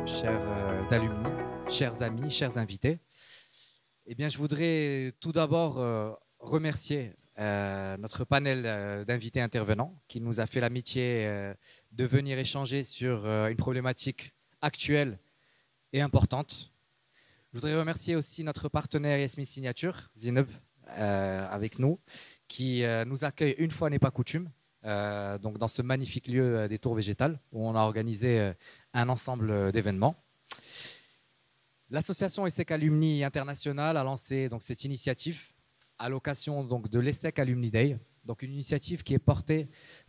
chers alumni, chers amis, chers invités. Eh bien, je voudrais tout d'abord remercier notre panel d'invités intervenants qui nous a fait l'amitié de venir échanger sur une problématique actuelle et importante. Je voudrais remercier aussi notre partenaire Yasmine Signature, Zineb, avec nous, qui nous accueille une fois n'est pas coutume, donc dans ce magnifique lieu des Tours Végétales, où on a organisé un ensemble d'événements. L'association ESSEC Alumni International a lancé donc, cette initiative à l'occasion donc, de l'ESSEC Alumni Day, donc une initiative qui est portée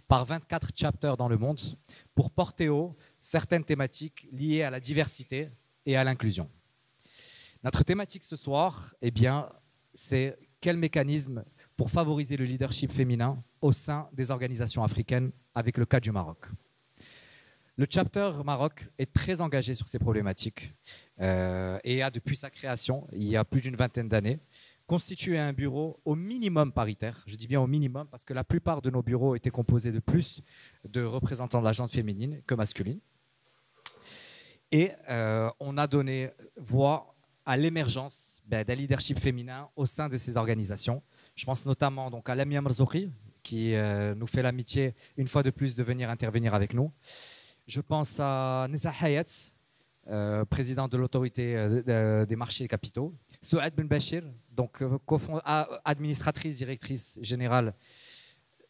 par 24 chapters dans le monde pour porter haut certaines thématiques liées à la diversité et à l'inclusion. Notre thématique ce soir, eh bien, c'est quel mécanisme pour favoriser le leadership féminin au sein des organisations africaines avec le cas du Maroc. Le chapter Maroc est très engagé sur ces problématiques et a, depuis sa création, il y a plus d'une vingtaine d'années, constitué un bureau au minimum paritaire. Je dis bien au minimum parce que la plupart de nos bureaux étaient composés de plus de représentants de la gente féminine que masculine. Et on a donné voix à l'émergence d'un leadership féminin au sein de ces organisations. Je pense notamment donc, à Lamia Marzouki, qui nous fait l'amitié une fois de plus de venir intervenir avec nous. Je pense à Nisa Hayat, présidente de l'autorité des marchés et capitaux. Souad Ben Bachir, donc administratrice, directrice générale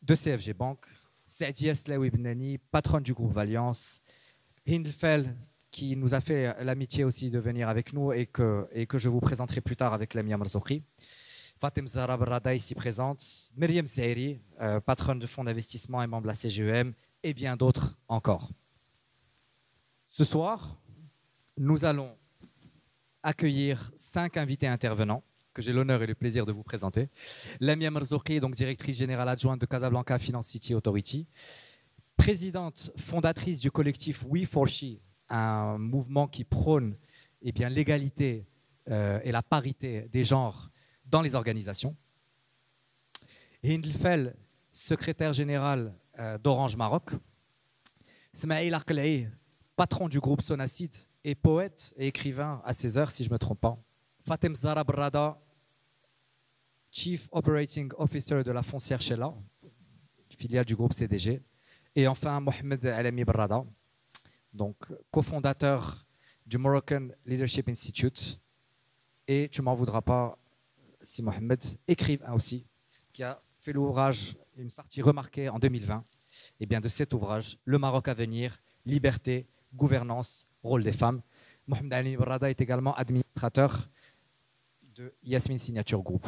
de CFG Bank. Saadia Slaoui Benani, patronne du groupe Valiance. Hindfel, qui nous a fait l'amitié aussi de venir avec nous et que je vous présenterai plus tard avec Lamia Marzouki. Fatem Zahra Barrada, ici présente. Myriam Zahiri, patronne de fonds d'investissement et membre de la CGEM, et bien d'autres encore. Ce soir, nous allons accueillir 5 invités intervenants que j'ai l'honneur et le plaisir de vous présenter. Lamia Marzouki, donc directrice générale adjointe de Casablanca Finance City Authority, présidente fondatrice du collectif We4She, un mouvement qui prône l'égalité et la parité des genres dans les organisations. Hindfel, secrétaire général d'Orange Maroc. Smaïl Arkelay, patron du groupe Sonacid et poète et écrivain à ses heures, si je ne me trompe pas. Fatem Zahra Barrada, Chief Operating Officer de la foncière Shella, filiale du groupe CDG. Et enfin, Mohamed Alami Barrada, donc cofondateur du Moroccan Leadership Institute. Et tu ne m'en voudras pas, si Mohamed, écrivain aussi, qui a fait l'ouvrage, une partie remarquée en 2020, et bien de cet ouvrage, Le Maroc à venir, liberté, gouvernance, rôle des femmes. Mohamed Ali Barrada est également administrateur de Yasmine Signature Group.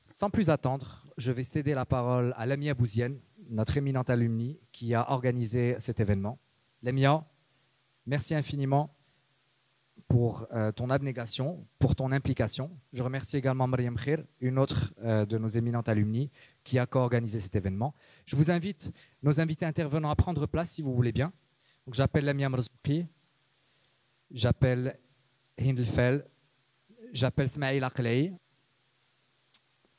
Sans plus attendre, je vais céder la parole à Lamia Bouzienne, notre éminente alumni qui a organisé cet événement. Lamia, merci infiniment pour ton abnégation, pour ton implication. Je remercie également Mariam Khir, une autre de nos éminentes alumni qui a co-organisé cet événement. Je vous invite, nos invités intervenants, à prendre place si vous voulez bien. Donc, j'appelle Lamia Marzouki, j'appelle Hindfel, j'appelle Smaïl Arkelay,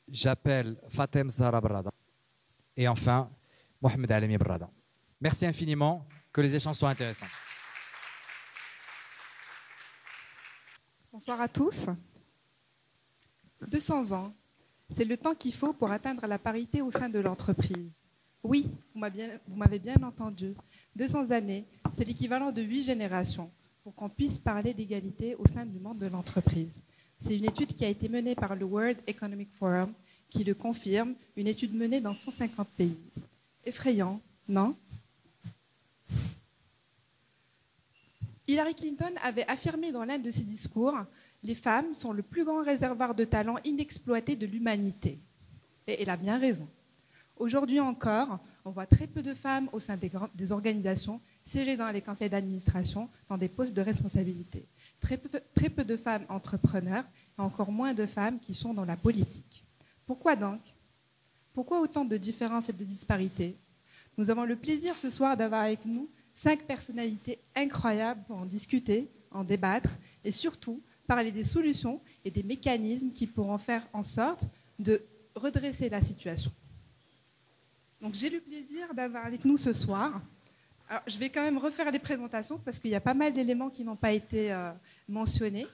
j'appelle Fatem Zahra Barrada et enfin Mohamed Alami Barrada. Merci infiniment, que les échanges soient intéressants. Bonsoir à tous. 200 ans, c'est le temps qu'il faut pour atteindre la parité au sein de l'entreprise. Oui, vous m'avez bien entendu. 200 années, c'est l'équivalent de 8 générations pour qu'on puisse parler d'égalité au sein du monde de l'entreprise. C'est une étude qui a été menée par le World Economic Forum qui le confirme, une étude menée dans 150 pays. Effrayant, non ? Hillary Clinton avait affirmé dans l'un de ses discours « Les femmes sont le plus grand réservoir de talent inexploité de l'humanité ». Et elle a bien raison. Aujourd'hui encore, on voit très peu de femmes au sein des organisations siéger dans les conseils d'administration, dans des postes de responsabilité. Très peu de femmes entrepreneurs et encore moins de femmes qui sont dans la politique. Pourquoi donc ? Pourquoi autant de différences et de disparités ? Nous avons le plaisir ce soir d'avoir avec nous 5 personnalités incroyables pour en discuter, en débattre et surtout parler des solutions et des mécanismes qui pourront faire en sorte de redresser la situation. Donc j'ai le plaisir d'avoir avec nous ce soir Alors, je vais quand même refaire les présentations parce qu'il y a pas mal d'éléments qui n'ont pas été mentionnés.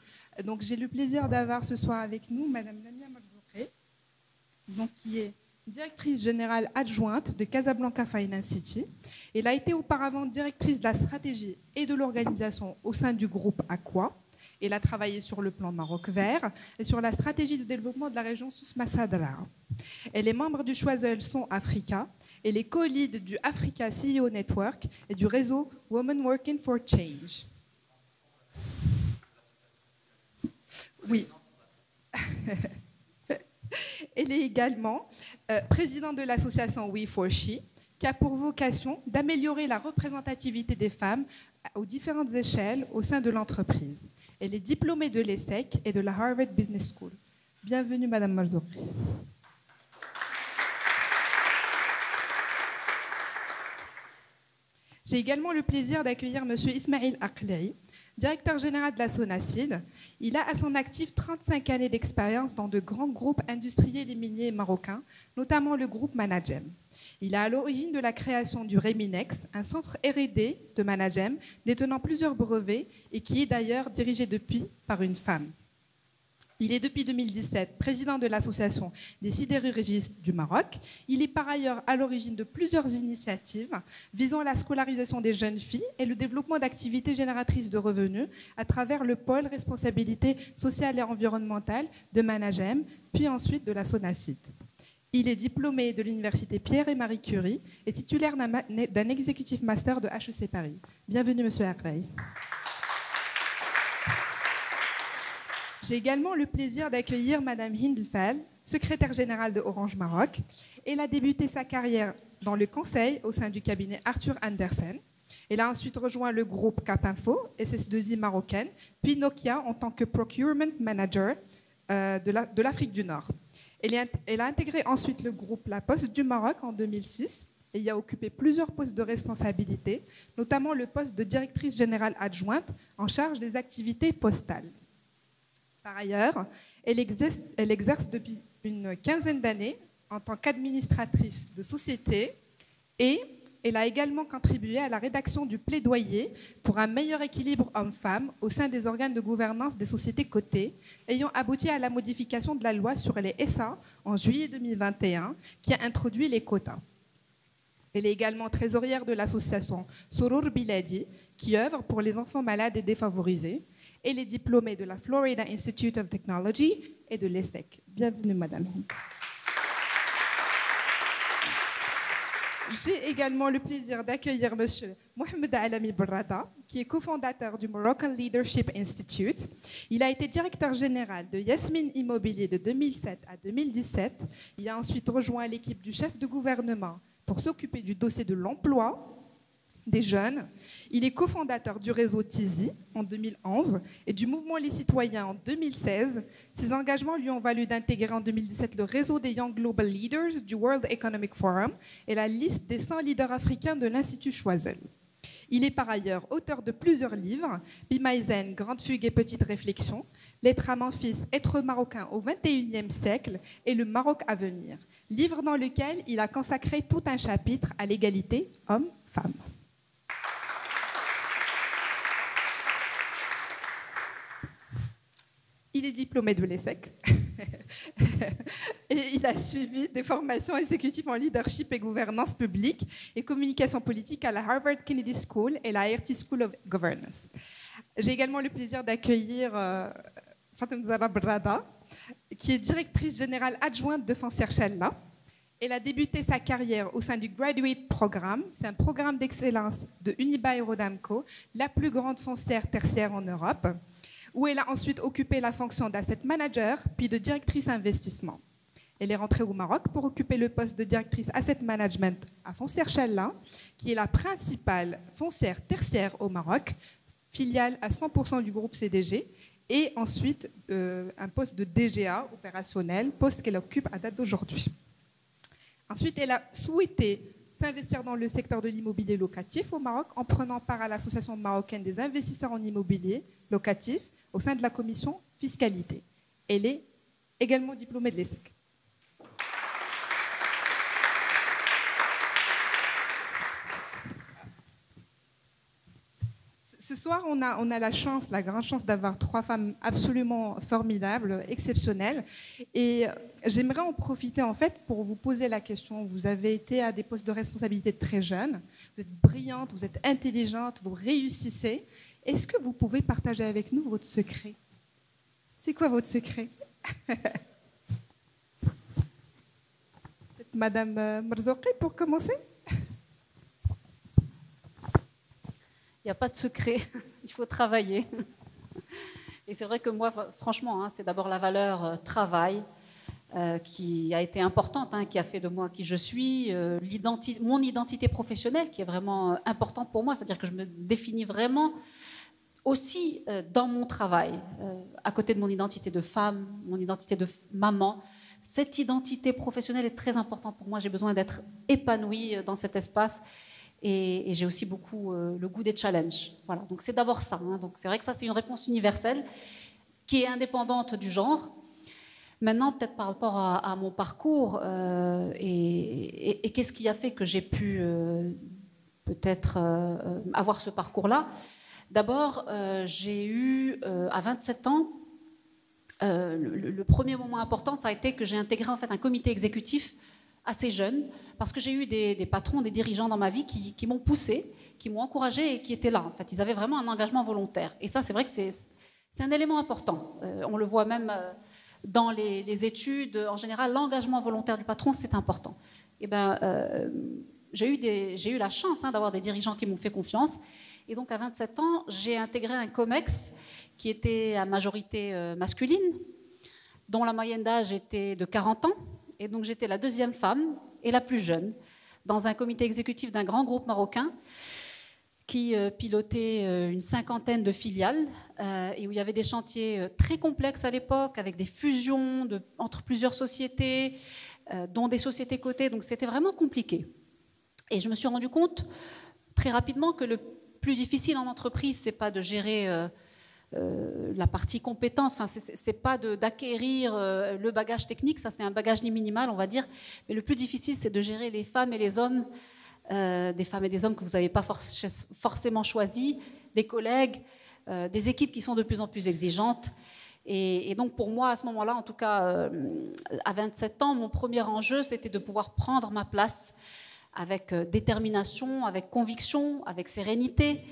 Donc, j'ai le plaisir d'avoir ce soir avec nous Madame Lamia Marzouqi, donc qui est directrice générale adjointe de Casablanca Finance City. Elle a été auparavant directrice de la stratégie et de l'organisation au sein du groupe Aqua. Elle a travaillé sur le plan Maroc Vert et sur la stratégie de développement de la région Souss-Massadra. Elle est membre du Choiseul Son Africa. Elle est co-lead du Africa CEO Network et du réseau Women Working for Change. Oui. Elle est également présidente de l'association We4She, qui a pour vocation d'améliorer la représentativité des femmes aux différentes échelles au sein de l'entreprise. Elle est diplômée de l'ESSEC et de la Harvard Business School. Bienvenue, Madame Marzouqi. J'ai également le plaisir d'accueillir Monsieur Ismail Aklei, directeur général de la Sonacide. Il a à son actif 35 années d'expérience dans de grands groupes industriels et miniers marocains, notamment le groupe Managem. Il est à l'origine de la création du Reminex, un centre R&D de Managem détenant plusieurs brevets et qui est d'ailleurs dirigé depuis par une femme. Il est depuis 2017 président de l'Association des sidérurgistes du Maroc. Il est par ailleurs à l'origine de plusieurs initiatives visant la scolarisation des jeunes filles et le développement d'activités génératrices de revenus à travers le pôle responsabilité sociale et environnementale de Managem, puis ensuite de la Sonacide. Il est diplômé de l'université Pierre et Marie Curie et titulaire d'un executive master de HEC Paris. Bienvenue, Monsieur Aklei. J'ai également le plaisir d'accueillir Madame Hind Fall, secrétaire générale de Orange Maroc. Elle a débuté sa carrière dans le conseil au sein du cabinet Arthur Andersen. Elle a ensuite rejoint le groupe Capinfo, SS2I marocaine, puis Nokia en tant que procurement manager de l'Afrique du Nord. Elle a intégré ensuite le groupe La Poste du Maroc en 2006 et y a occupé plusieurs postes de responsabilité, notamment le poste de directrice générale adjointe en charge des activités postales. Par ailleurs, elle exerce depuis une quinzaine d'années en tant qu'administratrice de société et elle a également contribué à la rédaction du plaidoyer pour un meilleur équilibre homme-femme au sein des organes de gouvernance des sociétés cotées, ayant abouti à la modification de la loi sur les SA en juillet 2021 qui a introduit les quotas. Elle est également trésorière de l'association Soror Biladi qui œuvre pour les enfants malades et défavorisés. Elle est diplômée de la Florida Institute of Technology et de l'ESSEC. Bienvenue, Madame. J'ai également le plaisir d'accueillir Monsieur Mohamed Alami Barrada, qui est cofondateur du Moroccan Leadership Institute. Il a été directeur général de Yasmine Immobilier de 2007 à 2017. Il a ensuite rejoint l'équipe du chef de gouvernement pour s'occuper du dossier de l'emploi des jeunes. Il est cofondateur du réseau Tizi en 2011 et du mouvement Les Citoyens en 2016. Ses engagements lui ont valu d'intégrer en 2017 le réseau des Young Global Leaders du World Economic Forum et la liste des 100 leaders africains de l'Institut Choiseul. Il est par ailleurs auteur de plusieurs livres, Bimaïzen, Grande Fugue et Petite Réflexion, Lettre à mon fils, Être marocain au XXIe siècle et Le Maroc à venir, livre dans lequel il a consacré tout un chapitre à l'égalité homme-femme. Il est diplômé de l'ESSEC et il a suivi des formations exécutives en leadership et gouvernance publique et communication politique à la Harvard Kennedy School et la IRT School of Governance. J'ai également le plaisir d'accueillir Fatem Zahra Brada, qui est directrice générale adjointe de Foncière Chella. Elle a débuté sa carrière au sein du Graduate Programme. C'est un programme d'excellence de Unibail Rodamco, la plus grande foncière tertiaire en Europe, où elle a ensuite occupé la fonction d'asset manager, puis de directrice investissement. Elle est rentrée au Maroc pour occuper le poste de directrice asset management à Foncière Chella, qui est la principale foncière tertiaire au Maroc, filiale à 100% du groupe CDG, et ensuite un poste de DGA opérationnel, poste qu'elle occupe à date d'aujourd'hui. Ensuite, elle a souhaité s'investir dans le secteur de l'immobilier locatif au Maroc en prenant part à l'Association marocaine des investisseurs en immobilier locatif au sein de la commission fiscalité. Elle est également diplômée de l'ESSEC. Ce soir, on a la chance, la grande chance d'avoir 3 femmes absolument formidables, exceptionnelles. Et j'aimerais en profiter en fait pour vous poser la question. Vous avez été à des postes de responsabilité très jeunes. Vous êtes brillante, vous êtes intelligente, vous réussissez. Est-ce que vous pouvez partager avec nous votre secret? C'est quoi votre secret? Madame Marzouki, pour commencer. Il n'y a pas de secret, il faut travailler. Et c'est vrai que moi, franchement, hein, c'est d'abord la valeur travail qui a été importante, hein, qui a fait de moi qui je suis, mon identité professionnelle qui est vraiment importante pour moi, c'est-à-dire que je me définis vraiment aussi dans mon travail, à côté de mon identité de femme, mon identité de maman. Cette identité professionnelle est très importante pour moi, j'ai besoin d'être épanouie dans cet espace. Et j'ai aussi beaucoup le goût des challenges. Voilà, donc c'est d'abord ça. Hein. Donc c'est vrai que ça, c'est une réponse universelle qui est indépendante du genre. Maintenant, peut-être par rapport à mon parcours et qu'est-ce qui a fait que j'ai pu peut-être avoir ce parcours-là. D'abord, j'ai eu à 27 ans, le premier moment important, ça a été que j'ai intégré en fait un comité exécutif assez jeune, parce que j'ai eu des patrons, des dirigeants dans ma vie qui m'ont poussé, qui m'ont encouragé et qui étaient là. En fait, ils avaient vraiment un engagement volontaire. Et ça, c'est vrai que c'est un élément important. On le voit même dans les études. En général, l'engagement volontaire du patron, c'est important. Et j'ai eu la chance d'avoir des dirigeants qui m'ont fait confiance. Et donc, à 27 ans, j'ai intégré un COMEX qui était à majorité masculine, dont la moyenne d'âge était de 40 ans. Et donc j'étais la deuxième femme et la plus jeune dans un comité exécutif d'un grand groupe marocain qui pilotait une 50aine de filiales et où il y avait des chantiers très complexes à l'époque avec des fusions entre plusieurs sociétés, dont des sociétés cotées. Donc c'était vraiment compliqué. Et je me suis rendu compte très rapidement que le plus difficile en entreprise, c'est pas de gérer la partie compétence, enfin, c'est pas d'acquérir le bagage technique, ça c'est un bagage minimal, on va dire, mais le plus difficile c'est de gérer les femmes et les hommes, des femmes et des hommes que vous n'avez pas forcément choisis, des collègues, des équipes qui sont de plus en plus exigeantes. Et donc pour moi, à ce moment-là, en tout cas à 27 ans, mon premier enjeu c'était de pouvoir prendre ma place avec détermination, avec conviction, avec sérénité.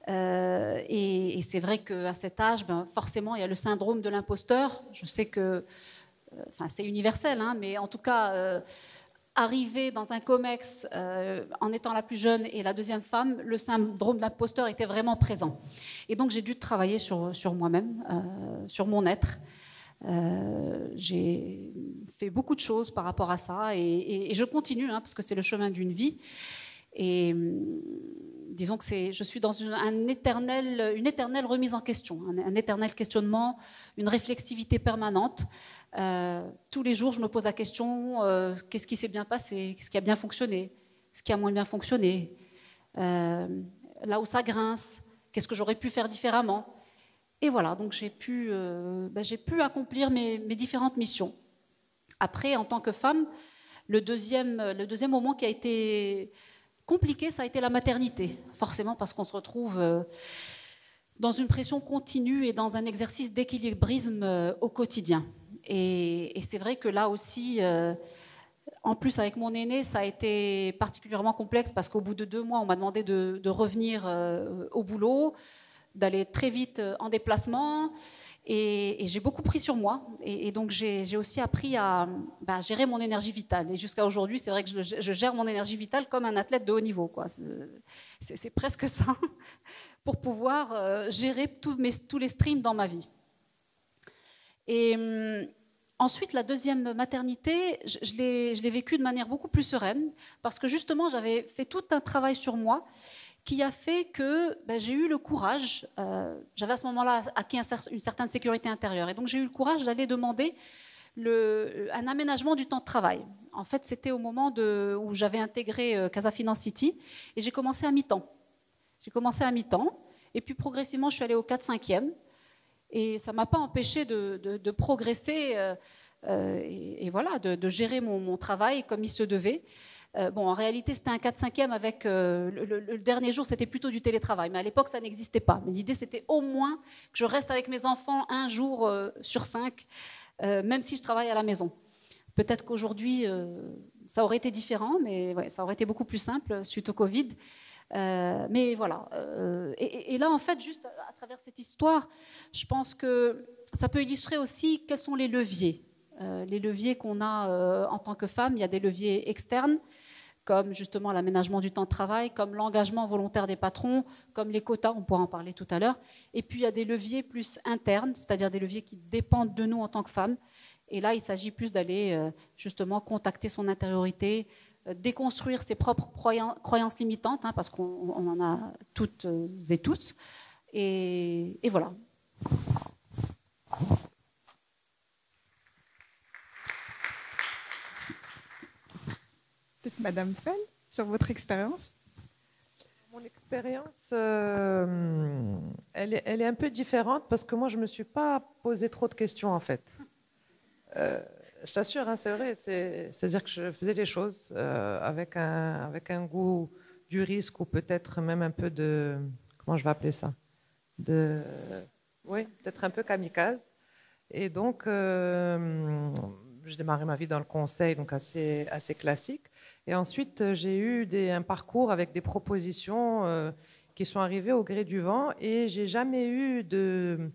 Et c'est vrai qu'à cet âge, forcément, il y a le syndrome de l'imposteur. Je sais que c'est universel, hein, mais en tout cas, arriver dans un COMEX en étant la plus jeune et la deuxième femme, le syndrome de l'imposteur était vraiment présent. Et donc, j'ai dû travailler sur moi-même, sur mon être. J'ai fait beaucoup de choses par rapport à ça et je continue, hein, parce que c'est le chemin d'une vie. Et disons que je suis dans une éternelle remise en question, un éternel questionnement, une réflexivité permanente. Tous les jours, je me pose la question, qu'est-ce qui s'est bien passé, qu'est-ce qui a bien fonctionné, ce qui a moins bien fonctionné, là où ça grince, qu'est-ce que j'aurais pu faire différemment. Et voilà, donc j'ai pu accomplir mes différentes missions. Après, en tant que femme, le deuxième moment qui a été compliqué, ça a été la maternité, forcément parce qu'on se retrouve dans une pression continue et dans un exercice d'équilibrisme au quotidien. Et c'est vrai que là aussi, en plus avec mon aîné, ça a été particulièrement complexe parce qu'au bout de 2 mois, on m'a demandé de revenir au boulot, d'aller très vite en déplacement. Et j'ai beaucoup pris sur moi. Et donc, j'ai aussi appris à gérer mon énergie vitale. Et jusqu'à aujourd'hui, c'est vrai que je gère mon énergie vitale comme un athlète de haut niveau, quoi. C'est presque ça, pour pouvoir gérer tous les streams dans ma vie. Et ensuite, la deuxième maternité, je l'ai vécue de manière beaucoup plus sereine, parce que justement, j'avais fait tout un travail sur moi qui a fait que j'ai eu le courage, j'avais à ce moment-là acquis une certaine sécurité intérieure, et donc j'ai eu le courage d'aller demander un aménagement du temps de travail. En fait, c'était au moment où j'avais intégré Casa Finance City, et j'ai commencé à mi-temps. Et puis progressivement, je suis allée au 4/5e, et ça ne m'a pas empêché de progresser, et voilà, de gérer mon travail comme il se devait. Bon, en réalité, c'était un 4/5e avec le dernier jour, c'était plutôt du télétravail. Mais à l'époque, ça n'existait pas. Mais l'idée, c'était au moins que je reste avec mes enfants un jour sur 5, même si je travaille à la maison. Peut-être qu'aujourd'hui, ça aurait été différent, mais ouais, ça aurait été beaucoup plus simple suite au Covid. Mais voilà. Et là, en fait, juste à travers cette histoire, je pense que ça peut illustrer aussi quels sont les leviers. Les leviers qu'on a en tant que femme. Il y a des leviers externes, comme justement l'aménagement du temps de travail, comme l'engagement volontaire des patrons, comme les quotas, on pourra en parler tout à l'heure. Et puis, il y a des leviers plus internes, c'est-à-dire des leviers qui dépendent de nous en tant que femmes. Et là, il s'agit plus d'aller justement contacter son intériorité, déconstruire ses propres croyances limitantes, hein, parce qu'on en a toutes et tous. Et voilà. Peut-être Madame Fell, sur votre expérience? Mon expérience, elle est un peu différente parce que moi, je ne me suis pas posé trop de questions, en fait. Je t'assure, hein, c'est vrai. C'est-à-dire que je faisais les choses avec un goût du risque ou peut-être même un peu de... Comment je vais appeler ça? Oui, peut-être un peu kamikaze. Et donc, j'ai démarré ma vie dans le conseil, donc assez classique. Et ensuite, j'ai eu un parcours avec des propositions qui sont arrivées au gré du vent et j'ai jamais eu de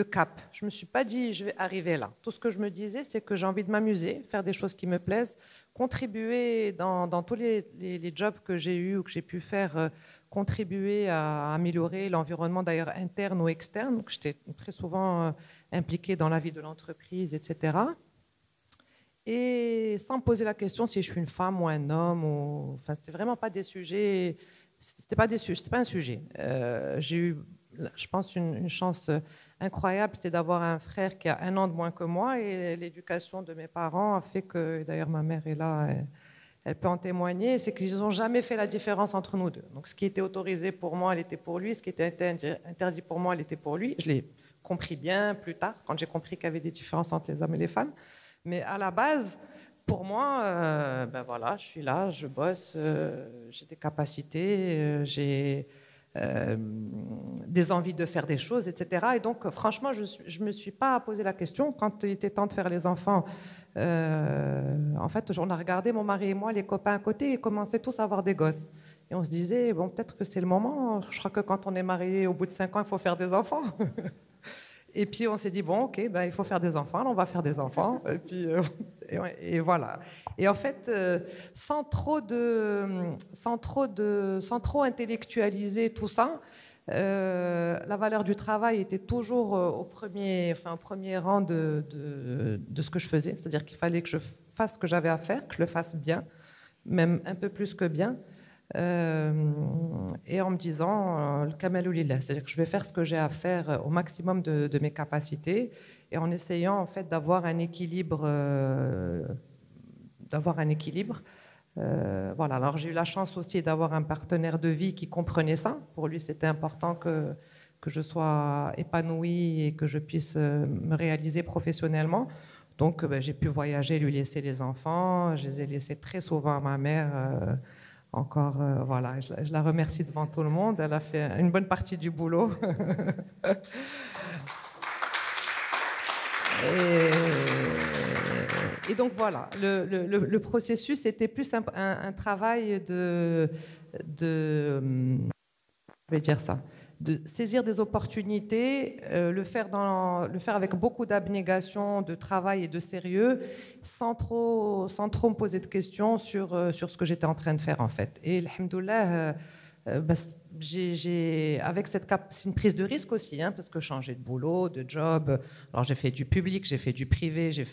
cap. Je me suis pas dit, je vais arriver là. Tout ce que je me disais, c'est que j'ai envie de m'amuser, faire des choses qui me plaisent, contribuer dans tous les jobs que j'ai eus ou que j'ai pu faire, contribuer à améliorer l'environnement d'ailleurs interne ou externe. Donc, j'étais très souvent impliquée dans la vie de l'entreprise, etc. Et sans me poser la question si je suis une femme ou un homme, enfin, c'était vraiment pas des sujets. C'était pas un sujet. J'ai eu, je pense, une chance incroyable, c'était d'avoir un frère qui a 1 an de moins que moi, et l'éducation de mes parents a fait que, d'ailleurs, ma mère est là, elle peut en témoigner, c'est qu'ils n'ont jamais fait la différence entre nous deux. Donc, ce qui était autorisé pour moi, elle était pour lui, ce qui était interdit pour moi, elle était pour lui. Je l'ai compris bien plus tard, quand j'ai compris qu'il y avait des différences entre les hommes et les femmes. Mais à la base, pour moi, ben voilà, je suis là, je bosse, j'ai des capacités, j'ai des envies de faire des choses, etc. Et donc, franchement, je ne me suis pas posé la question. Quand il était temps de faire les enfants, en fait, on a regardé, mon mari et moi, les copains à côté, ils commençaient tous à avoir des gosses. Et on se disait, bon, peut-être que c'est le moment. Je crois que quand on est marié, au bout de 5 ans, il faut faire des enfants. Et puis on s'est dit, bon, ok, ben, il faut faire des enfants, on va faire des enfants. Et puis, et voilà. Et en fait, sans trop intellectualiser tout ça, la valeur du travail était toujours au premier rang de ce que je faisais. C'est-à-dire qu'il fallait que je fasse ce que j'avais à faire, que je le fasse bien, même un peu plus que bien. Et en me disant le kamalou lillah, c'est-à-dire que je vais faire ce que j'ai à faire au maximum de mes capacités, et en essayant en fait d'avoir un équilibre, voilà. Alors j'ai eu la chance aussi d'avoir un partenaire de vie qui comprenait ça. Pour lui, c'était important que je sois épanouie et que je puisse me réaliser professionnellement. Donc j'ai pu voyager, lui laisser les enfants. Je les ai laissés très souvent à ma mère. Encore, voilà, je la remercie devant tout le monde. Elle a fait une bonne partie du boulot. Et donc voilà, le processus était plus un travail je vais dire ça, de saisir des opportunités, le faire avec beaucoup d'abnégation, de travail et de sérieux, sans trop me poser de questions sur ce que j'étais en train de faire en fait. Et alhamdoulilah, avec c'est une prise de risque aussi, hein, parce que changer de boulot, de job. Alors j'ai fait du public, j'ai fait du privé, j'ai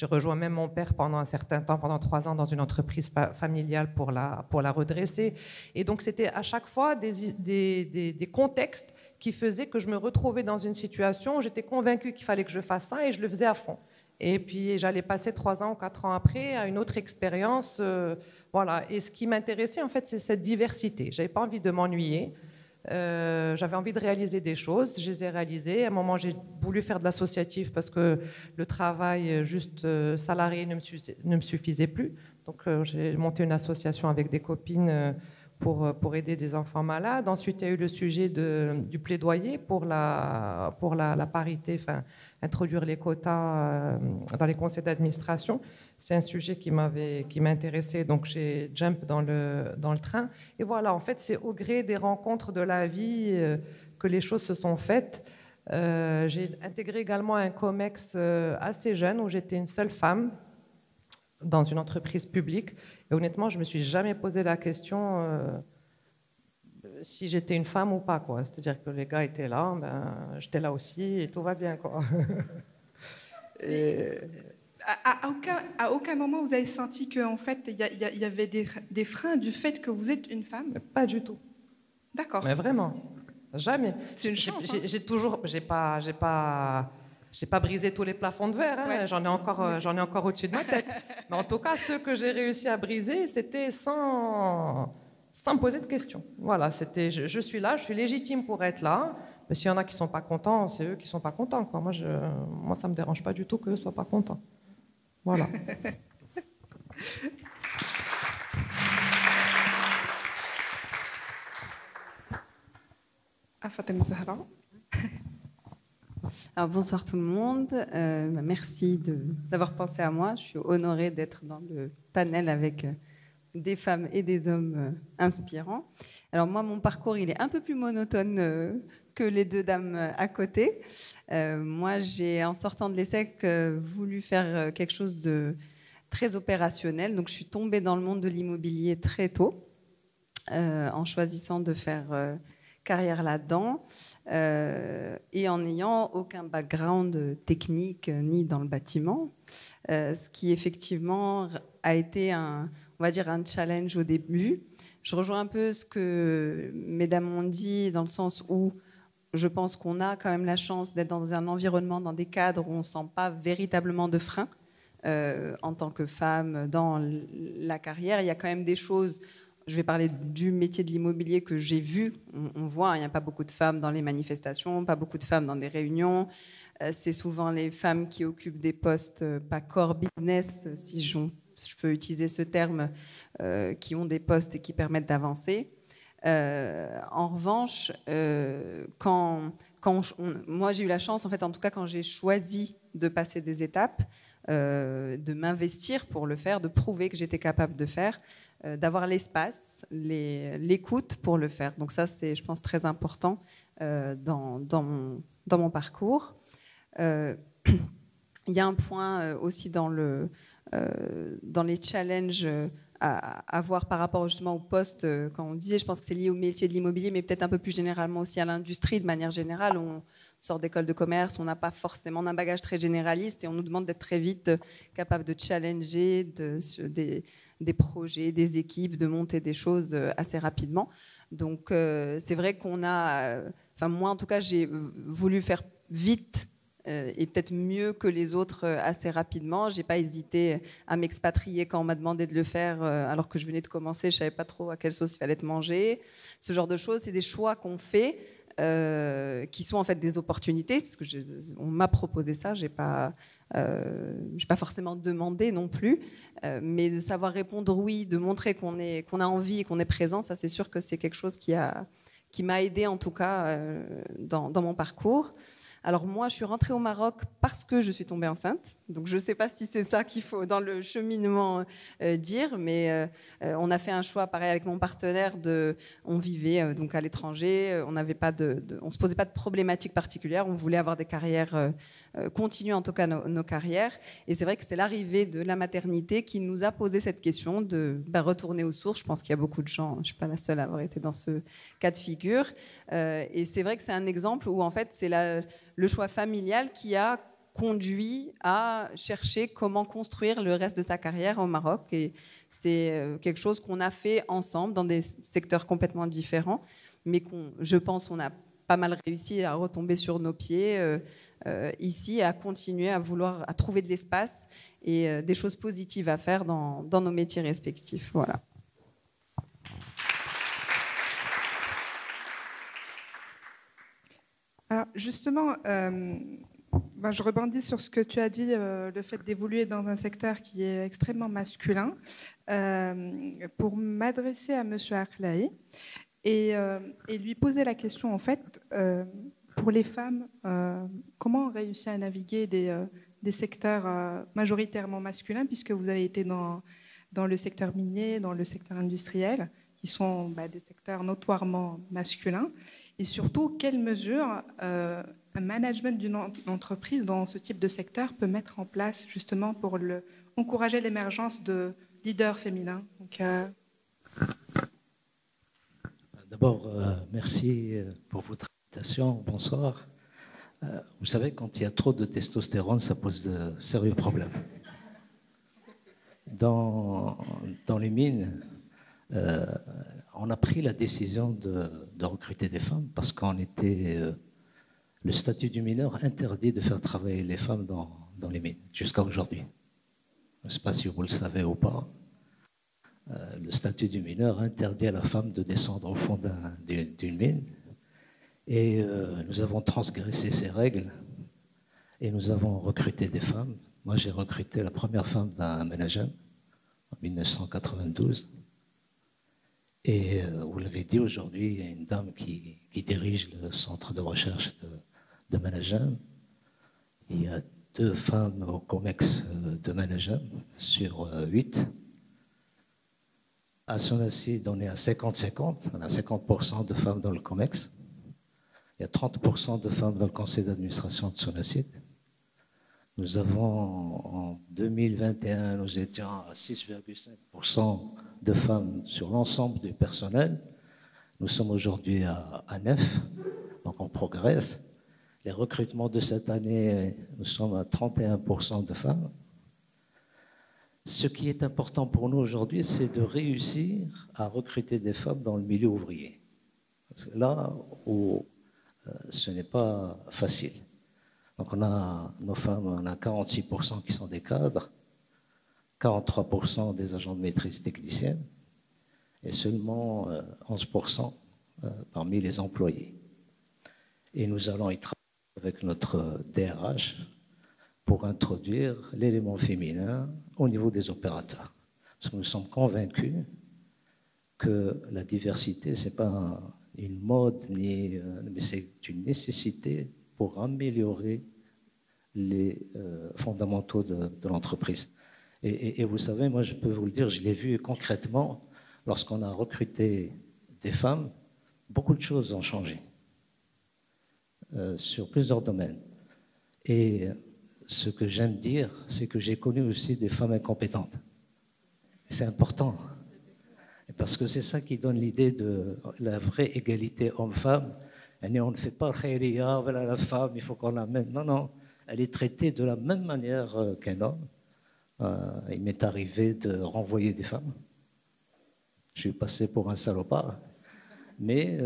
rejoint même mon père pendant un certain temps, pendant 3 ans, dans une entreprise familiale pour la redresser. Et donc c'était à chaque fois des contextes qui faisaient que je me retrouvais dans une situation où j'étais convaincue qu'il fallait que je fasse ça, et je le faisais à fond. Et puis j'allais passer 3 ans ou 4 ans après à une autre expérience. Voilà. Et ce qui m'intéressait, en fait, c'est cette diversité. Je n'avais pas envie de m'ennuyer. J'avais envie de réaliser des choses. Je les ai réalisées. À un moment, j'ai voulu faire de l'associatif parce que le travail juste salarié ne me suffisait plus. Donc, j'ai monté une association avec des copines pour aider des enfants malades. Ensuite, il y a eu le sujet du plaidoyer pour la parité, enfin, introduire les quotas dans les conseils d'administration. C'est un sujet qui m'intéressait, donc j'ai jump dans le train. Et voilà, en fait, c'est au gré des rencontres de la vie que les choses se sont faites. J'ai intégré également un COMEX assez jeune où j'étais une seule femme dans une entreprise publique. Et honnêtement, je ne me suis jamais posé la question si j'étais une femme ou pas, quoi. C'est-à-dire que les gars étaient là, ben, j'étais là aussi et tout va bien, quoi. Et... À aucun moment vous avez senti qu'en fait il y avait des freins du fait que vous êtes une femme? Pas du tout. D'accord. Mais vraiment, jamais. C'est une chance. J'ai pas brisé tous les plafonds de verre, hein. Ouais. J'en ai encore au-dessus de ma tête. Mais en tout cas, ceux que j'ai réussi à briser, c'était sans me poser de questions. Voilà, c'était je suis là, je suis légitime pour être là. Mais s'il y en a qui sont pas contents, c'est eux qui sont pas contents, quoi. Moi, ça me dérange pas du tout qu'eux soient pas contents. Voilà. Fatima Zahra. Alors, bonsoir tout le monde. Merci d'avoir pensé à moi. Je suis honorée d'être dans le panel avec des femmes et des hommes inspirants. Alors moi, mon parcours, il est un peu plus monotone que les deux dames à côté. Moi, j'ai, en sortant de l'ESSEC, voulu faire quelque chose de très opérationnel. Donc, je suis tombée dans le monde de l'immobilier très tôt, en choisissant de faire carrière là-dedans et en n'ayant aucun background technique ni dans le bâtiment, ce qui effectivement a été on va dire un challenge au début. Je rejoins un peu ce que mesdames ont dit dans le sens où je pense qu'on a quand même la chance d'être dans un environnement, dans des cadres où on ne sent pas véritablement de frein en tant que femme dans la carrière. Il y a quand même des choses. Je vais parler du métier de l'immobilier que j'ai vu. On voit, il n'y a pas beaucoup de femmes dans les manifestations, pas beaucoup de femmes dans des réunions. C'est souvent les femmes qui occupent des postes pas core business, si je peux utiliser ce terme, qui ont des postes et qui permettent d'avancer. En revanche, moi j'ai eu la chance, en fait, en tout cas quand j'ai choisi de passer des étapes, de m'investir pour le faire, de prouver que j'étais capable de faire, d'avoir l'espace, l'écoute pour le faire. Donc ça, c'est, je pense, très important dans mon parcours. Il y a un point aussi dans les challenges à voir par rapport justement au poste, quand on disait, je pense que c'est lié au métier de l'immobilier, mais peut-être un peu plus généralement aussi à l'industrie de manière générale. On sort d'école de commerce, on n'a pas forcément un bagage très généraliste et on nous demande d'être très vite capable de challenger des projets, des équipes, de monter des choses assez rapidement. Donc c'est vrai qu'on a, enfin moi en tout cas j'ai voulu faire vite et peut-être mieux que les autres assez rapidement. J'ai pas hésité à m'expatrier quand on m'a demandé de le faire alors que je venais de commencer, je savais pas trop à quelle sauce il fallait être mangé. Ce genre de choses, c'est des choix qu'on fait qui sont en fait des opportunités parce que on m'a proposé ça, j'ai pas forcément demandé non plus, mais de savoir répondre oui, de montrer qu'on a envie et qu'on est présent, ça c'est sûr que c'est quelque chose qui m'a aidé en tout cas dans mon parcours. Alors moi, je suis rentrée au Maroc parce que je suis tombée enceinte. Donc je ne sais pas si c'est ça qu'il faut dans le cheminement dire, mais on a fait un choix pareil avec mon partenaire. On vivait donc à l'étranger, on se posait pas de problématiques particulières. On voulait avoir des carrières continuer en tout cas nos carrières. Et c'est vrai que c'est l'arrivée de la maternité qui nous a posé cette question de retourner aux sources. Je pense qu'il y a beaucoup de gens, je ne suis pas la seule à avoir été dans ce cas de figure. Et c'est vrai que c'est un exemple où en fait c'est le choix familial qui a conduit à chercher comment construire le reste de sa carrière au Maroc. Et c'est quelque chose qu'on a fait ensemble dans des secteurs complètement différents, mais je pense qu'on a pas mal réussi à retomber sur nos pieds ici, à continuer à trouver de l'espace et des choses positives à faire dans nos métiers respectifs. Voilà. Alors justement, Ben, je rebondis sur ce que tu as dit, le fait d'évoluer dans un secteur qui est extrêmement masculin, pour m'adresser à M. Akhlaï et lui poser la question, en fait, pour les femmes, comment on réussit à naviguer des secteurs majoritairement masculins, puisque vous avez été dans le secteur minier, dans le secteur industriel, qui sont des secteurs notoirement masculins, et surtout, quelles mesures un management d'une entreprise dans ce type de secteur peut mettre en place justement pour encourager l'émergence de leaders féminins. Donc, D'abord, merci pour votre invitation. Bonsoir. Vous savez, quand il y a trop de testostérone, ça pose de sérieux problèmes. Dans les mines, on a pris la décision de recruter des femmes parce qu'on était... le statut du mineur interdit de faire travailler les femmes dans les mines, jusqu'à aujourd'hui. Je ne sais pas si vous le savez ou pas. Le statut du mineur interdit à la femme de descendre au fond d'une mine. Et nous avons transgressé ces règles et nous avons recruté des femmes. Moi, j'ai recruté la première femme d'un manager en 1992. Et vous l'avez dit, aujourd'hui, il y a une dame qui dirige le centre de recherche de management. Il y a 2 femmes au COMEX de management sur 8. À Sonacid, on est à 50-50. On a 50% de femmes dans le COMEX. Il y a 30% de femmes dans le conseil d'administration de Sonacid. Nous avons, en 2021, nous étions à 6,5% de femmes sur l'ensemble du personnel. Nous sommes aujourd'hui à 9%, donc on progresse. Les recrutements de cette année, nous sommes à 31% de femmes. Ce qui est important pour nous aujourd'hui, c'est de réussir à recruter des femmes dans le milieu ouvrier. C'est là où ce n'est pas facile. Donc on a nos femmes, on a 46% qui sont des cadres, 43% des agents de maîtrise technicienne et seulement 11% parmi les employés. Et nous allons y travailler avec notre DRH pour introduire l'élément féminin au niveau des opérateurs. Parce que nous sommes convaincus que la diversité, ce n'est pas une mode, mais c'est une nécessité pour améliorer les fondamentaux de l'entreprise. Et vous savez, moi je peux vous le dire, je l'ai vu concrètement, lorsqu'on a recruté des femmes, beaucoup de choses ont changé sur plusieurs domaines. Et ce que j'aime dire, c'est que j'ai connu aussi des femmes incompétentes. C'est important. Parce que c'est ça qui donne l'idée de la vraie égalité homme-femme. On ne fait pas khayriya, voilà la femme, il faut qu'on l'amène. Non, non, elle est traitée de la même manière qu'un homme. Il m'est arrivé de renvoyer des femmes. Je suis passé pour un salopard. Mais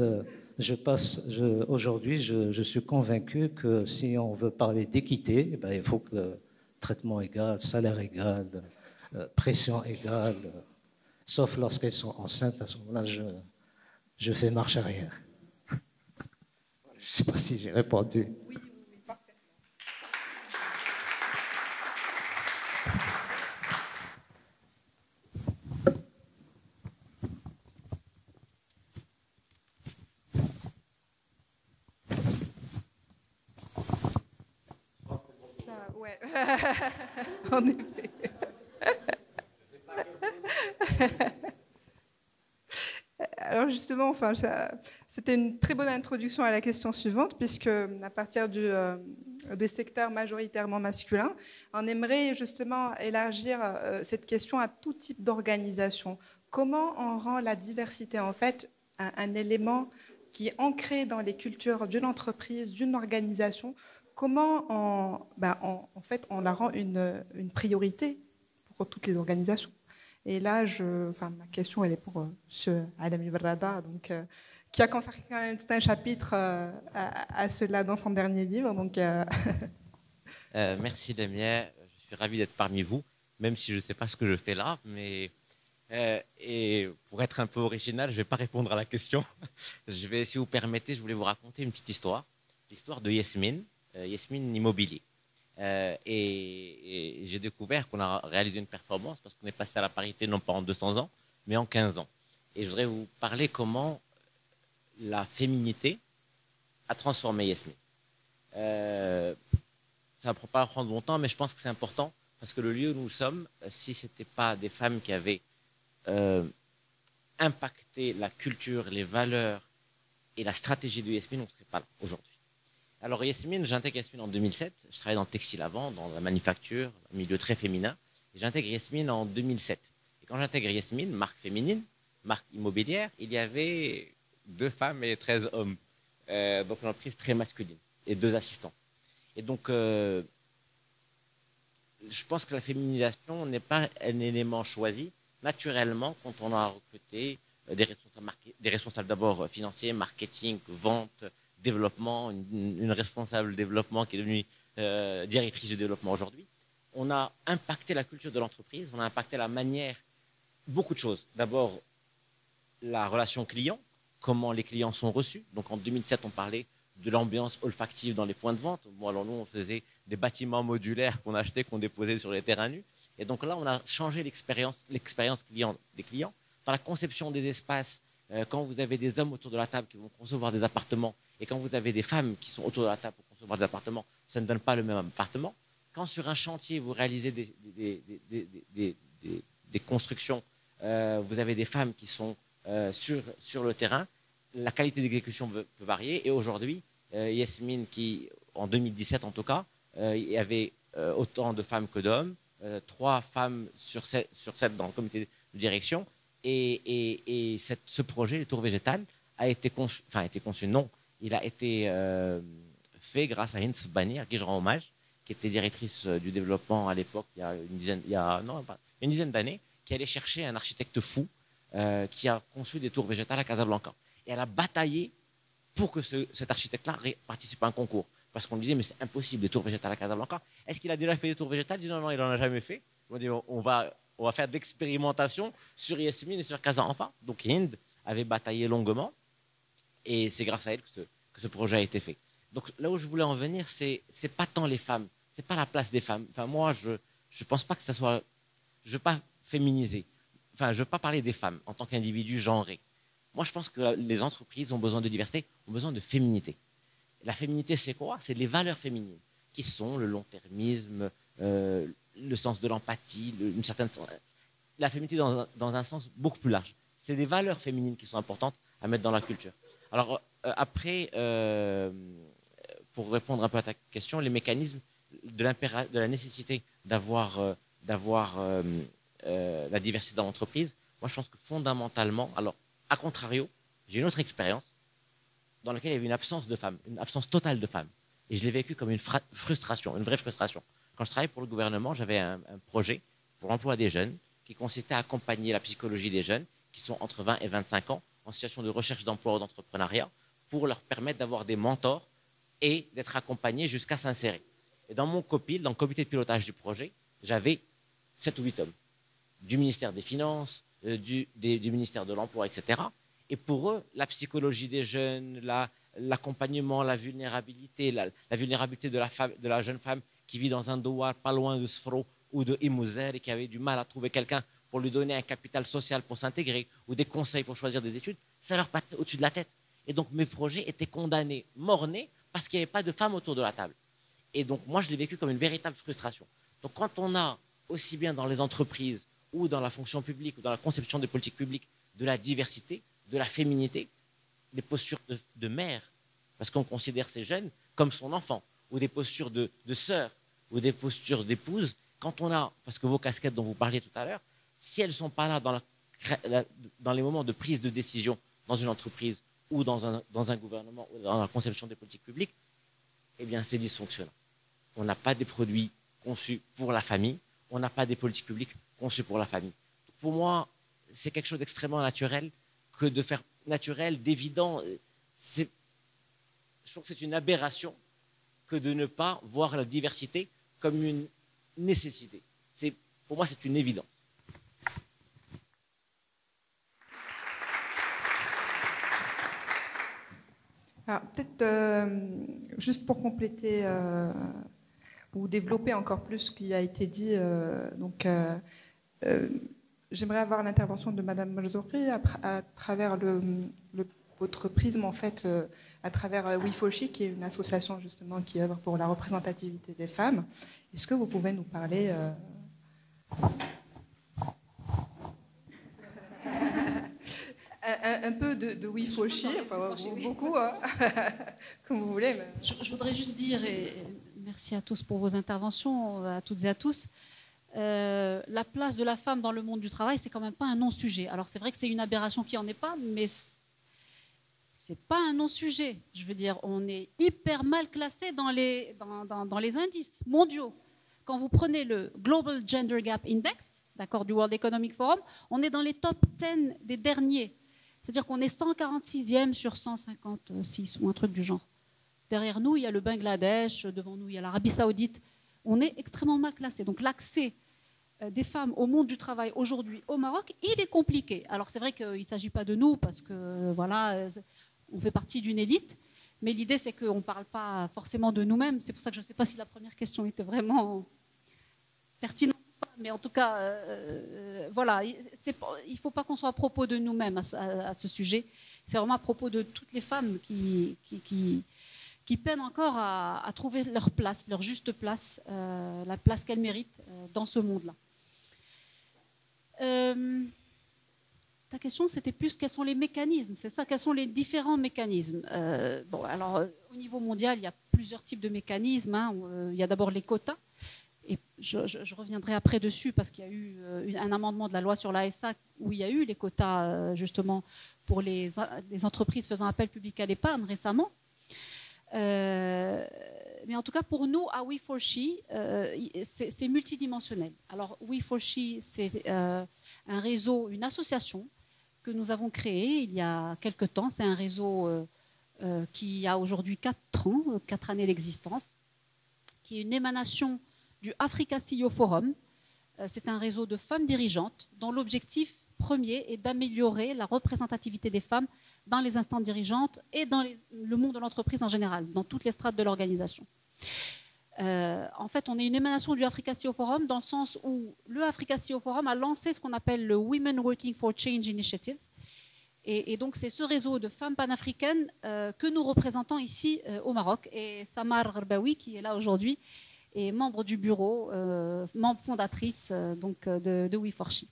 aujourd'hui, je suis convaincu que si on veut parler d'équité, il faut que traitement égal, salaire égal, pression égale, sauf lorsqu'elles sont enceintes, à ce moment-là, je fais marche arrière. Je ne sais pas si j'ai répondu. oui, parfaitement. Ça, ouais, en effet. Alors justement, c'était une très bonne introduction à la question suivante, puisque à partir des secteurs majoritairement masculins, on aimerait justement élargir cette question à tout type d'organisation. Comment on rend la diversité en fait un élément qui est ancré dans les cultures d'une entreprise, d'une organisation? Comment on la rend une priorité pour toutes les organisations? Et là, ma question, elle est pour M. Alami Barrada, donc, qui a consacré quand même tout un chapitre à cela dans son dernier livre. Donc, Merci Damien, je suis ravi d'être parmi vous, même si je ne sais pas ce que je fais là. Mais, et pour être un peu original, je ne vais pas répondre à la question. Si vous permettez, je voulais vous raconter une petite histoire. L'histoire de Yasmine. Yasmine Immobilier. Et j'ai découvert qu'on a réalisé une performance parce qu'on est passé à la parité non pas en 200 ans, mais en 15 ans. Et je voudrais vous parler comment la féminité a transformé Yasmine. Ça ne va pas prendre longtemps, mais je pense que c'est important parce que le lieu où nous sommes, si ce n'était pas des femmes qui avaient impacté la culture, les valeurs et la stratégie de Yasmine, on ne serait pas là aujourd'hui. Alors Yasmine, j'intègre Yasmine en 2007. Je travaillais dans le textile avant, dans la manufacture, un milieu très féminin. Et j'intègre Yasmine en 2007. Et quand j'intègre Yasmine, marque féminine, marque immobilière, il y avait 2 femmes et 13 hommes. Donc une entreprise très masculine et 2 assistants. Et donc, je pense que la féminisation n'est pas un élément choisi. Naturellement, quand on a recruté des responsables d'abord financiers, marketing, vente, développement, une responsable développement qui est devenue directrice du développement aujourd'hui, on a impacté la culture de l'entreprise, on a impacté la manière, beaucoup de choses. D'abord, la relation client, comment les clients sont reçus. Donc en 2007, on parlait de l'ambiance olfactive dans les points de vente. Bon, alors nous, on faisait des bâtiments modulaires qu'on achetait, qu'on déposait sur les terrains nus. Et donc là, on a changé l'expérience client des clients dans la conception des espaces. Quand vous avez des hommes autour de la table qui vont concevoir des appartements et quand vous avez des femmes qui sont autour de la table pour concevoir des appartements, ça ne donne pas le même appartement. Quand sur un chantier, vous réalisez des constructions, vous avez des femmes qui sont sur le terrain, la qualité d'exécution peut varier. Et aujourd'hui, Yasmine, qui en 2017 en tout cas, il y avait autant de femmes que d'hommes, 3 femmes sur 7 dans le comité de direction. Et ce projet, le Tour Végétal, a été conçu, non, il a été fait grâce à Hint Bani, à qui je rends hommage, qui était directrice du développement à l'époque, il y a une dizaine d'années, qui allait chercher un architecte fou qui a conçu des tours végétales à Casablanca. Et elle a bataillé pour que cet architecte-là participe à un concours. Parce qu'on lui disait, mais c'est impossible, des tours végétales à Casablanca. Est-ce qu'il a déjà fait des tours végétales? Il dit, non, il n'en a jamais fait. On dit, on va faire de l'expérimentation sur Yasmine et sur Casablanca. Donc Hind avait bataillé longuement. Et c'est grâce à elle que ce projet a été fait. Donc là où je voulais en venir, c'est pas tant les femmes. C'est pas la place des femmes. Enfin, moi, je pense pas que ça soit... Je veux pas féminiser. Enfin, je veux pas parler des femmes en tant qu'individu genré. Moi, je pense que les entreprises ont besoin de diversité, ont besoin de féminité. La féminité, c'est quoi? C'est les valeurs féminines, qui sont le long-termisme, le sens de l'empathie, une certaine... La féminité dans un sens beaucoup plus large. C'est des valeurs féminines qui sont importantes à mettre dans la culture. Alors, après, pour répondre un peu à ta question, les mécanismes de la nécessité d'avoir la diversité dans l'entreprise, moi, je pense que fondamentalement, alors, à contrario, j'ai une autre expérience dans laquelle il y avait une absence de femmes, une absence totale de femmes. Et je l'ai vécu comme une frustration, une vraie frustration. Quand je travaillais pour le gouvernement, j'avais un projet pour l'emploi des jeunes qui consistait à accompagner la psychologie des jeunes qui sont entre 20 et 25 ans en situation de recherche d'emploi ou d'entrepreneuriat pour leur permettre d'avoir des mentors et d'être accompagnés jusqu'à s'insérer. Et dans mon COPIL, dans le comité de pilotage du projet, j'avais 7 ou 8 hommes du ministère des Finances, du ministère de l'Emploi, etc. Et pour eux, la psychologie des jeunes, l'accompagnement, la vulnérabilité, la vulnérabilité de la jeune femme qui vit dans un douar pas loin de Sfro ou de Imouzer et qui avait du mal à trouver quelqu'un pour lui donner un capital social pour s'intégrer ou des conseils pour choisir des études, ça leur passait au-dessus de la tête. Et donc mes projets étaient condamnés, mort-nés, parce qu'il n'y avait pas de femmes autour de la table. Et donc moi, je l'ai vécu comme une véritable frustration. Donc quand on a, aussi bien dans les entreprises ou dans la fonction publique ou dans la conception des politiques publiques, de la diversité, de la féminité, des postures de mère, parce qu'on considère ces jeunes comme son enfant, ou des postures de sœur, ou des postures d'épouse, quand on a, parce que vos casquettes dont vous parliez tout à l'heure, si elles ne sont pas là dans les moments de prise de décision dans une entreprise ou dans un gouvernement ou dans la conception des politiques publiques, eh bien c'est dysfonctionnant. On n'a pas des produits conçus pour la famille, on n'a pas des politiques publiques conçues pour la famille. Pour moi, c'est quelque chose d'extrêmement naturel que de faire naturel, d'évident. Je trouve que c'est une aberration que de ne pas voir la diversité comme une nécessité. Pour moi, c'est une évidence. Alors, peut-être, juste pour compléter ou développer encore plus ce qui a été dit, j'aimerais avoir l'intervention de Madame Malzouri à travers votre prisme, en fait, à travers We4She, qui est une association justement qui œuvre pour la représentativité des femmes. Est-ce que vous pouvez nous parler un peu de We4She, enfin, beaucoup, hein, comme vous voulez. Mais... Je voudrais juste dire, et merci à tous pour vos interventions, à toutes et à tous, la place de la femme dans le monde du travail, c'est quand même pas un non-sujet. Alors c'est vrai que c'est une aberration qui en est pas, mais c'est pas un non-sujet. Je veux dire, on est hyper mal classé dans les indices mondiaux. Quand vous prenez le Global Gender Gap Index, d'accord, du World Economic Forum, on est dans les top 10 des derniers. C'est-à-dire qu'on est 146e sur 156 ou un truc du genre. Derrière nous, il y a le Bangladesh, devant nous, il y a l'Arabie Saoudite. On est extrêmement mal classé. Donc l'accès des femmes au monde du travail aujourd'hui au Maroc, il est compliqué. Alors c'est vrai qu'il ne s'agit pas de nous parce que voilà, on fait partie d'une élite, mais l'idée c'est qu'on ne parle pas forcément de nous-mêmes. C'est pour ça que je ne sais pas si la première question était vraiment pertinente. Mais en tout cas, voilà, il ne faut pas qu'on soit à propos de nous-mêmes à ce sujet. C'est vraiment à propos de toutes les femmes qui peinent encore à trouver leur place, leur juste place, la place qu'elles méritent dans ce monde-là. Ta question, c'était plus quels sont les mécanismes, c'est ça, quels sont les différents mécanismes. Bon, alors, au niveau mondial, il y a plusieurs types de mécanismes. Hein. Il y a d'abord les quotas. Et je reviendrai après dessus parce qu'il y a eu un amendement de la loi sur l'ASA où il y a eu les quotas justement pour les entreprises faisant appel public à l'épargne récemment. Mais en tout cas pour nous à We4She, c'est multidimensionnel. Alors We4She, c'est un réseau, une association que nous avons créée il y a quelques temps. C'est un réseau qui a aujourd'hui 4 années d'existence, qui est une émanation du Africa CEO Forum. C'est un réseau de femmes dirigeantes dont l'objectif premier est d'améliorer la représentativité des femmes dans les instances dirigeantes et dans le monde de l'entreprise en général, dans toutes les strates de l'organisation. En fait, on est une émanation du Africa CEO Forum dans le sens où le Africa CEO Forum a lancé ce qu'on appelle le Women Working for Change Initiative. Et donc, c'est ce réseau de femmes panafricaines que nous représentons ici au Maroc. Et Samar Gharbaoui, qui est là aujourd'hui, est membre du bureau, membre fondatrice de We4She.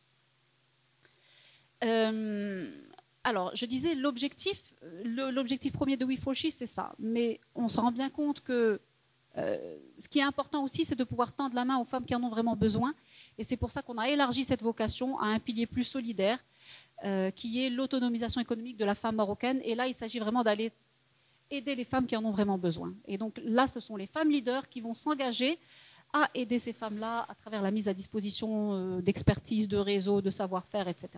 Alors, je disais, l'objectif premier de We4She, c'est ça. Mais on se rend bien compte que ce qui est important aussi, c'est de pouvoir tendre la main aux femmes qui en ont vraiment besoin. Et c'est pour ça qu'on a élargi cette vocation à un pilier plus solidaire, qui est l'autonomisation économique de la femme marocaine. Et là, il s'agit vraiment d'aller aider les femmes qui en ont vraiment besoin. Et donc là, ce sont les femmes leaders qui vont s'engager à aider ces femmes-là à travers la mise à disposition d'expertise, de réseaux, de savoir-faire, etc.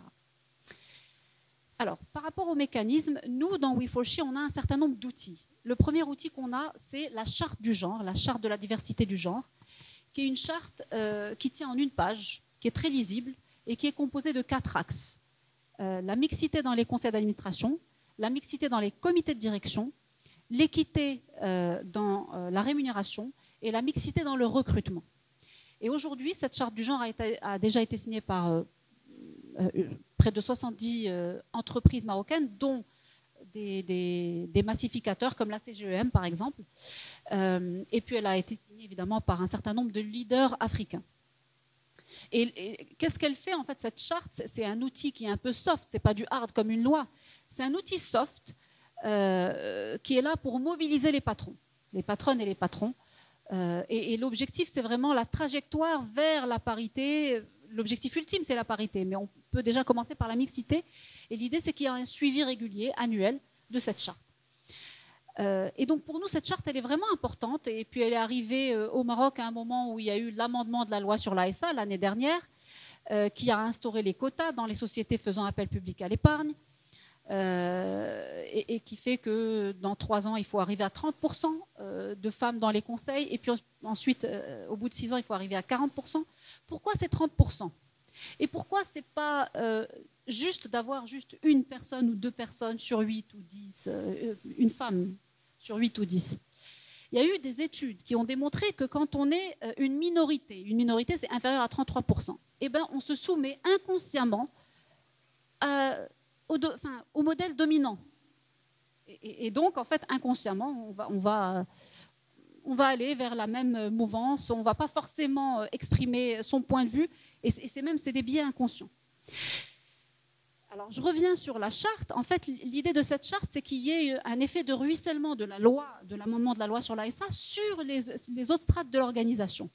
Alors, par rapport aux mécanismes, nous, dans We4She, on a un certain nombre d'outils. Le premier outil qu'on a, c'est la charte du genre, la charte de la diversité du genre, qui est une charte qui tient en une page, qui est très lisible et qui est composée de 4 axes. La mixité dans les conseils d'administration, la mixité dans les comités de direction, l'équité dans la rémunération et la mixité dans le recrutement. Et aujourd'hui, cette charte du genre a déjà été signée par près de 70 entreprises marocaines, dont des massificateurs comme la CGEM, par exemple. Et puis, elle a été signée évidemment par un certain nombre de leaders africains. Et qu'est-ce qu'elle fait en fait, cette charte? C'est un outil qui est un peu soft, c'est pas du hard comme une loi. C'est un outil soft qui est là pour mobiliser les patrons, les patronnes et les patrons. Et l'objectif, c'est vraiment la trajectoire vers la parité. L'objectif ultime, c'est la parité, mais on peut déjà commencer par la mixité. Et l'idée, c'est qu'il y a un suivi régulier, annuel, de cette charte. Et donc, pour nous, cette charte, elle est vraiment importante. Et puis, elle est arrivée au Maroc à un moment où il y a eu l'amendement de la loi sur l'ASA l'année dernière, qui a instauré les quotas dans les sociétés faisant appel public à l'épargne, et qui fait que dans 3 ans, il faut arriver à 30% de femmes dans les conseils. Et puis ensuite, au bout de 6 ans, il faut arriver à 40%. Pourquoi c'est 30%? Et pourquoi ce n'est pas juste d'avoir juste une personne ou 2 personnes sur 8 ou 10, une femme sur 8 ou 10. Il y a eu des études qui ont démontré que quand on est une minorité c'est inférieur à 33%, eh ben, on se soumet inconsciemment au modèle dominant. Et donc, en fait, inconsciemment, on va aller vers la même mouvance, on ne va pas forcément exprimer son point de vue, et c'est des biais inconscients. Alors, je reviens sur la charte. En fait, l'idée de cette charte, c'est qu'il y ait un effet de ruissellement de la loi, de l'amendement de la loi sur l'ASA sur les autres strates de l'organisation.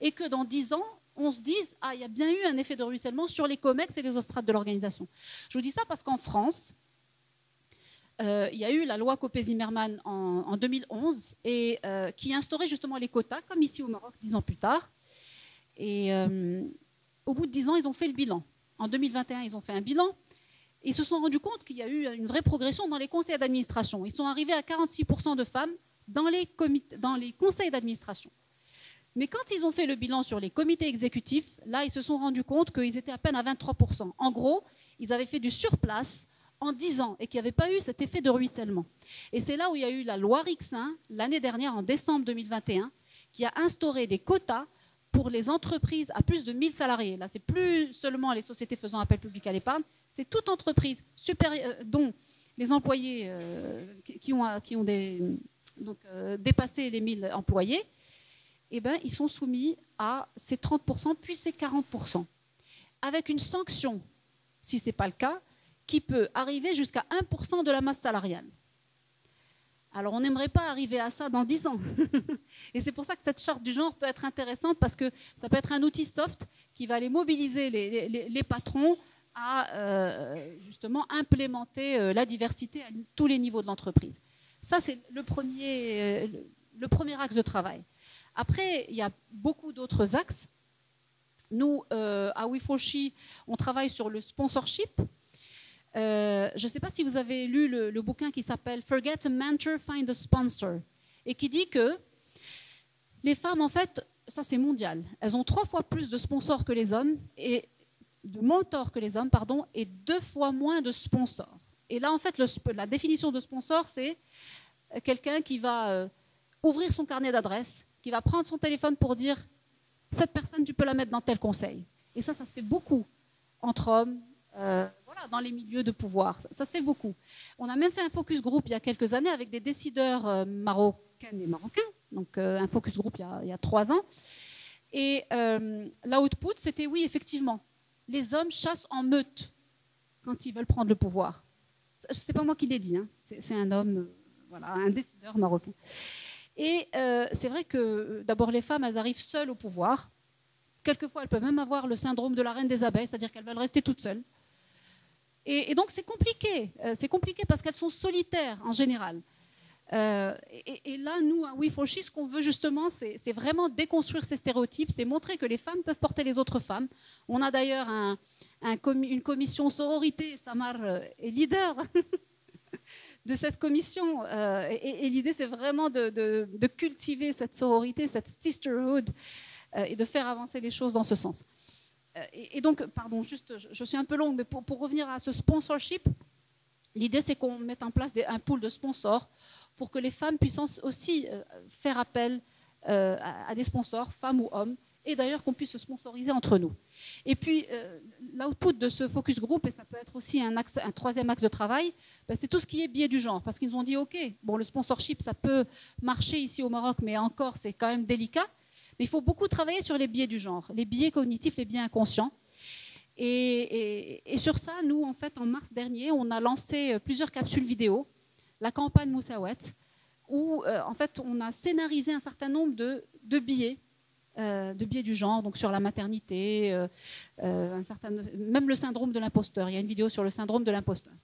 Et que dans 10 ans, on se dise « Ah, il y a bien eu un effet de ruissellement sur les COMEX et les autres strates de l'organisation ». Je vous dis ça parce qu'en France, il y a eu la loi Copé-Zimmermann en 2011 et qui instaurait justement les quotas, comme ici au Maroc 10 ans plus tard. Et au bout de 10 ans, ils ont fait le bilan. En 2021, ils ont fait un bilan. Ils se sont rendus compte qu'il y a eu une vraie progression dans les conseils d'administration. Ils sont arrivés à 46% de femmes dans les conseils d'administration. Mais quand ils ont fait le bilan sur les comités exécutifs, là, ils se sont rendus compte qu'ils étaient à peine à 23%. En gros, ils avaient fait du surplace en 10 ans et qu'il n'y avait pas eu cet effet de ruissellement. Et c'est là où il y a eu la loi Rixin, l'année dernière, en décembre 2021, qui a instauré des quotas pour les entreprises à plus de 1000 salariés. Là, ce n'est plus seulement les sociétés faisant appel public à l'épargne, c'est toute entreprise dont les employés qui ont dépassé les 1000 employés, eh ben, ils sont soumis à ces 30%, puis ces 40%, avec une sanction, si ce n'est pas le cas, qui peut arriver jusqu'à 1% de la masse salariale. Alors, on n'aimerait pas arriver à ça dans 10 ans. Et c'est pour ça que cette charte du genre peut être intéressante, parce que ça peut être un outil soft qui va aller mobiliser les patrons à justement implémenter la diversité à tous les niveaux de l'entreprise. Ça, c'est le premier axe de travail. Après, il y a beaucoup d'autres axes. Nous, à We4She, on travaille sur le sponsorship. Je ne sais pas si vous avez lu le bouquin qui s'appelle « Forget a mentor, find a sponsor » et qui dit que les femmes, en fait, ça c'est mondial, elles ont 3 fois plus de sponsors que les hommes, et de mentors que les hommes, pardon, et 2 fois moins de sponsors. Et là, en fait, la définition de sponsor, c'est quelqu'un qui va ouvrir son carnet d'adresses, qui va prendre son téléphone pour dire « cette personne, tu peux la mettre dans tel conseil ». Et ça se fait beaucoup entre hommes, dans les milieux de pouvoir. Ça se fait beaucoup. On a même fait un focus group il y a quelques années avec des décideurs marocaines et marocains, donc un focus group il y a 3 ans. Et l'output, c'était oui, effectivement, les hommes chassent en meute quand ils veulent prendre le pouvoir. Ce n'est pas moi qui l'ai dit, hein. C'est un homme, un décideur marocain. Et c'est vrai que d'abord les femmes, elles arrivent seules au pouvoir. Quelquefois, elles peuvent même avoir le syndrome de la reine des abeilles, c'est-à-dire qu'elles veulent rester toutes seules. Et donc c'est compliqué parce qu'elles sont solitaires en général. Et là, nous, à We4She, ce qu'on veut justement, c'est vraiment déconstruire ces stéréotypes, c'est montrer que les femmes peuvent porter les autres femmes. On a d'ailleurs une commission sororité, Samar est leader de cette commission, et l'idée c'est vraiment de cultiver cette sororité, cette sisterhood, et de faire avancer les choses dans ce sens. Et donc, pardon, juste, je suis un peu longue, mais pour revenir à ce sponsorship, l'idée c'est qu'on mette en place un pool de sponsors pour que les femmes puissent aussi faire appel à des sponsors, femmes ou hommes, et d'ailleurs qu'on puisse se sponsoriser entre nous. Et puis, l'output de ce focus group, et ça peut être aussi un 3e axe de travail, c'est tout ce qui est biais du genre, parce qu'ils nous ont dit, OK, bon, le sponsorship, ça peut marcher ici au Maroc, mais encore, c'est quand même délicat. Mais il faut beaucoup travailler sur les biais du genre, les biais cognitifs, les biais inconscients. Et sur ça, nous, en fait, en mars dernier, on a lancé plusieurs capsules vidéo, la campagne Moussawet, où, en fait, on a scénarisé un certain nombre de biais du genre, donc sur la maternité, même le syndrome de l'imposteur. Il y a une vidéo sur le syndrome de l'imposteur.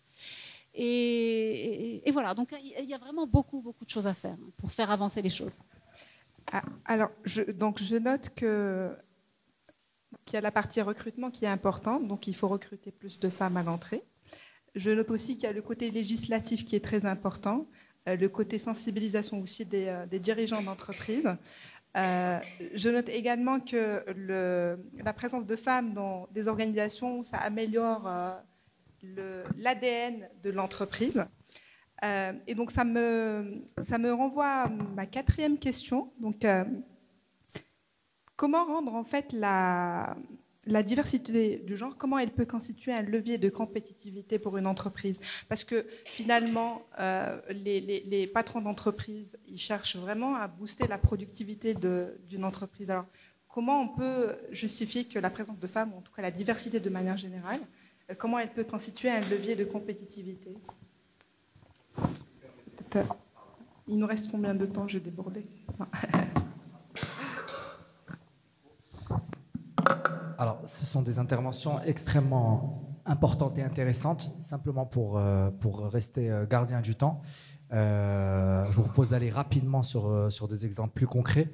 Et voilà, donc il y a vraiment beaucoup de choses à faire pour faire avancer les choses. Alors, je note qu'il y a la partie recrutement qui est importante, donc il faut recruter plus de femmes à l'entrée. Je note aussi qu'il y a le côté législatif qui est très important, le côté sensibilisation aussi des dirigeants d'entreprise. Je note également que la présence de femmes dans des organisations, ça améliore l'ADN de l'entreprise. Et donc ça me renvoie à ma quatrième question. Donc, comment rendre en fait la diversité du genre, comment elle peut constituer un levier de compétitivité pour une entreprise? Parce que finalement, les patrons d'entreprise, ils cherchent vraiment à booster la productivité d'une entreprise. Alors, comment on peut justifier que la présence de femmes, ou en tout cas la diversité de manière générale, comment elle peut constituer un levier de compétitivité? Il nous reste combien de temps? J'ai débordé. Alors, ce sont des interventions extrêmement importantes et intéressantes. Simplement pour rester gardien du temps, je vous propose d'aller rapidement sur des exemples plus concrets.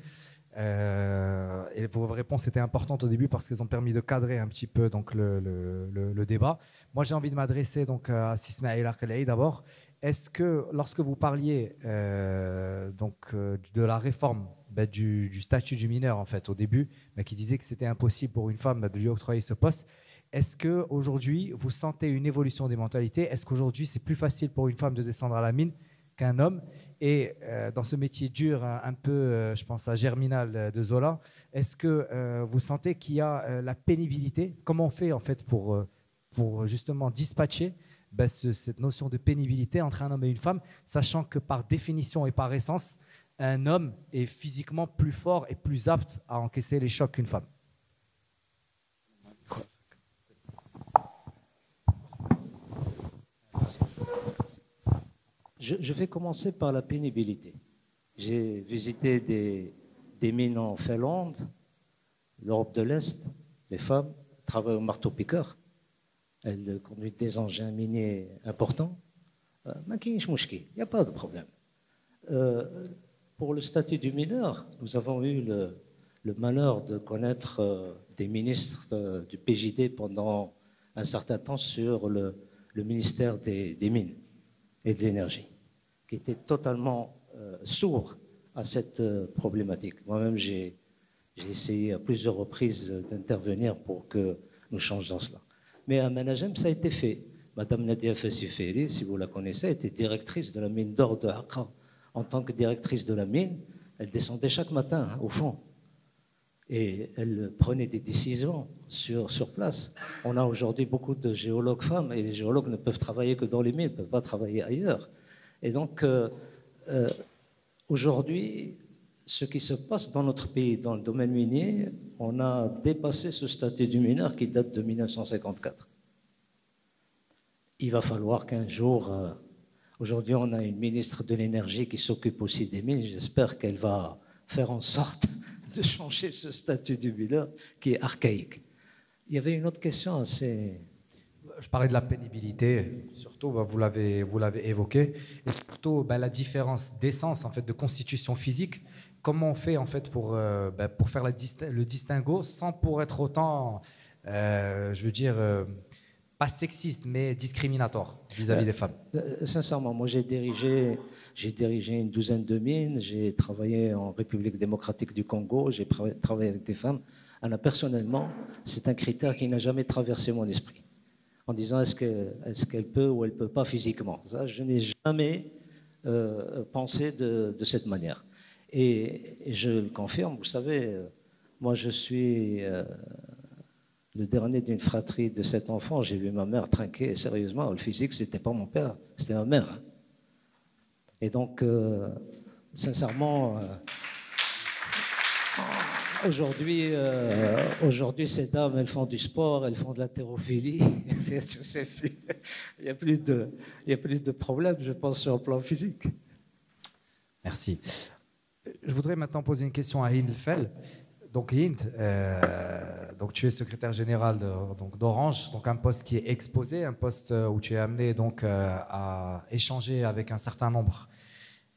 Et vos réponses étaient importantes au début parce qu'elles ont permis de cadrer un petit peu donc, le débat. Moi, j'ai envie de m'adresser donc, à Sismaïl Akhelaï d'abord. Est-ce que, lorsque vous parliez de la réforme du statut du mineur, en fait, au début, qui disait que c'était impossible pour une femme de lui octroyer ce poste, est-ce qu'aujourd'hui, vous sentez une évolution des mentalités? Est-ce qu'aujourd'hui, c'est plus facile pour une femme de descendre à la mine qu'un homme? Et dans ce métier dur, un peu, je pense à Germinal de Zola, est-ce que vous sentez qu'il y a la pénibilité? Comment on fait, en fait, pour justement dispatcher cette notion de pénibilité entre un homme et une femme, sachant que par définition et par essence, un homme est physiquement plus fort et plus apte à encaisser les chocs qu'une femme? Je vais commencer par la pénibilité. J'ai visité des mines en Finlande, l'Europe de l'Est. Les femmes travaillent au marteau-piqueur. Elles conduisent des engins miniers importants. Il n'y a pas de problème. Pour le statut du mineur, nous avons eu le malheur de connaître des ministres du PJD pendant un certain temps sur le ministère des Mines et de l'Énergie, qui était totalement sourd à cette problématique. Moi-même, j'ai essayé à plusieurs reprises d'intervenir pour que nous changions cela. Mais à Managem, ça a été fait. Madame Nadia Fassiferi, si vous la connaissez, était directrice de la mine d'or de Accra. En tant que directrice de la mine, elle descendait chaque matin au fond. Et elle prenait des décisions sur place. On a aujourd'hui beaucoup de géologues femmes, et les géologues ne peuvent travailler que dans les mines, ne peuvent pas travailler ailleurs. Et donc, aujourd'hui, ce qui se passe dans notre pays, dans le domaine minier, on a dépassé ce statut du mineur qui date de 1954. Il va falloir qu'un jour... Aujourd'hui, on a une ministre de l'Énergie qui s'occupe aussi des mines. J'espère qu'elle va faire en sorte de changer ce statut du mineur qui est archaïque. Il y avait une autre question assez... Je parlais de la pénibilité, surtout, vous l'avez évoqué, et surtout la différence d'essence, en fait, de constitution physique. Comment on fait en fait, pour faire le distinguo sans pour être autant, je veux dire, pas sexiste, mais discriminatoire vis-à-vis des femmes? Sincèrement, moi j'ai dirigé une douzaine de mines, j'ai travaillé en République démocratique du Congo, j'ai travaillé avec des femmes. Alors, personnellement, c'est un critère qui n'a jamais traversé mon esprit. En disant est-ce qu'elle peut ou elle ne peut pas physiquement. Ça, je n'ai jamais pensé de cette manière. Et je le confirme, vous savez, moi je suis le dernier d'une fratrie de 7 enfants. J'ai vu ma mère trinquer sérieusement. Le physique, ce n'était pas mon père, c'était ma mère. Et donc, sincèrement, aujourd'hui, ces dames, elles font du sport, elles font de l'haltérophilie. Il n'y a plus de problème, je pense, sur le plan physique. Merci. Je voudrais maintenant poser une question à Hind Fell. Donc Hind, tu es secrétaire général d'Orange, donc un poste qui est exposé, un poste où tu es amené donc à échanger avec un certain nombre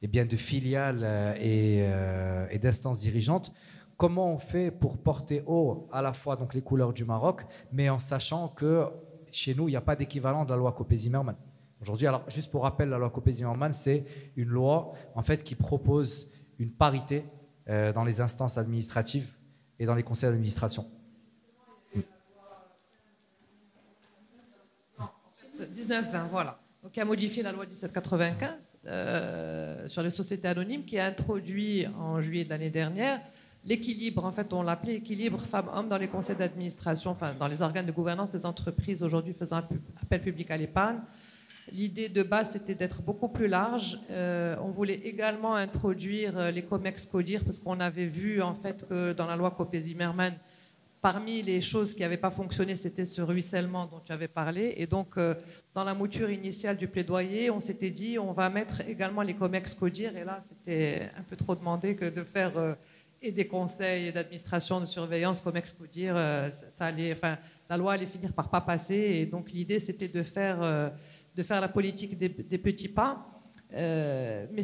de filiales et d'instances dirigeantes. Comment on fait pour porter haut à la fois donc les couleurs du Maroc, mais en sachant que chez nous il n'y a pas d'équivalent de la loi Copé-Zimmermann aujourd'hui? Alors juste pour rappel, la loi Copé-Zimmermann, c'est une loi en fait qui propose une parité dans les instances administratives et dans les conseils d'administration. 19-20, voilà. donc, qui a modifié la loi 1795 sur les sociétés anonymes, qui a introduit en juillet de l'année dernière l'équilibre, en fait on l'appelait équilibre femmes-hommes dans les conseils d'administration, enfin dans les organes de gouvernance des entreprises aujourd'hui faisant appel public à l'épargne. L'idée de base, c'était d'être beaucoup plus large. On voulait également introduire les COMEX-CODIR, parce qu'on avait vu en fait que dans la loi Copé-Zimmermann, parmi les choses qui n'avaient pas fonctionné, c'était ce ruissellement dont tu avais parlé. Et donc, dans la mouture initiale du plaidoyer, on s'était dit on va mettre également les COMEX-CODIR. Et là, c'était un peu trop demandé que de faire et des conseils d'administration, de surveillance, COMEX-CODIR. Ça allait, enfin, la loi allait finir par pas passer. Et donc, l'idée, c'était de faire la politique des petits pas. Mais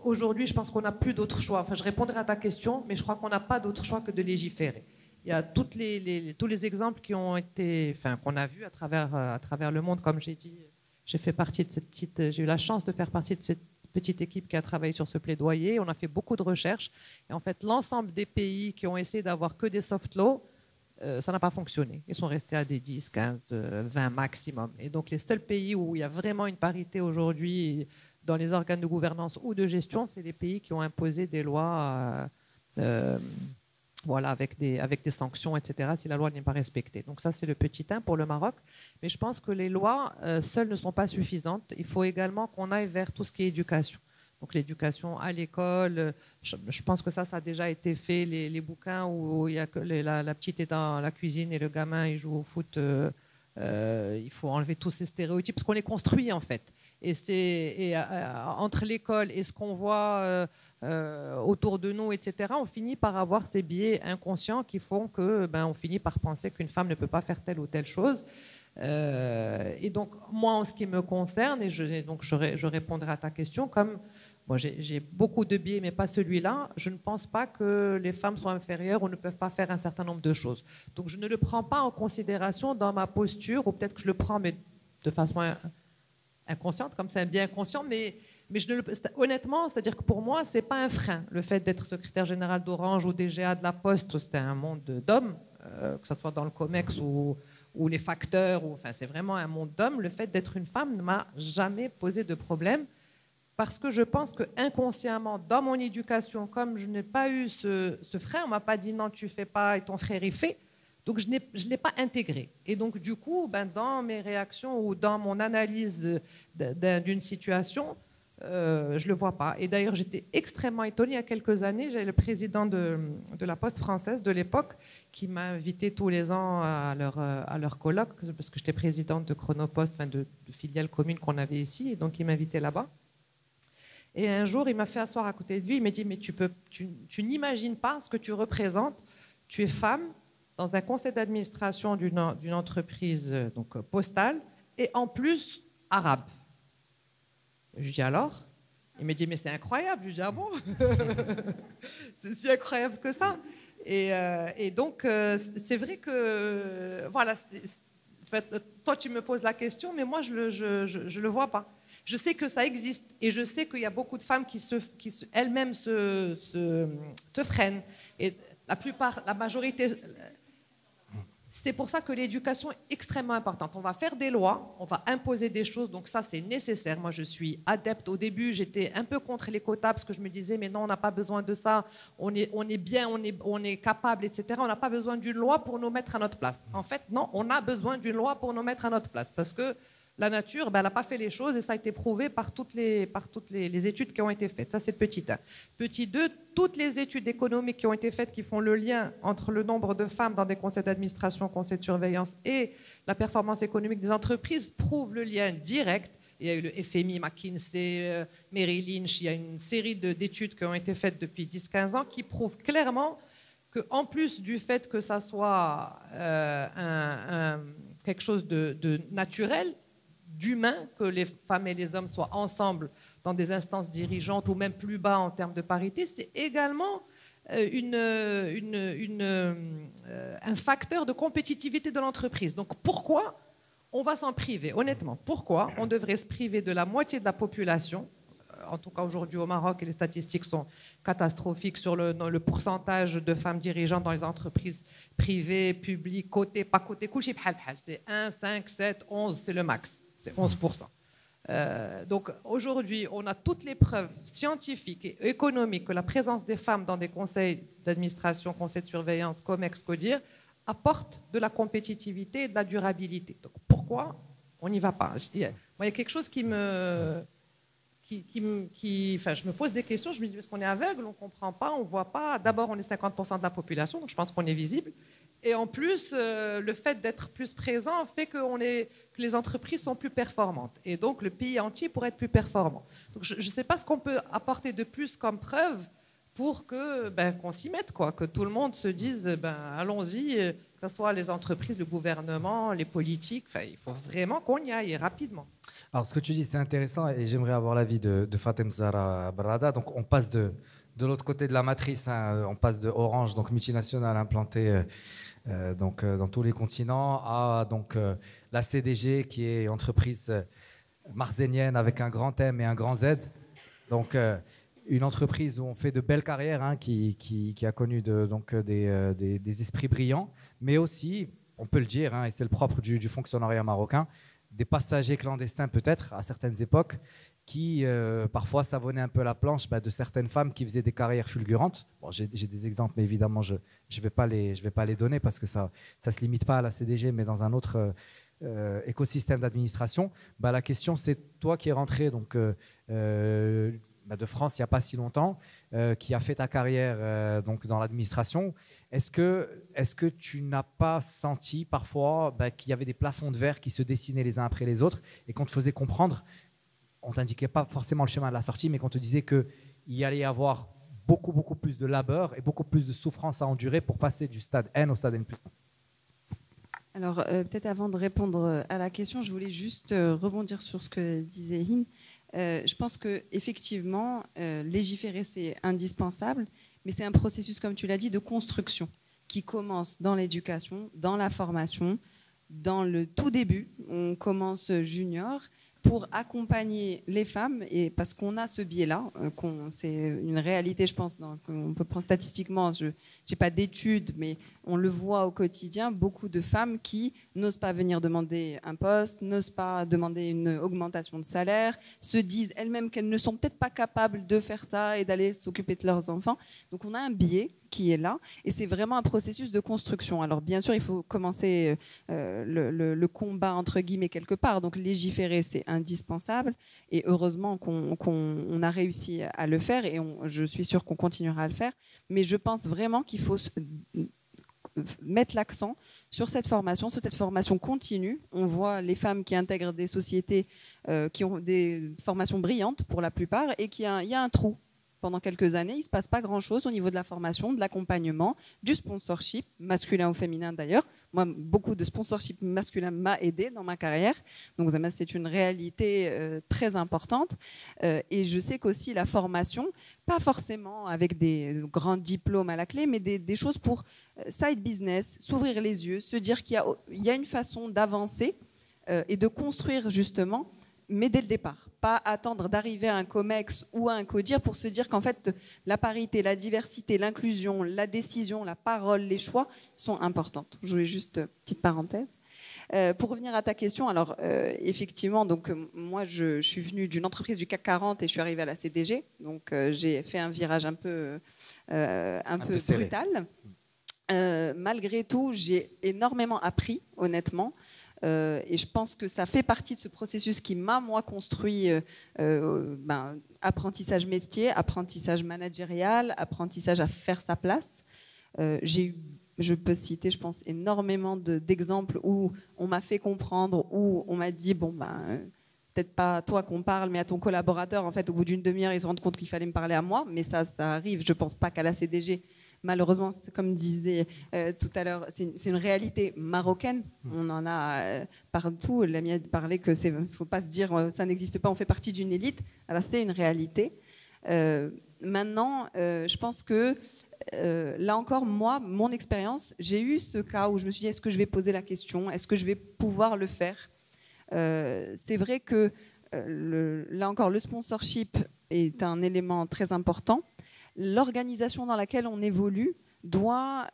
aujourd'hui, je pense qu'on n'a plus d'autre choix. Enfin, je répondrai à ta question, mais je crois qu'on n'a pas d'autre choix que de légiférer. Il y a tous les exemples qui ont été, enfin, qu'on a vus à travers le monde. Comme j'ai dit, j'ai eu la chance de faire partie de cette petite équipe qui a travaillé sur ce plaidoyer. On a fait beaucoup de recherches. Et en fait, l'ensemble des pays qui ont essayé d'avoir que des soft laws, ça n'a pas fonctionné. Ils sont restés à des 10, 15, 20 maximum. Et donc les seuls pays où il y a vraiment une parité aujourd'hui dans les organes de gouvernance ou de gestion, c'est les pays qui ont imposé des lois voilà, avec des sanctions, etc., si la loi n'est pas respectée. Donc ça, c'est le petit 1 pour le Maroc. Mais je pense que les lois seules ne sont pas suffisantes. Il faut également qu'on aille vers tout ce qui est éducation. Donc l'éducation à l'école, je pense que ça a déjà été fait. Les bouquins où il y a que la petite est dans la cuisine et le gamin il joue au foot, il faut enlever tous ces stéréotypes parce qu'on les construit en fait. Et entre l'école et ce qu'on voit autour de nous, etc., on finit par avoir ces biais inconscients qui font que on finit par penser qu'une femme ne peut pas faire telle ou telle chose. Et donc moi, en ce qui me concerne, et je répondrai à ta question, comme moi, j'ai beaucoup de biais, mais pas celui-là. Je ne pense pas que les femmes sont inférieures ou ne peuvent pas faire un certain nombre de choses. Donc, je ne le prends pas en considération dans ma posture, ou peut-être que je le prends, mais de façon inconsciente, comme c'est un biais inconscient. Mais honnêtement, c'est-à-dire que pour moi, c'est pas un frein. Le fait d'être secrétaire général d'Orange ou DGA de la Poste, c'était un monde d'hommes, que ce soit dans le COMEX ou les facteurs. Enfin, c'est vraiment un monde d'hommes. Le fait d'être une femme ne m'a jamais posé de problème. Parce que je pense que inconsciemment, dans mon éducation, comme je n'ai pas eu ce frein, on m'a pas dit non, tu fais pas et ton frère il fait, donc je l'ai pas intégré. Et donc du coup, dans mes réactions ou dans mon analyse d'une situation, je le vois pas. Et d'ailleurs, j'étais extrêmement étonnée. Il y a quelques années, j'avais le président de la Poste française de l'époque qui m'a invité tous les ans à leur colloque, parce que j'étais présidente de Chronopost, enfin de filiale commune qu'on avait ici, et donc il m'invitait là-bas. Et un jour, il m'a fait asseoir à côté de lui. Il m'a dit, mais tu n'imagines pas ce que tu représentes. Tu es femme dans un conseil d'administration d'une entreprise donc, postale et en plus arabe. Je lui dis alors? Il m'a dit, mais c'est incroyable. Je lui dis, ah bon? C'est si incroyable que ça. Et donc, c'est vrai que, voilà, en fait, toi, tu me poses la question, mais moi, je le vois pas. Je sais que ça existe et je sais qu'il y a beaucoup de femmes qui elles-mêmes se freinent. Et la majorité... C'est pour ça que l'éducation est extrêmement importante. On va faire des lois, on va imposer des choses, donc ça c'est nécessaire. Moi je suis adepte. Au début j'étais un peu contre les quotas parce que je me disais mais non, on n'a pas besoin de ça, on est bien, on est capable, etc. On n'a pas besoin d'une loi pour nous mettre à notre place. En fait non, on a besoin d'une loi pour nous mettre à notre place parce que la nature, elle n'a pas fait les choses et ça a été prouvé par toutes les études qui ont été faites. Ça, c'est le petit 1. Petit 2, toutes les études économiques qui ont été faites qui font le lien entre le nombre de femmes dans des conseils d'administration, conseils de surveillance et la performance économique des entreprises prouvent le lien direct. Il y a eu le FMI, McKinsey, Merrill Lynch, il y a une série d'études qui ont été faites depuis 10-15 ans qui prouvent clairement qu'en plus du fait que ça soit quelque chose de naturel, d'humain, que les femmes et les hommes soient ensemble dans des instances dirigeantes ou même plus bas en termes de parité, c'est également un facteur de compétitivité de l'entreprise. Donc pourquoi on va s'en priver? Honnêtement, pourquoi on devrait se priver de la moitié de la population en tout cas aujourd'hui au Maroc, et les statistiques sont catastrophiques sur le pourcentage de femmes dirigeantes dans les entreprises privées, publiques, cotées, pas cotées, c'est 1, 5, 7, 11, c'est le max, c'est 11%. Donc aujourd'hui, on a toutes les preuves scientifiques et économiques que la présence des femmes dans des conseils d'administration, conseils de surveillance, COMEX, CODIR, apporte de la compétitivité et de la durabilité. Donc pourquoi on n'y va pas? Moi, il y a quelque chose je me pose des questions, je me dis, est-ce qu'on est aveugle, on ne comprend pas, on ne voit pas. D'abord, on est 50% de la population, donc je pense qu'on est visible. Et en plus, le fait d'être plus présent fait que les entreprises sont plus performantes. Et donc, le pays entier pourrait être plus performant. Donc, je ne sais pas ce qu'on peut apporter de plus comme preuve pour qu'on s'y mette, quoi, que tout le monde se dise, allons-y, que ce soit les entreprises, le gouvernement, les politiques. Il faut vraiment qu'on y aille rapidement. Alors, ce que tu dis, c'est intéressant et j'aimerais avoir l'avis de Fatem Zahra Barrada. Donc, on passe de l'autre côté de la matrice, hein, on passe de Orange, donc multinationale implantée dans tous les continents, à la CDG, qui est entreprise marzénienne avec un grand M et un grand Z. Donc, une entreprise où on fait de belles carrières, hein, qui a connu des esprits brillants, mais aussi, on peut le dire, hein, et c'est le propre du fonctionnariat marocain, des passagers clandestins peut-être à certaines époques qui parfois savonnaient un peu la planche de certaines femmes qui faisaient des carrières fulgurantes. Bon, j'ai des exemples, mais évidemment, je ne vais pas les donner parce que ça ne se limite pas à la CDG, mais dans un autre écosystème d'administration. La question, c'est toi qui es rentré de France il n'y a pas si longtemps, qui a fait ta carrière dans l'administration. Est-ce que tu n'as pas senti parfois qu'il y avait des plafonds de verre qui se dessinaient les uns après les autres et qu'on te faisait comprendre, on ne t'indiquait pas forcément le chemin de la sortie, mais qu'on te disait qu'il y allait y avoir beaucoup, beaucoup plus de labeur et beaucoup plus de souffrance à endurer pour passer du stade N au stade N+1? Alors, peut-être avant de répondre à la question, je voulais juste rebondir sur ce que disait Hind. Je pense qu'effectivement, légiférer, c'est indispensable, mais c'est un processus, comme tu l'as dit, de construction qui commence dans l'éducation, dans la formation, dans le tout début. On commence junior pour accompagner les femmes, et parce qu'on a ce biais-là, c'est une réalité, je pense, on peut prendre statistiquement, je n'ai pas d'études, mais on le voit au quotidien, beaucoup de femmes qui n'osent pas venir demander un poste, n'osent pas demander une augmentation de salaire, se disent elles-mêmes qu'elles ne sont peut-être pas capables de faire ça et d'aller s'occuper de leurs enfants. Donc on a un biais qui est là, et c'est vraiment un processus de construction. Alors bien sûr, il faut commencer le combat entre guillemets quelque part, donc légiférer c'est indispensable, et heureusement qu'on a réussi à le faire, et je suis sûre qu'on continuera à le faire, mais je pense vraiment qu'il faut mettre l'accent sur cette formation continue. On voit les femmes qui intègrent des sociétés qui ont des formations brillantes pour la plupart, et il y a un trou. Pendant quelques années, il ne se passe pas grand-chose au niveau de la formation, de l'accompagnement, du sponsorship, masculin ou féminin d'ailleurs. Moi, beaucoup de sponsorship masculin m'a aidé dans ma carrière. Donc, c'est une réalité très importante. Et je sais qu'aussi la formation, pas forcément avec des grands diplômes à la clé, mais des choses pour side business, s'ouvrir les yeux, se dire qu'il y a une façon d'avancer et de construire justement, mais dès le départ. Pas attendre d'arriver à un COMEX ou à un CODIR pour se dire qu'en fait, la parité, la diversité, l'inclusion, la décision, la parole, les choix sont importantes. Je voulais juste petite parenthèse. Pour revenir à ta question, alors effectivement, donc moi je suis venue d'une entreprise du CAC 40 et je suis arrivée à la CDG, donc j'ai fait un virage un peu brutal. Malgré tout, j'ai énormément appris, honnêtement. Et je pense que ça fait partie de ce processus qui m'a, moi, construit apprentissage métier, apprentissage managérial, apprentissage à faire sa place. Je peux citer, je pense, énormément d'exemples où on m'a fait comprendre, où on m'a dit, peut-être pas à toi qu'on parle, mais à ton collaborateur. En fait, au bout d'une demi-heure, ils se rendent compte qu'il fallait me parler à moi. Mais ça arrive, je ne pense pas qu'à la CDG. Malheureusement, comme disait tout à l'heure, c'est une réalité marocaine. On en a partout. L'ami a parlé que il ne faut pas se dire ça n'existe pas, on fait partie d'une élite. Alors c'est une réalité. Maintenant, je pense que là encore, moi, mon expérience, j'ai eu ce cas où je me suis dit est-ce que je vais poser la question, est-ce que je vais pouvoir le faire. C'est vrai que là encore, le sponsorship est un élément très important. L'organisation dans laquelle on évolue doit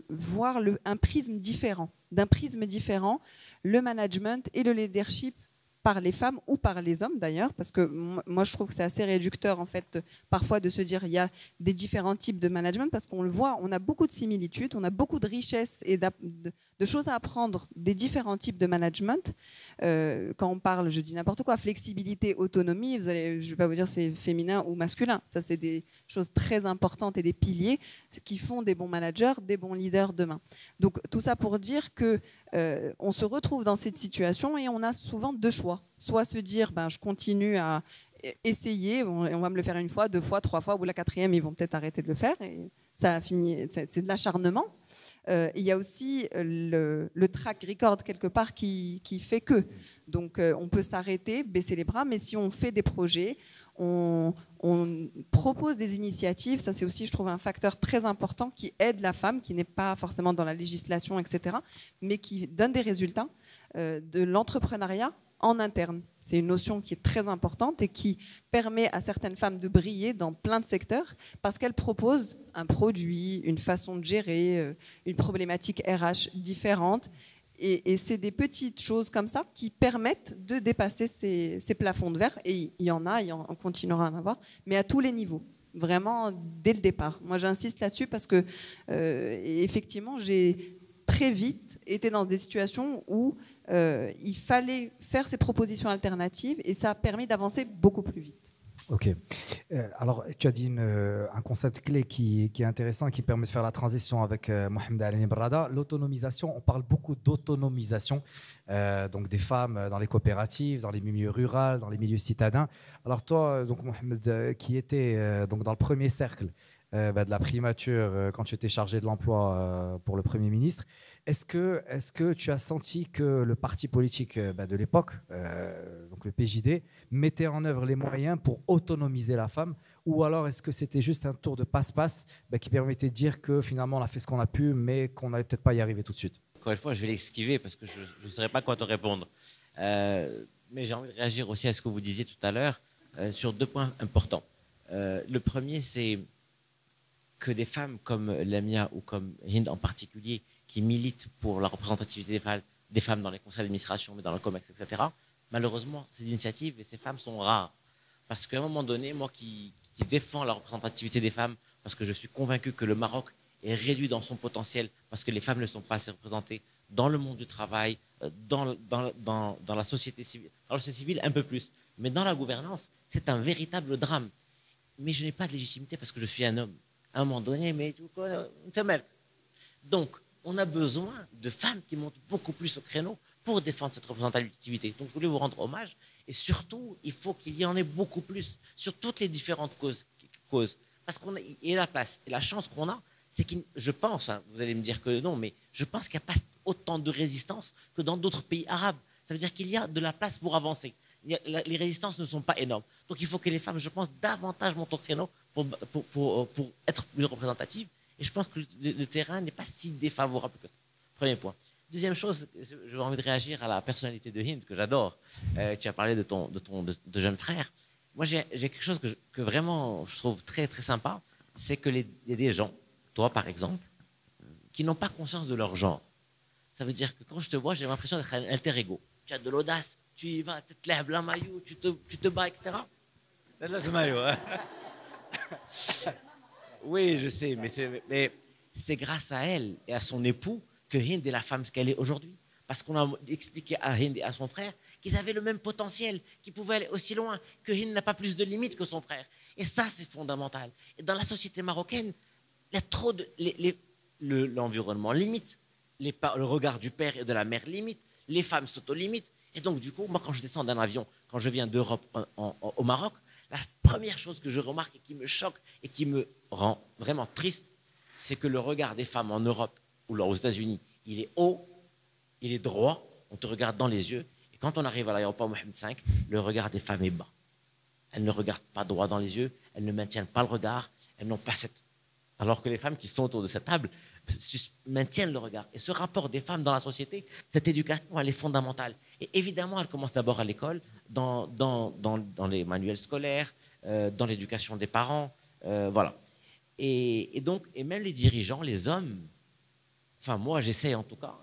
voir un prisme différent. D'un prisme différent, le management et le leadership par les femmes ou par les hommes d'ailleurs, parce que moi je trouve que c'est assez réducteur en fait parfois de se dire il y a des différents types de management, parce qu'on le voit, on a beaucoup de similitudes, on a beaucoup de richesses et de choses à apprendre des différents types de management. Quand on parle, je dis n'importe quoi, flexibilité, autonomie, je ne vais pas vous dire c'est féminin ou masculin, ça c'est des choses très importantes et des piliers qui font des bons managers, des bons leaders demain. Donc tout ça pour dire que on se retrouve dans cette situation et on a souvent deux choix. Soit se dire, je continue à essayer, on va me le faire une fois, deux fois, trois fois, ou la quatrième, ils vont peut-être arrêter de le faire. Et ça a fini, c'est de l'acharnement. Il y a aussi le track record quelque part qui fait que. Donc on peut s'arrêter, baisser les bras, mais si on fait des projets, on propose des initiatives, ça c'est aussi, je trouve, un facteur très important qui aide la femme, qui n'est pas forcément dans la législation, etc., mais qui donne des résultats, de l'entrepreneuriat en interne. C'est une notion qui est très importante et qui permet à certaines femmes de briller dans plein de secteurs parce qu'elles proposent un produit, une façon de gérer, une problématique RH différente. Et c'est des petites choses comme ça qui permettent de dépasser ces plafonds de verre. Et il y en a, on continuera à en avoir, mais à tous les niveaux, vraiment dès le départ. Moi, j'insiste là-dessus parce que, effectivement, j'ai très vite été dans des situations où il fallait faire ces propositions alternatives et ça a permis d'avancer beaucoup plus vite. Ok. Alors, tu as dit un concept clé qui est intéressant et qui permet de faire la transition avec Mohamed Alemi Brada. L'autonomisation, on parle beaucoup d'autonomisation, donc des femmes dans les coopératives, dans les milieux ruraux, dans les milieux citadins. Alors toi, donc Mohamed, qui était donc dans le premier cercle de la primature quand tu étais chargé de l'emploi pour le Premier ministre, est-ce que tu as senti que le parti politique de l'époque, donc le PJD, mettait en œuvre les moyens pour autonomiser la femme, ou alors est-ce que c'était juste un tour de passe-passe qui permettait de dire que finalement on a fait ce qu'on a pu, mais qu'on n'allait peut-être pas y arriver tout de suite? Encore une fois, je vais l'esquiver parce que je ne saurais pas quoi te répondre. Mais j'ai envie de réagir aussi à ce que vous disiez tout à l'heure sur deux points importants. Le premier, c'est que des femmes comme Lamia ou comme Hind en particulier, qui militent pour la représentativité des femmes dans les conseils d'administration, mais dans le COMEX, etc., malheureusement, ces initiatives et ces femmes sont rares. Parce qu'à un moment donné, moi qui défends la représentativité des femmes, parce que je suis convaincu que le Maroc est réduit dans son potentiel, parce que les femmes ne sont pas assez représentées dans le monde du travail, dans la société civile, dans la société civile un peu plus, mais dans la gouvernance, c'est un véritable drame. Mais je n'ai pas de légitimité parce que je suis un homme. À un moment donné, mais donc, on a besoin de femmes qui montent beaucoup plus au créneau pour défendre cette représentativité. Donc, je voulais vous rendre hommage. Et surtout, il faut qu'il y en ait beaucoup plus sur toutes les différentes causes. Parce qu'on a la place. Et la chance qu'on a, c'est que je pense, vous allez me dire que non, mais je pense qu'il n'y a pas autant de résistance que dans d'autres pays arabes. Ça veut dire qu'il y a de la place pour avancer. Les résistances ne sont pas énormes. Donc, il faut que les femmes, je pense, davantage montent au créneau pour être plus représentatives. Et je pense que le terrain n'est pas si défavorable que ça. Premier point. Deuxième chose, j'ai envie de réagir à la personnalité de Hind, que j'adore. Tu as parlé de jeune frère. Moi, j'ai quelque chose que vraiment je trouve très, très sympa, c'est qu'il y a des gens, toi par exemple, qui n'ont pas conscience de leur genre. Ça veut dire que quand je te vois, j'ai l'impression d'être un alter ego. Tu as de l'audace, tu y vas, tu te lèves la maillot, tu te bats, etc. La maillot, hein. Oui, je sais, mais c'est grâce à elle et à son époux que Hind est la femme qu'elle est aujourd'hui. Parce qu'on a expliqué à Hind et à son frère qu'ils avaient le même potentiel, qu'ils pouvaient aller aussi loin, que Hind n'a pas plus de limites que son frère. Et ça, c'est fondamental. Et dans la société marocaine, il y a trop de... L'environnement limite, le regard du père et de la mère limite, les femmes s'auto-limitent. Et donc, du coup, moi, quand je descends d'un avion, quand je viens d'Europe au Maroc, la première chose que je remarque et qui me choque et qui me rend vraiment triste, c'est que le regard des femmes en Europe ou aux États-Unis, il est haut, il est droit, on te regarde dans les yeux. Et quand on arrive à l'aéroport Mohamed V, le regard des femmes est bas. Elles ne regardent pas droit dans les yeux, elles ne maintiennent pas le regard, elles n'ont pas cette... Alors que les femmes qui sont autour de cette table maintiennent le regard. Et ce rapport des femmes dans la société, cette éducation, elle est fondamentale. Et évidemment, elle commence d'abord à l'école, dans les manuels scolaires, dans l'éducation des parents, voilà. Et donc, et même les dirigeants, les hommes, enfin moi j'essaie en tout cas,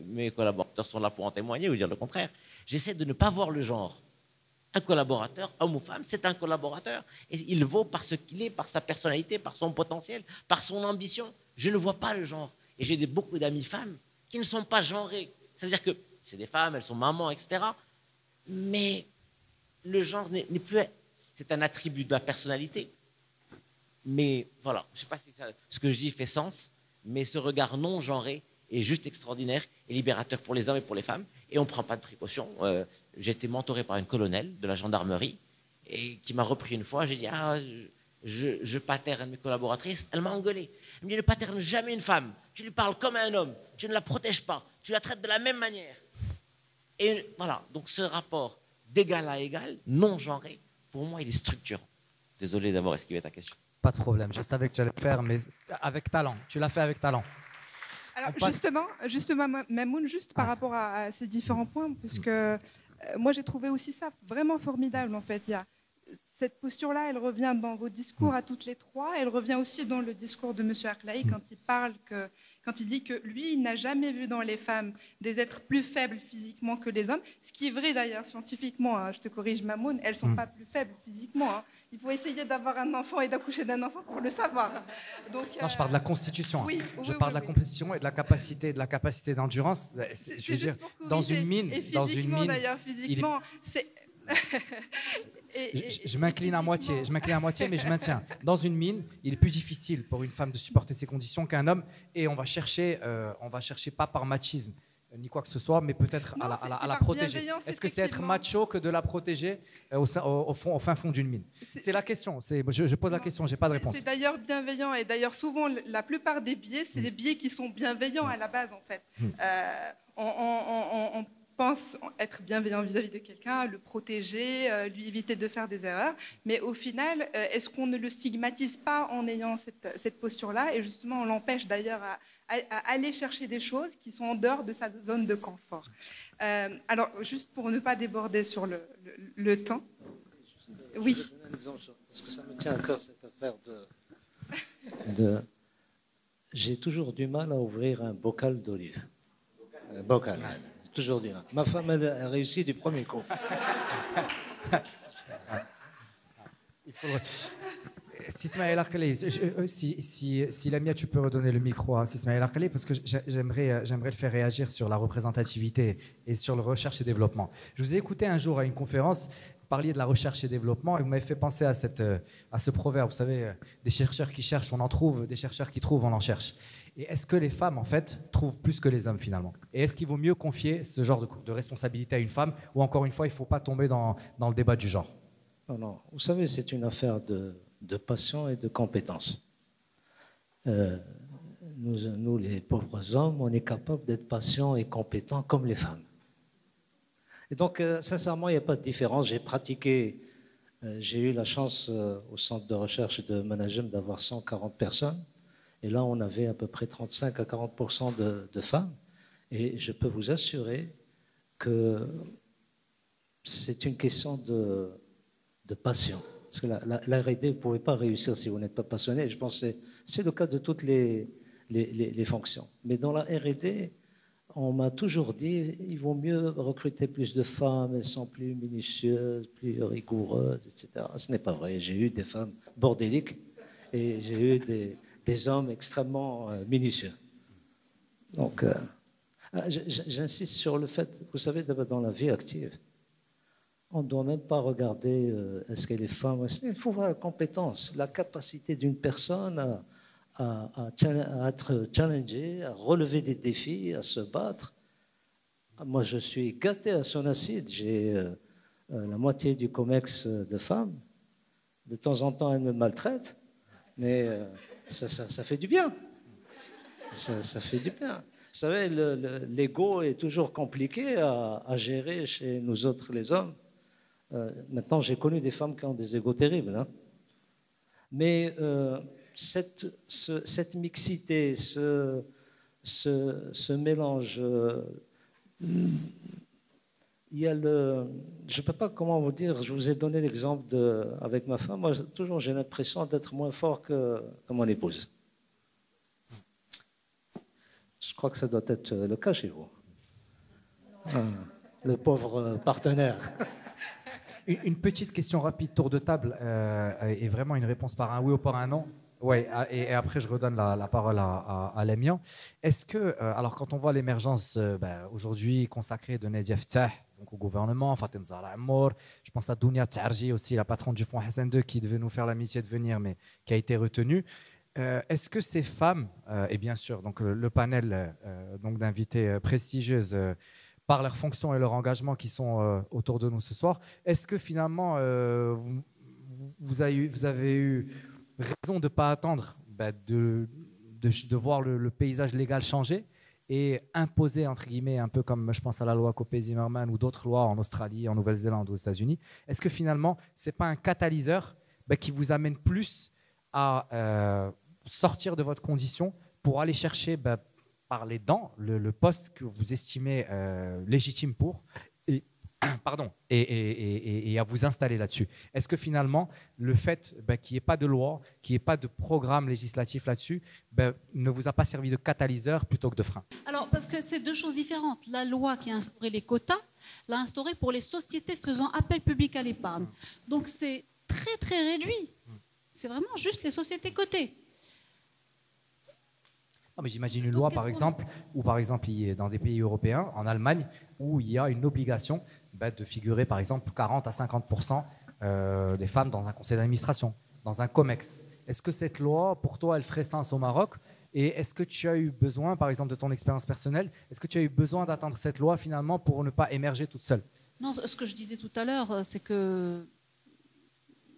mes collaborateurs sont là pour en témoigner ou dire le contraire, j'essaie de ne pas voir le genre. Un collaborateur, homme ou femme, c'est un collaborateur. Et il vaut par ce qu'il est, par sa personnalité, par son potentiel, par son ambition. Je ne vois pas le genre. Et j'ai beaucoup d'amis femmes qui ne sont pas genrées. Ça veut dire que c'est des femmes, elles sont mamans, etc. Mais le genre n'est plus... C'est un attribut de la personnalité. Mais voilà, je ne sais pas si ce que je dis fait sens, mais ce regard non genré est juste extraordinaire et libérateur pour les hommes et pour les femmes. Et on ne prend pas de précautions. J'ai été mentoré par une colonelle de la gendarmerie et qui m'a repris une fois. J'ai dit, je paterne mes collaboratrices. Elle m'a engueulé. Elle me dit, ne paterne jamais une femme. Tu lui parles comme un homme. Tu ne la protèges pas. Tu la traites de la même manière. Et voilà, donc ce rapport d'égal à égal, non genré, pour moi, il est structurant. Désolé d'avoir esquivé ta question. Pas de problème, je savais que tu allais le faire, mais avec talent. Tu l'as fait avec talent. Alors justement, Mamoun, juste par rapport à ces différents points, parce que moi j'ai trouvé aussi ça vraiment formidable en fait. Il y a cette posture-là, elle revient dans vos discours à toutes les trois. Elle revient aussi dans le discours de M. Arklaï quand il dit que lui, il n'a jamais vu dans les femmes des êtres plus faibles physiquement que les hommes. Ce qui est vrai d'ailleurs scientifiquement. Hein, je te corrige, Mamoun, elles ne sont pas plus faibles physiquement. Hein. Il faut essayer d'avoir un enfant et d'accoucher d'un enfant pour le savoir. Donc, non, je parle de la constitution. Oui, je parle de la compétition et de la capacité d'endurance. Je veux dire, dans une mine, d'ailleurs, physiquement, c'est je m'incline à moitié, mais je maintiens. Dans une mine, il est plus difficile pour une femme de supporter ces conditions qu'un homme, et on va chercher pas par machisme ni quoi que ce soit, mais peut-être à la protéger. Est-ce que c'est être macho que de la protéger au fin fond d'une mine? C'est la question. Je pose la question, j'ai pas de réponse. C'est d'ailleurs bienveillant, et d'ailleurs souvent la plupart des biais, c'est des biais qui sont bienveillants à la base en fait. On pense être bienveillant vis-à-vis de quelqu'un, le protéger, lui éviter de faire des erreurs. Mais au final, est-ce qu'on ne le stigmatise pas en ayant cette posture-là? Et justement, on l'empêche d'ailleurs à aller chercher des choses qui sont en dehors de sa zone de confort. Alors, juste pour ne pas déborder sur le temps. Oui. Parce que ça me tient à cœur cette affaire de... J'ai toujours du mal à ouvrir un bocal d'olive. Un bocal. Toujours dire. Ma femme a réussi du premier coup. Il faudrait... Sismaël Arkalé, si Lamia, tu peux redonner le micro à Sismaël Arkalé, parce que j'aimerais le faire réagir sur la représentativité et sur le recherche et développement. Je vous ai écouté un jour à une conférence, vous parliez de la recherche et développement, et vous m'avez fait penser à ce proverbe, vous savez, des chercheurs qui cherchent, on en trouve, des chercheurs qui trouvent, on en cherche. Et est-ce que les femmes, en fait, trouvent plus que les hommes, finalement? Et est-ce qu'il vaut mieux confier ce genre de responsabilité à une femme, ou encore une fois, il ne faut pas tomber dans le débat du genre? Non. Vous savez, c'est une affaire de passion et de compétence. Nous, les pauvres hommes, on est capable d'être patients et compétents comme les femmes. Et donc, sincèrement, il n'y a pas de différence. J'ai pratiqué, j'ai eu la chance au centre de recherche de management d'avoir 140 personnes. Et là, on avait à peu près 35 à 40% de femmes. Et je peux vous assurer que c'est une question de passion. Parce que la R&D, vous ne pouvez pas réussir si vous n'êtes pas passionné. Je pense que c'est le cas de toutes les fonctions. Mais dans la R&D, on m'a toujours dit il vaut mieux recruter plus de femmes, elles sont plus minutieuses, plus rigoureuses, etc. Ce n'est pas vrai. J'ai eu des femmes bordéliques et j'ai eu des hommes extrêmement minutieux. Donc, j'insiste sur le fait, vous savez, dans la vie active, on ne doit même pas regarder est-ce qu'elle est femme. Il faut voir la compétence, la capacité d'une personne à être challengée, à relever des défis, à se battre. Moi, je suis gâté à Sonacide. J'ai la moitié du COMEX de femmes. De temps en temps, elles me maltraitent, mais ça fait du bien. Ça fait du bien. Vous savez, l'ego est toujours compliqué à gérer chez nous autres, les hommes. Maintenant, j'ai connu des femmes qui ont des égos terribles. Hein. Mais cette mixité, ce mélange Il y a le, je ne sais pas comment vous dire, je vous ai donné l'exemple avec ma femme, moi toujours j'ai l'impression d'être moins fort que mon épouse. Je crois que ça doit être le cas chez vous. Le pauvre partenaire. Une petite question rapide, tour de table, et vraiment une réponse par un oui ou par un non. Oui, et après je redonne la parole à Lamia. Est-ce que, alors quand on voit l'émergence aujourd'hui consacrée de Nadia Ftah, donc au gouvernement, Fatem Zahra Amour, je pense à Dounia Tarji aussi, la patronne du Fonds Hassan II, qui devait nous faire l'amitié de venir, mais qui a été retenue. Est-ce que ces femmes, et bien sûr donc le panel donc d'invités prestigieuses, par leurs fonctions et leur engagement qui sont autour de nous ce soir, est-ce que finalement vous avez eu raison de ne pas attendre de voir le paysage légal changer et imposer, entre guillemets, un peu comme je pense à la loi Copé-Zimmermann ou d'autres lois en Australie, en Nouvelle-Zélande, aux États-Unis, est-ce que finalement ce n'est pas un catalyseur qui vous amène plus à sortir de votre condition pour aller chercher par les dents le poste que vous estimez légitime pour et à vous installer là-dessus. Est-ce que finalement le fait qu'il n'y ait pas de loi, qu'il n'y ait pas de programme législatif là-dessus ne vous a pas servi de catalyseur plutôt que de frein? Alors, parce que c'est deux choses différentes. La loi qui a instauré les quotas l'a instauré pour les sociétés faisant appel public à l'épargne. Donc c'est très très réduit. C'est vraiment juste les sociétés cotées. Non, mais j'imagine une loi, par exemple, ou par exemple dans des pays européens, en Allemagne, où il y a une obligation de figurer, par exemple, 40 à 50% des femmes dans un conseil d'administration, dans un COMEX. Est-ce que cette loi, pour toi, elle ferait sens au Maroc? Et est-ce que tu as eu besoin, par exemple, de ton expérience personnelle, est-ce que tu as eu besoin d'attendre cette loi, finalement, pour ne pas émerger toute seule? Non, ce que je disais tout à l'heure, c'est que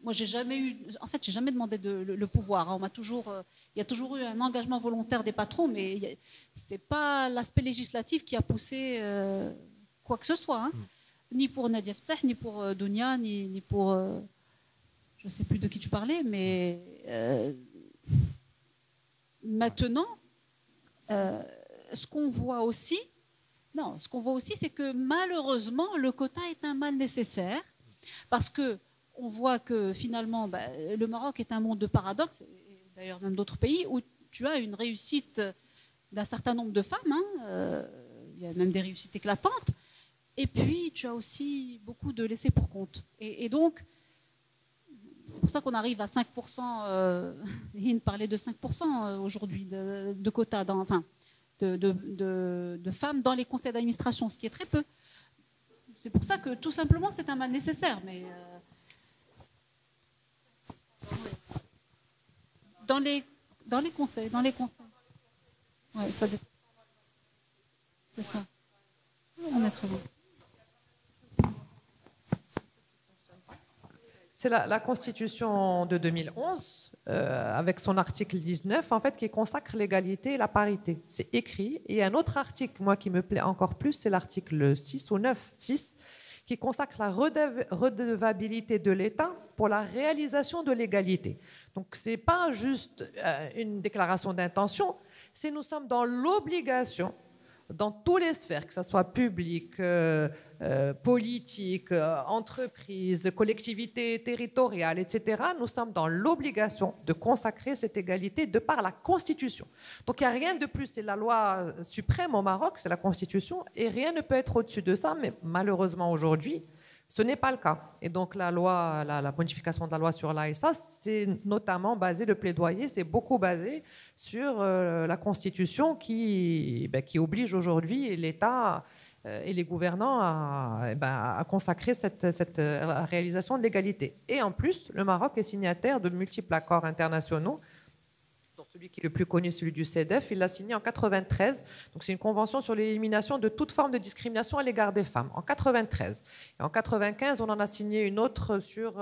moi, j'ai jamais demandé le pouvoir. On m'a toujours, il y a toujours eu un engagement volontaire des patrons, mais c'est pas l'aspect législatif qui a poussé quoi que ce soit, hein. Ni pour Nadia Ftah, ni pour Dounia, ni pour, je sais plus de qui tu parlais, mais maintenant, ce qu'on voit aussi, c'est que malheureusement, le quota est un mal nécessaire, parce que on voit que finalement, le Maroc est un monde de paradoxes, et d'ailleurs même d'autres pays, où tu as une réussite d'un certain nombre de femmes, hein, il y a même des réussites éclatantes, et puis tu as aussi beaucoup de laissés pour compte. Et donc, c'est pour ça qu'on arrive à 5%, Hind parlait de 5% aujourd'hui de quotas, de femmes dans les conseils d'administration, ce qui est très peu. C'est pour ça que tout simplement c'est un mal nécessaire, mais... Dans les conseils. Ouais, ça dépend. C'est ça. On est très bon. C'est la Constitution de 2011, avec son article 19, en fait, qui consacre l'égalité et la parité. C'est écrit. Et un autre article, moi, qui me plaît encore plus, c'est l'article 6 ou 9, 6, qui consacre la redevabilité de l'État pour la réalisation de l'égalité. Donc, ce n'est pas juste une déclaration d'intention, c'est nous sommes dans l'obligation, dans tous les sphères, que ce soit public, politique, entreprise, collectivité territoriale, etc., nous sommes dans l'obligation de consacrer cette égalité de par la Constitution. Donc il n'y a rien de plus, c'est la loi suprême au Maroc, c'est la Constitution, et rien ne peut être au-dessus de ça, mais malheureusement aujourd'hui, ce n'est pas le cas. Et donc la loi, la modification de la loi sur l'ASA, c'est notamment basé, le plaidoyer, c'est beaucoup basé sur la Constitution qui oblige aujourd'hui l'État et les gouvernants à consacrer cette réalisation de l'égalité. Et en plus, le Maroc est signataire de multiples accords internationaux. Celui qui est le plus connu, celui du CEDEF, il l'a signé en 1993. Donc c'est une convention sur l'élimination de toute forme de discrimination à l'égard des femmes, en 1993. Et en 1995, on en a signé une autre sur...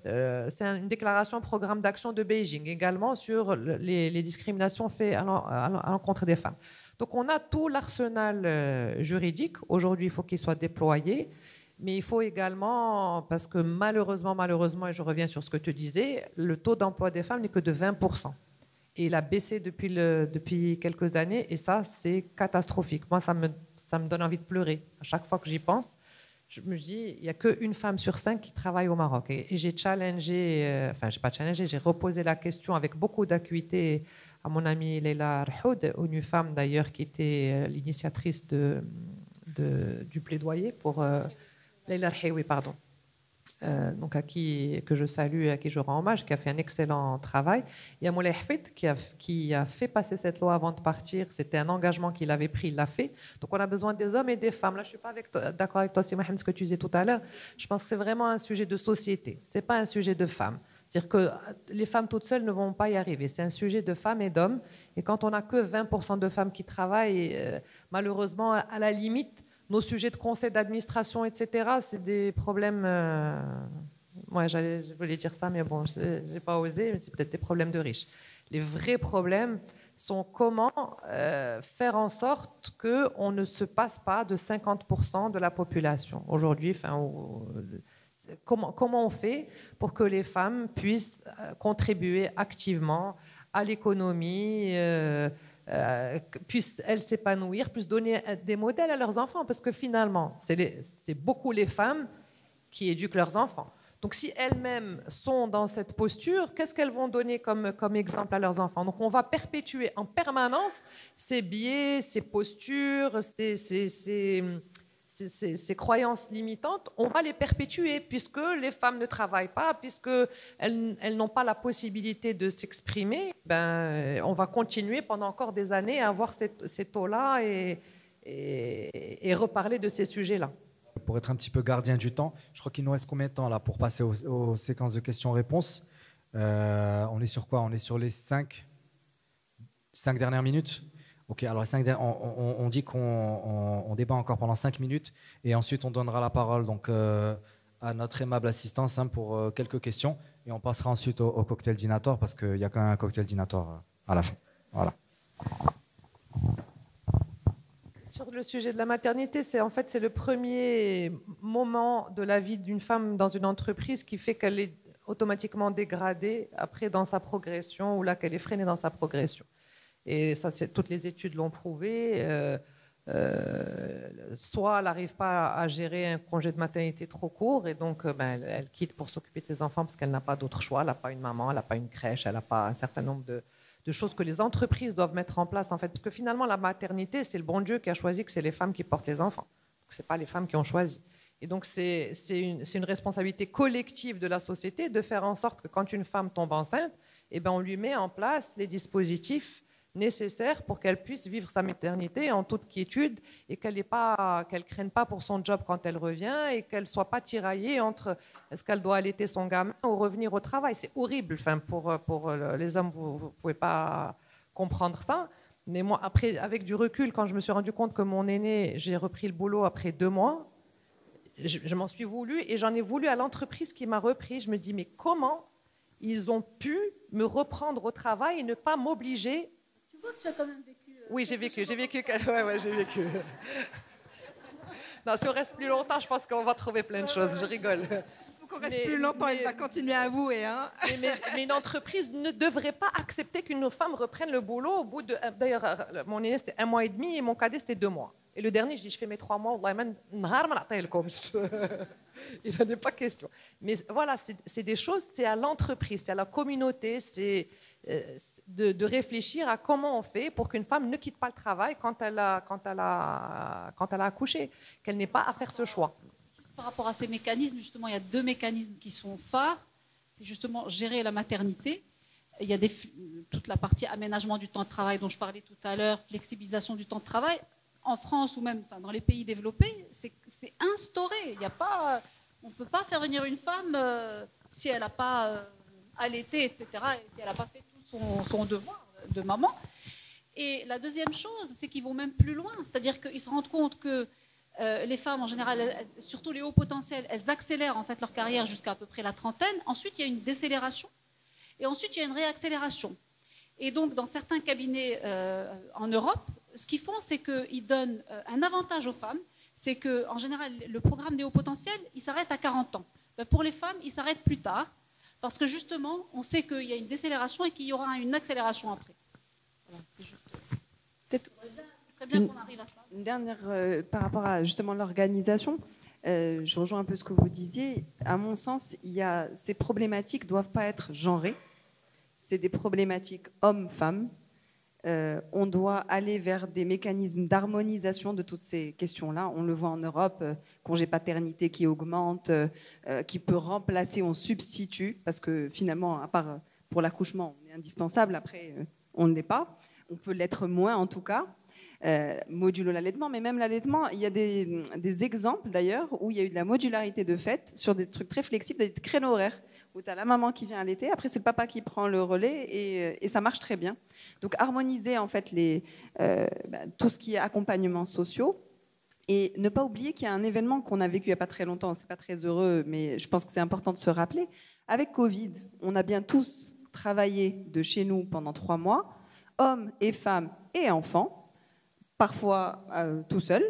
c'est une déclaration programme d'action de Beijing, également sur les discriminations faites à l'encontre des femmes. Donc on a tout l'arsenal juridique. Aujourd'hui, il faut qu'il soit déployé. Mais il faut également, parce que malheureusement, et je reviens sur ce que tu disais, le taux d'emploi des femmes n'est que de 20%. Et il a baissé depuis quelques années, et ça, c'est catastrophique. Moi, ça me donne envie de pleurer à chaque fois que j'y pense. je me dis, il n'y a qu'une femme sur 5 qui travaille au Maroc. Et j'ai challengé, enfin, j'ai pas challengé, j'ai reposé la question avec beaucoup d'acuité à mon amie Leila Rhoud, une femme d'ailleurs qui était l'initiatrice du plaidoyer pour Leila Rhoud, pardon. Donc que je salue, à qui je rends hommage, qui a fait un excellent travail. Il y a Moulay Hafid qui a fait passer cette loi avant de partir. C'était un engagement qu'il avait pris, il l'a fait. Donc on a besoin des hommes et des femmes. Là, je ne suis pas d'accord avec toi, Mohamed, ce que tu disais tout à l'heure. Je pense que c'est vraiment un sujet de société. Ce n'est pas un sujet de femmes. C'est-à-dire que les femmes toutes seules ne vont pas y arriver. C'est un sujet de femmes et d'hommes. Et quand on n'a que 20% de femmes qui travaillent, malheureusement, à la limite, nos sujets de conseil d'administration, etc., c'est des problèmes... Ouais, je voulais dire ça, mais bon, je n'ai pas osé, mais c'est peut-être des problèmes de riches. Les vrais problèmes sont comment faire en sorte qu'on ne se passe pas de 50% de la population. Aujourd'hui, comment on fait pour que les femmes puissent contribuer activement à l'économie, puissent elles s'épanouir, puissent donner des modèles à leurs enfants, parce que finalement, c'est beaucoup les femmes qui éduquent leurs enfants. Donc si elles-mêmes sont dans cette posture, qu'est-ce qu'elles vont donner comme exemple à leurs enfants? Donc on va perpétuer en permanence ces biais, ces postures, ces croyances limitantes, on va les perpétuer puisque les femmes ne travaillent pas, puisqu'elles n'ont pas la possibilité de s'exprimer. On va continuer pendant encore des années à avoir ces taux-là et reparler de ces sujets-là. Pour être un petit peu gardien du temps, je crois qu'il nous reste combien de temps là pour passer aux séquences de questions-réponses? On est sur quoi? On est sur les 5 dernières minutes? Ok, alors on dit qu'on débat encore pendant 5 minutes et ensuite on donnera la parole donc, à notre aimable assistance pour quelques questions et on passera ensuite au cocktail dînatoire parce qu'il y a quand même un cocktail dînatoire à la fin. Voilà. Sur le sujet de la maternité, c'est le premier moment de la vie d'une femme dans une entreprise qui fait qu'elle est automatiquement dégradée après dans sa progression ou là qu'elle est freinée dans sa progression. Et ça, toutes les études l'ont prouvé. Soit elle n'arrive pas à gérer un congé de maternité trop court et donc elle quitte pour s'occuper de ses enfants parce qu'elle n'a pas d'autre choix. Elle n'a pas une maman, elle n'a pas une crèche, elle n'a pas un certain nombre de choses que les entreprises doivent mettre en place, en fait. Parce que finalement, la maternité, c'est le bon Dieu qui a choisi que c'est les femmes qui portent les enfants. Ce n'est pas les femmes qui ont choisi. Et donc, c'est une responsabilité collective de la société de faire en sorte que quand une femme tombe enceinte, on lui met en place les dispositifs nécessaires pour qu'elle puisse vivre sa maternité en toute quiétude et qu'elle ne craigne pas pour son job quand elle revient et qu'elle ne soit pas tiraillée entre est-ce qu'elle doit allaiter son gamin ou revenir au travail. C'est horrible. Pour les hommes, vous ne pouvez pas comprendre ça. Mais moi, après, avec du recul, quand je me suis rendu compte que mon aîné, j'ai repris le boulot après 2 mois, je m'en suis voulu et j'en ai voulu à l'entreprise qui m'a repris. Je me dis, mais comment ils ont pu me reprendre au travail et ne pas m'obliger. Tu as quand même vécu. Oui, j'ai vécu. Ouais, j'ai vécu. Non, si on reste plus longtemps, je pense qu'on va trouver plein de choses. Je rigole. Il faut qu'on reste plus longtemps, elle va continuer à avouer. Hein. Mais une entreprise ne devrait pas accepter qu'une femme reprenne le boulot au bout de... D'ailleurs, mon aîné, c'était 1 mois et demi et mon cadet, c'était 2 mois. Et le dernier, je dis, je fais mes 3 mois. Il n'en est pas question. Mais voilà, c'est des choses, c'est à l'entreprise, c'est à la communauté, c'est de réfléchir à comment on fait pour qu'une femme ne quitte pas le travail quand elle a accouché, qu'elle n'ait pas à faire ce choix. Par rapport à ces mécanismes, justement, il y a 2 mécanismes qui sont phares. C'est justement gérer la maternité. Il y a toute la partie aménagement du temps de travail dont je parlais tout à l'heure, flexibilisation du temps de travail. En France ou même dans les pays développés, c'est instauré. On ne peut pas faire venir une femme si elle n'a pas allaité, etc., et si elle n'a pas fait tout son devoir de maman. Et la deuxième chose, c'est qu'ils vont même plus loin. C'est-à-dire qu'ils se rendent compte que les femmes, en général, surtout les hauts potentiels, elles accélèrent en fait leur carrière jusqu'à à peu près la trentaine. Ensuite, il y a une décélération. Et ensuite, il y a une réaccélération. Et donc, dans certains cabinets en Europe, ce qu'ils font, c'est qu'ils donnent un avantage aux femmes. C'est qu'en général, le programme des hauts potentiels, il s'arrête à 40 ans. Pour les femmes, il s'arrête plus tard. Parce que justement, on sait qu'il y a une décélération et qu'il y aura une accélération après. Voilà, c'est juste... Ce serait bien qu'on arrive à ça. Une dernière, par rapport à justement l'organisation. Je rejoins un peu ce que vous disiez. À mon sens, ces problématiques ne doivent pas être genrées. C'est des problématiques hommes-femmes. On doit aller vers des mécanismes d'harmonisation de toutes ces questions-là. On le voit en Europe, congé paternité qui augmente, qui peut remplacer, on substitue, parce que finalement, à part pour l'accouchement, on est indispensable, après, on ne l'est pas. On peut l'être moins, en tout cas. Modulo l'allaitement, mais même l'allaitement, il y a des exemples d'ailleurs où il y a eu de la modularité de fait sur des trucs très flexibles, des créneaux horaires où tu as la maman qui vient allaiter, après c'est le papa qui prend le relais et ça marche très bien. Donc harmoniser en fait tout ce qui est accompagnement sociaux et ne pas oublier qu'il y a un événement qu'on a vécu il n'y a pas très longtemps, c'est pas très heureux, mais je pense que c'est important de se rappeler. Avec Covid, on a bien tous travaillé de chez nous pendant 3 mois, hommes et femmes et enfants, parfois tout seul,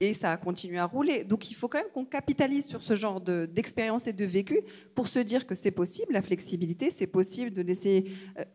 et ça a continué à rouler. Donc il faut quand même qu'on capitalise sur ce genre d'expérience et de vécu pour se dire que c'est possible, la flexibilité, c'est possible de laisser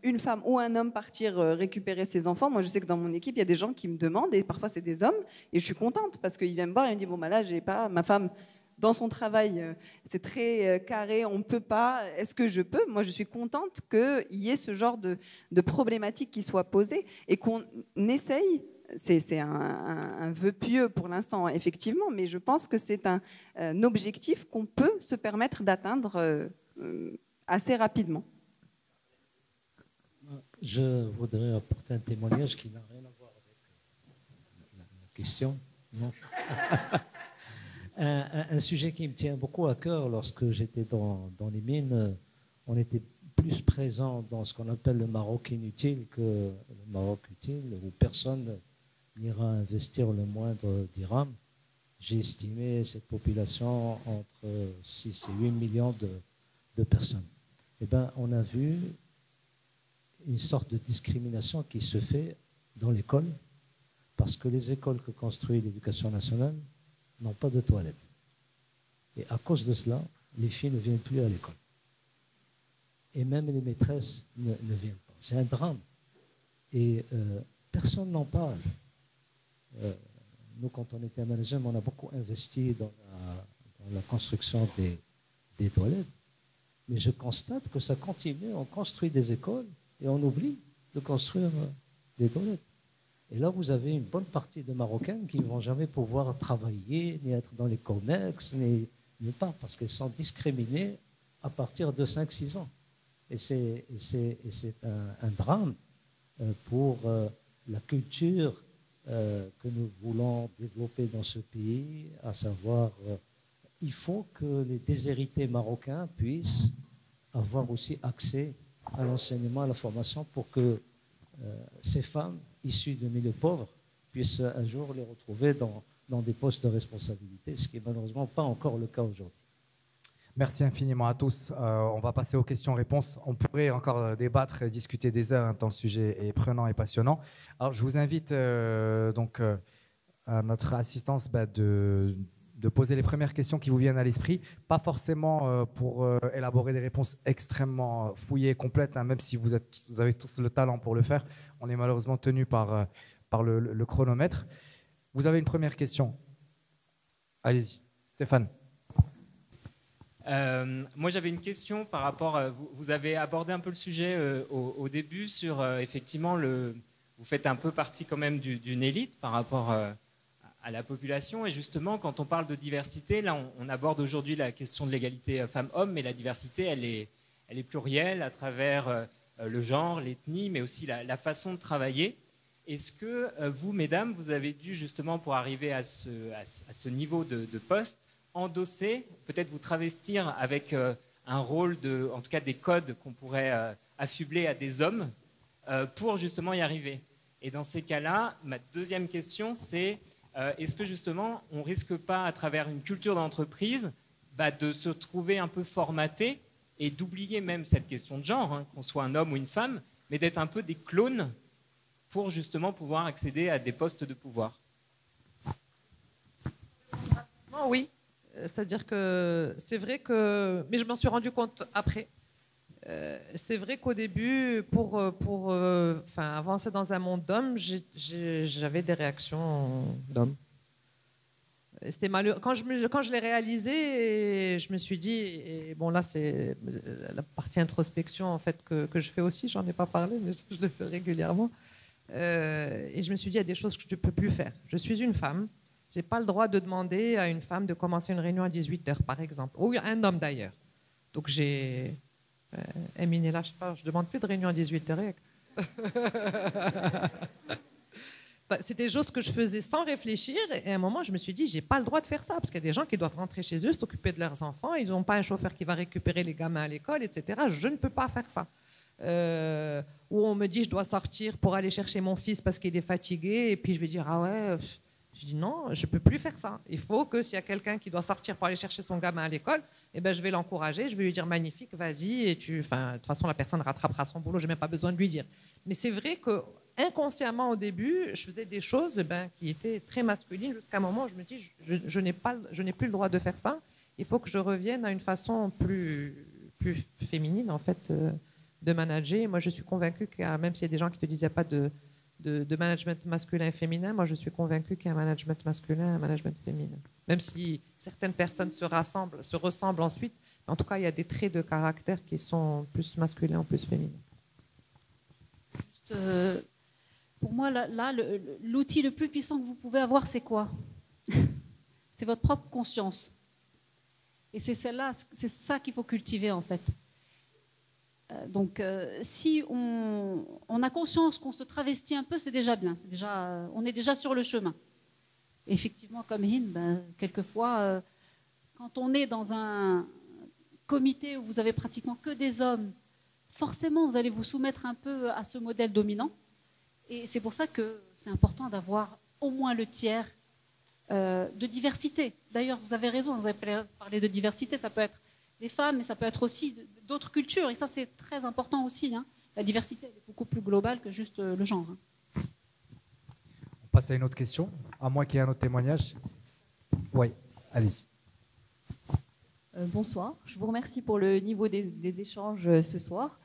une femme ou un homme partir récupérer ses enfants. Moi je sais que dans mon équipe, il y a des gens qui me demandent, et parfois c'est des hommes, et je suis contente parce qu'ils viennent me voir et ils me disent, bon bah là, j'ai pas ma femme dans son travail, c'est très carré, on ne peut pas, est-ce que je peux? Moi je suis contente qu'il y ait ce genre de problématique qui soit posée et qu'on essaye. C'est un vœu pieux pour l'instant, effectivement, mais je pense que c'est un objectif qu'on peut se permettre d'atteindre assez rapidement. Je voudrais apporter un témoignage qui n'a rien à voir avec la question. Non. Un sujet qui me tient beaucoup à cœur lorsque j'étais dans les mines, on était plus présent dans ce qu'on appelle le Maroc inutile que le Maroc utile, où personne n'ira investir le moindre dirham. J'ai estimé cette population entre 6 et 8 millions de personnes. Eh bien, on a vu une sorte de discrimination qui se fait dans l'école, parce que les écoles que construit l'éducation nationale n'ont pas de toilettes. Et à cause de cela, les filles ne viennent plus à l'école. Et même les maîtresses ne viennent pas. C'est un drame. Et personne n'en parle. Nous, quand on était à Managem, on a beaucoup investi dans la construction des toilettes. Mais je constate que ça continue. On construit des écoles et on oublie de construire des toilettes. Et là, vous avez une bonne partie de Marocaines qui ne vont jamais pouvoir travailler, ni être dans les comex, ni pas, parce qu'elles sont discriminées à partir de 5-6 ans. Et c'est un drame pour la culture que nous voulons développer dans ce pays, à savoir, il faut que les déshérités marocains puissent avoir aussi accès à l'enseignement, à la formation, pour que ces femmes issues de milieux pauvres puissent un jour les retrouver dans des postes de responsabilité, ce qui n'est malheureusement pas encore le cas aujourd'hui. Merci infiniment à tous. On va passer aux questions-réponses. On pourrait encore débattre et discuter des heures, tant le sujet est prenant et passionnant. Alors, je vous invite à notre assistance de poser les premières questions qui vous viennent à l'esprit. Pas forcément pour élaborer des réponses extrêmement fouillées et complètes, hein, même si vous avez tous le talent pour le faire. On est malheureusement tenu par le chronomètre. Vous avez une première question. Allez-y, Stéphane. Moi, j'avais une question par rapport à, vous avez abordé un peu le sujet au début sur effectivement vous faites un peu partie quand même d'une élite par rapport à la population, et justement quand on parle de diversité, là on aborde aujourd'hui la question de l'égalité femmes-hommes, mais la diversité elle est plurielle à travers le genre, l'ethnie, mais aussi la façon de travailler. Est-ce que vous, mesdames, vous avez dû justement pour arriver à ce niveau de poste endosser, peut-être vous travestir avec un rôle en tout cas des codes qu'on pourrait affubler à des hommes pour justement y arriver? Et dans ces cas-là, ma deuxième question, c'est est-ce que justement on risque pas à travers une culture d'entreprise de se trouver un peu formaté et d'oublier même cette question de genre, hein, qu'on soit un homme ou une femme, mais d'être un peu des clones pour justement pouvoir accéder à des postes de pouvoir? Oui. C'est-à-dire que c'est vrai que... Mais je m'en suis rendu compte après. C'est vrai qu'au début, pour avancer dans un monde d'hommes, j'avais des réactions d'hommes. C'était malheureux. Quand je l'ai réalisé, je me suis dit, et bon là c'est la partie introspection en fait que je fais aussi, j'en ai pas parlé, mais je le fais régulièrement. Et je me suis dit, il y a des choses que je ne peux plus faire. Je suis une femme, je n'ai pas le droit de demander à une femme de commencer une réunion à 18h par exemple, ou un homme d'ailleurs. Donc j'ai... Emine là, je sais pas, je ne demande plus de réunion à 18h. C'est des choses que je faisais sans réfléchir et à un moment je me suis dit j'ai pas le droit de faire ça parce qu'il y a des gens qui doivent rentrer chez eux, s'occuper de leurs enfants, ils n'ont pas un chauffeur qui va récupérer les gamins à l'école, etc. Je ne peux pas faire ça. Ou on me dit je dois sortir pour aller chercher mon fils parce qu'il est fatigué et puis je vais dire ah ouais, je dis non, je peux plus faire ça. Il faut que s'il y a quelqu'un qui doit sortir pour aller chercher son gamin à l'école, eh ben je vais l'encourager, je vais lui dire magnifique, vas-y et de toute façon la personne rattrapera son boulot, j'ai même pas besoin de lui dire. Mais c'est vrai que inconsciemment au début, je faisais des choses qui étaient très masculines jusqu'à un moment où je me dis je n'ai plus le droit de faire ça. Il faut que je revienne à une façon plus féminine en fait de manager. Et moi, je suis convaincue que même s'il y a des gens qui te disaient pas de management masculin et féminin, moi je suis convaincue qu'il y a un management masculin et un management féminin. Même si certaines personnes se ressemblent ensuite, en tout cas il y a des traits de caractère qui sont plus masculins ou plus féminins. Juste, pour moi, l'outil le plus puissant que vous pouvez avoir, c'est quoi? C'est votre propre conscience. Et c'est ça qu'il faut cultiver en fait. Donc, si on a conscience qu'on se travestit un peu, c'est déjà bien. On est déjà sur le chemin. Et effectivement, comme Hind, quelquefois, quand on est dans un comité où vous avez pratiquement que des hommes, forcément, vous allez vous soumettre un peu à ce modèle dominant. Et c'est pour ça que c'est important d'avoir au moins le tiers de diversité. D'ailleurs, vous avez raison, vous avez parlé de diversité, ça peut être des femmes, mais ça peut être aussi d'autres cultures. Et ça, c'est très important aussi. Hein. La diversité est beaucoup plus globale que juste le genre. Hein. On passe à une autre question, à moins qu'il y ait un autre témoignage. Oui, allez-y. Bonsoir, je vous remercie pour le niveau des échanges ce soir.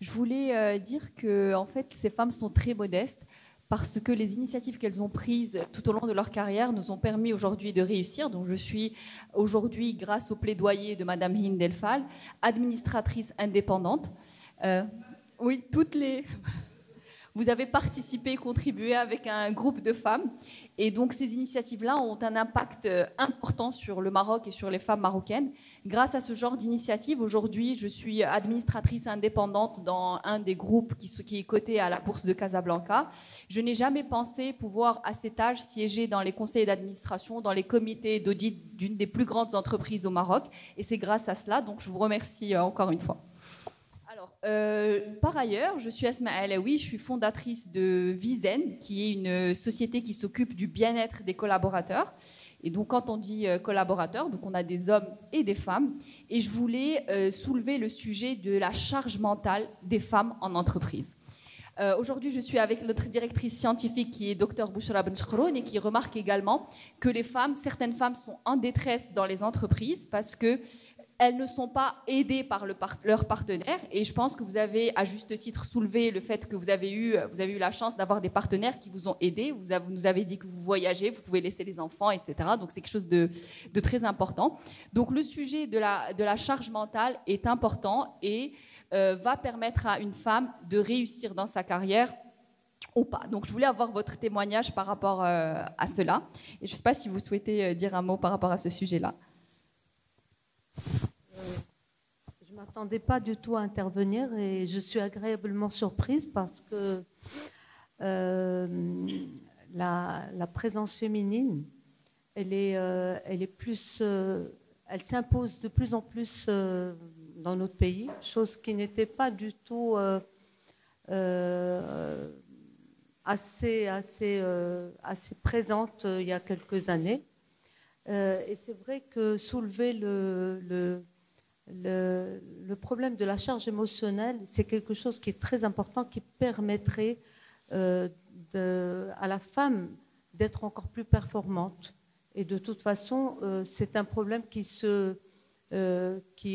Je voulais dire que en fait, ces femmes sont très modestes parce que les initiatives qu'elles ont prises tout au long de leur carrière nous ont permis aujourd'hui de réussir. Donc, je suis aujourd'hui, grâce au plaidoyer de Madame Hind El Fall, administratrice indépendante. Oui, vous avez participé, contribué avec un groupe de femmes. Et donc, ces initiatives-là ont un impact important sur le Maroc et sur les femmes marocaines. Grâce à ce genre d'initiative, aujourd'hui, je suis administratrice indépendante dans un des groupes qui est coté à la Bourse de Casablanca. Je n'ai jamais pensé pouvoir, à cet âge, siéger dans les conseils d'administration, dans les comités d'audit d'une des plus grandes entreprises au Maroc. Et c'est grâce à cela. Donc, je vous remercie encore une fois. Par ailleurs, je suis Asma Alaoui, je suis fondatrice de Vizen, qui est une société qui s'occupe du bien-être des collaborateurs. Et donc, quand on dit collaborateurs, donc on a des hommes et des femmes. Et je voulais soulever le sujet de la charge mentale des femmes en entreprise. Aujourd'hui, je suis avec notre directrice scientifique qui est Dr Bouchra Benchkroun et qui remarque également que certaines femmes sont en détresse dans les entreprises parce que elles ne sont pas aidées par leur partenaire. Et je pense que vous avez, à juste titre, soulevé le fait que vous avez eu la chance d'avoir des partenaires qui vous ont aidé. Vous nous avez dit que vous voyagez, vous pouvez laisser les enfants, etc. Donc, c'est quelque chose de très important. Donc, le sujet de la charge mentale est important et va permettre à une femme de réussir dans sa carrière ou pas. Donc, je voulais avoir votre témoignage par rapport à cela. Et je ne sais pas si vous souhaitez dire un mot par rapport à ce sujet-là. Je ne m'attendais pas du tout à intervenir et je suis agréablement surprise parce que la présence féminine, elle s'impose de plus en plus dans notre pays, chose qui n'était pas du tout assez présente il y a quelques années. Et c'est vrai que soulever le problème de la charge émotionnelle, c'est quelque chose qui est très important, qui permettrait à la femme d'être encore plus performante. Et de toute façon, c'est un problème qui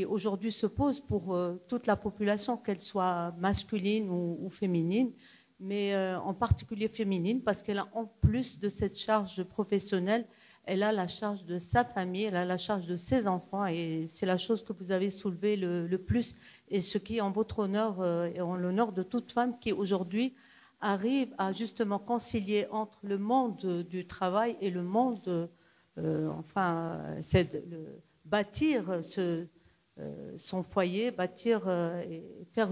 aujourd'hui se pose pour toute la population, qu'elle soit masculine ou féminine, mais en particulier féminine, parce qu'elle a en plus de cette charge professionnelle, elle a la charge de sa famille, elle a la charge de ses enfants, et c'est la chose que vous avez soulevée le plus, et ce qui est en votre honneur et en l'honneur de toute femme qui aujourd'hui arrive à justement concilier entre le monde du travail et le monde, c'est bâtir son foyer, bâtir et faire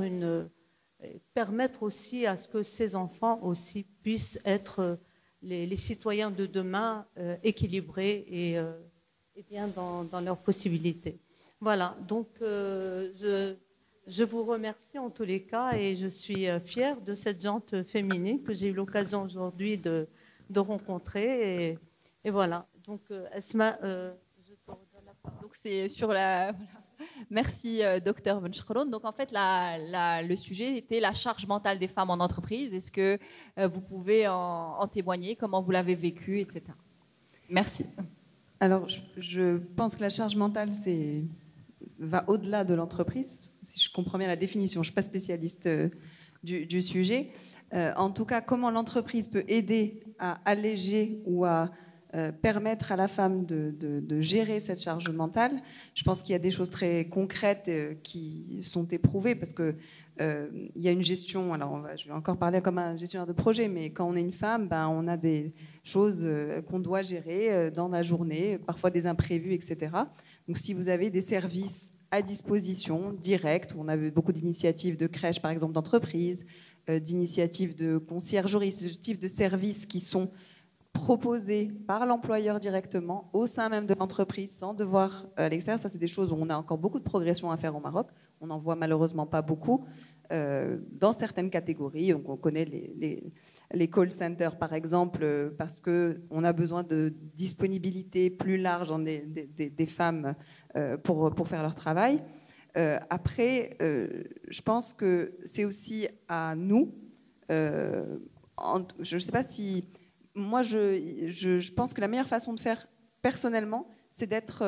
permettre aussi à ce que ses enfants aussi puissent être les citoyens de demain équilibrés et bien dans leurs possibilités. Voilà, donc je vous remercie en tous les cas et je suis fière de cette gente féminine que j'ai eu l'occasion aujourd'hui de rencontrer. Et voilà, donc Esma, je te redonne la parole. Donc c'est sur la... Voilà. Merci, docteur Benchkroun. Donc, en fait, le sujet était la charge mentale des femmes en entreprise. Est-ce que vous pouvez en témoigner, comment vous l'avez vécu, etc. Merci. Alors, je pense que la charge mentale, va au-delà de l'entreprise, si je comprends bien la définition. Je ne suis pas spécialiste du sujet. En tout cas, comment l'entreprise peut aider à alléger ou à permettre à la femme de gérer cette charge mentale. Je pense qu'il y a des choses très concrètes qui sont éprouvées parce que il y a une gestion. Alors, je vais encore parler comme un gestionnaire de projet, mais quand on est une femme, on a des choses qu'on doit gérer dans la journée, parfois des imprévus, etc. Donc, si vous avez des services à disposition, directs, où on a beaucoup d'initiatives de crèches, par exemple, d'entreprises, d'initiatives de conciergerie, ce type de services qui sont proposés par l'employeur directement au sein même de l'entreprise sans devoir à l'extérieur. Ça, c'est des choses où on a encore beaucoup de progression à faire au Maroc. On n'en voit malheureusement pas beaucoup dans certaines catégories. Donc, on connaît les call centers, par exemple, parce qu'on a besoin de disponibilité plus large dans des femmes pour faire leur travail. Après, je pense que c'est aussi à nous, je ne sais pas si... Moi, je pense que la meilleure façon de faire personnellement, c'est d'être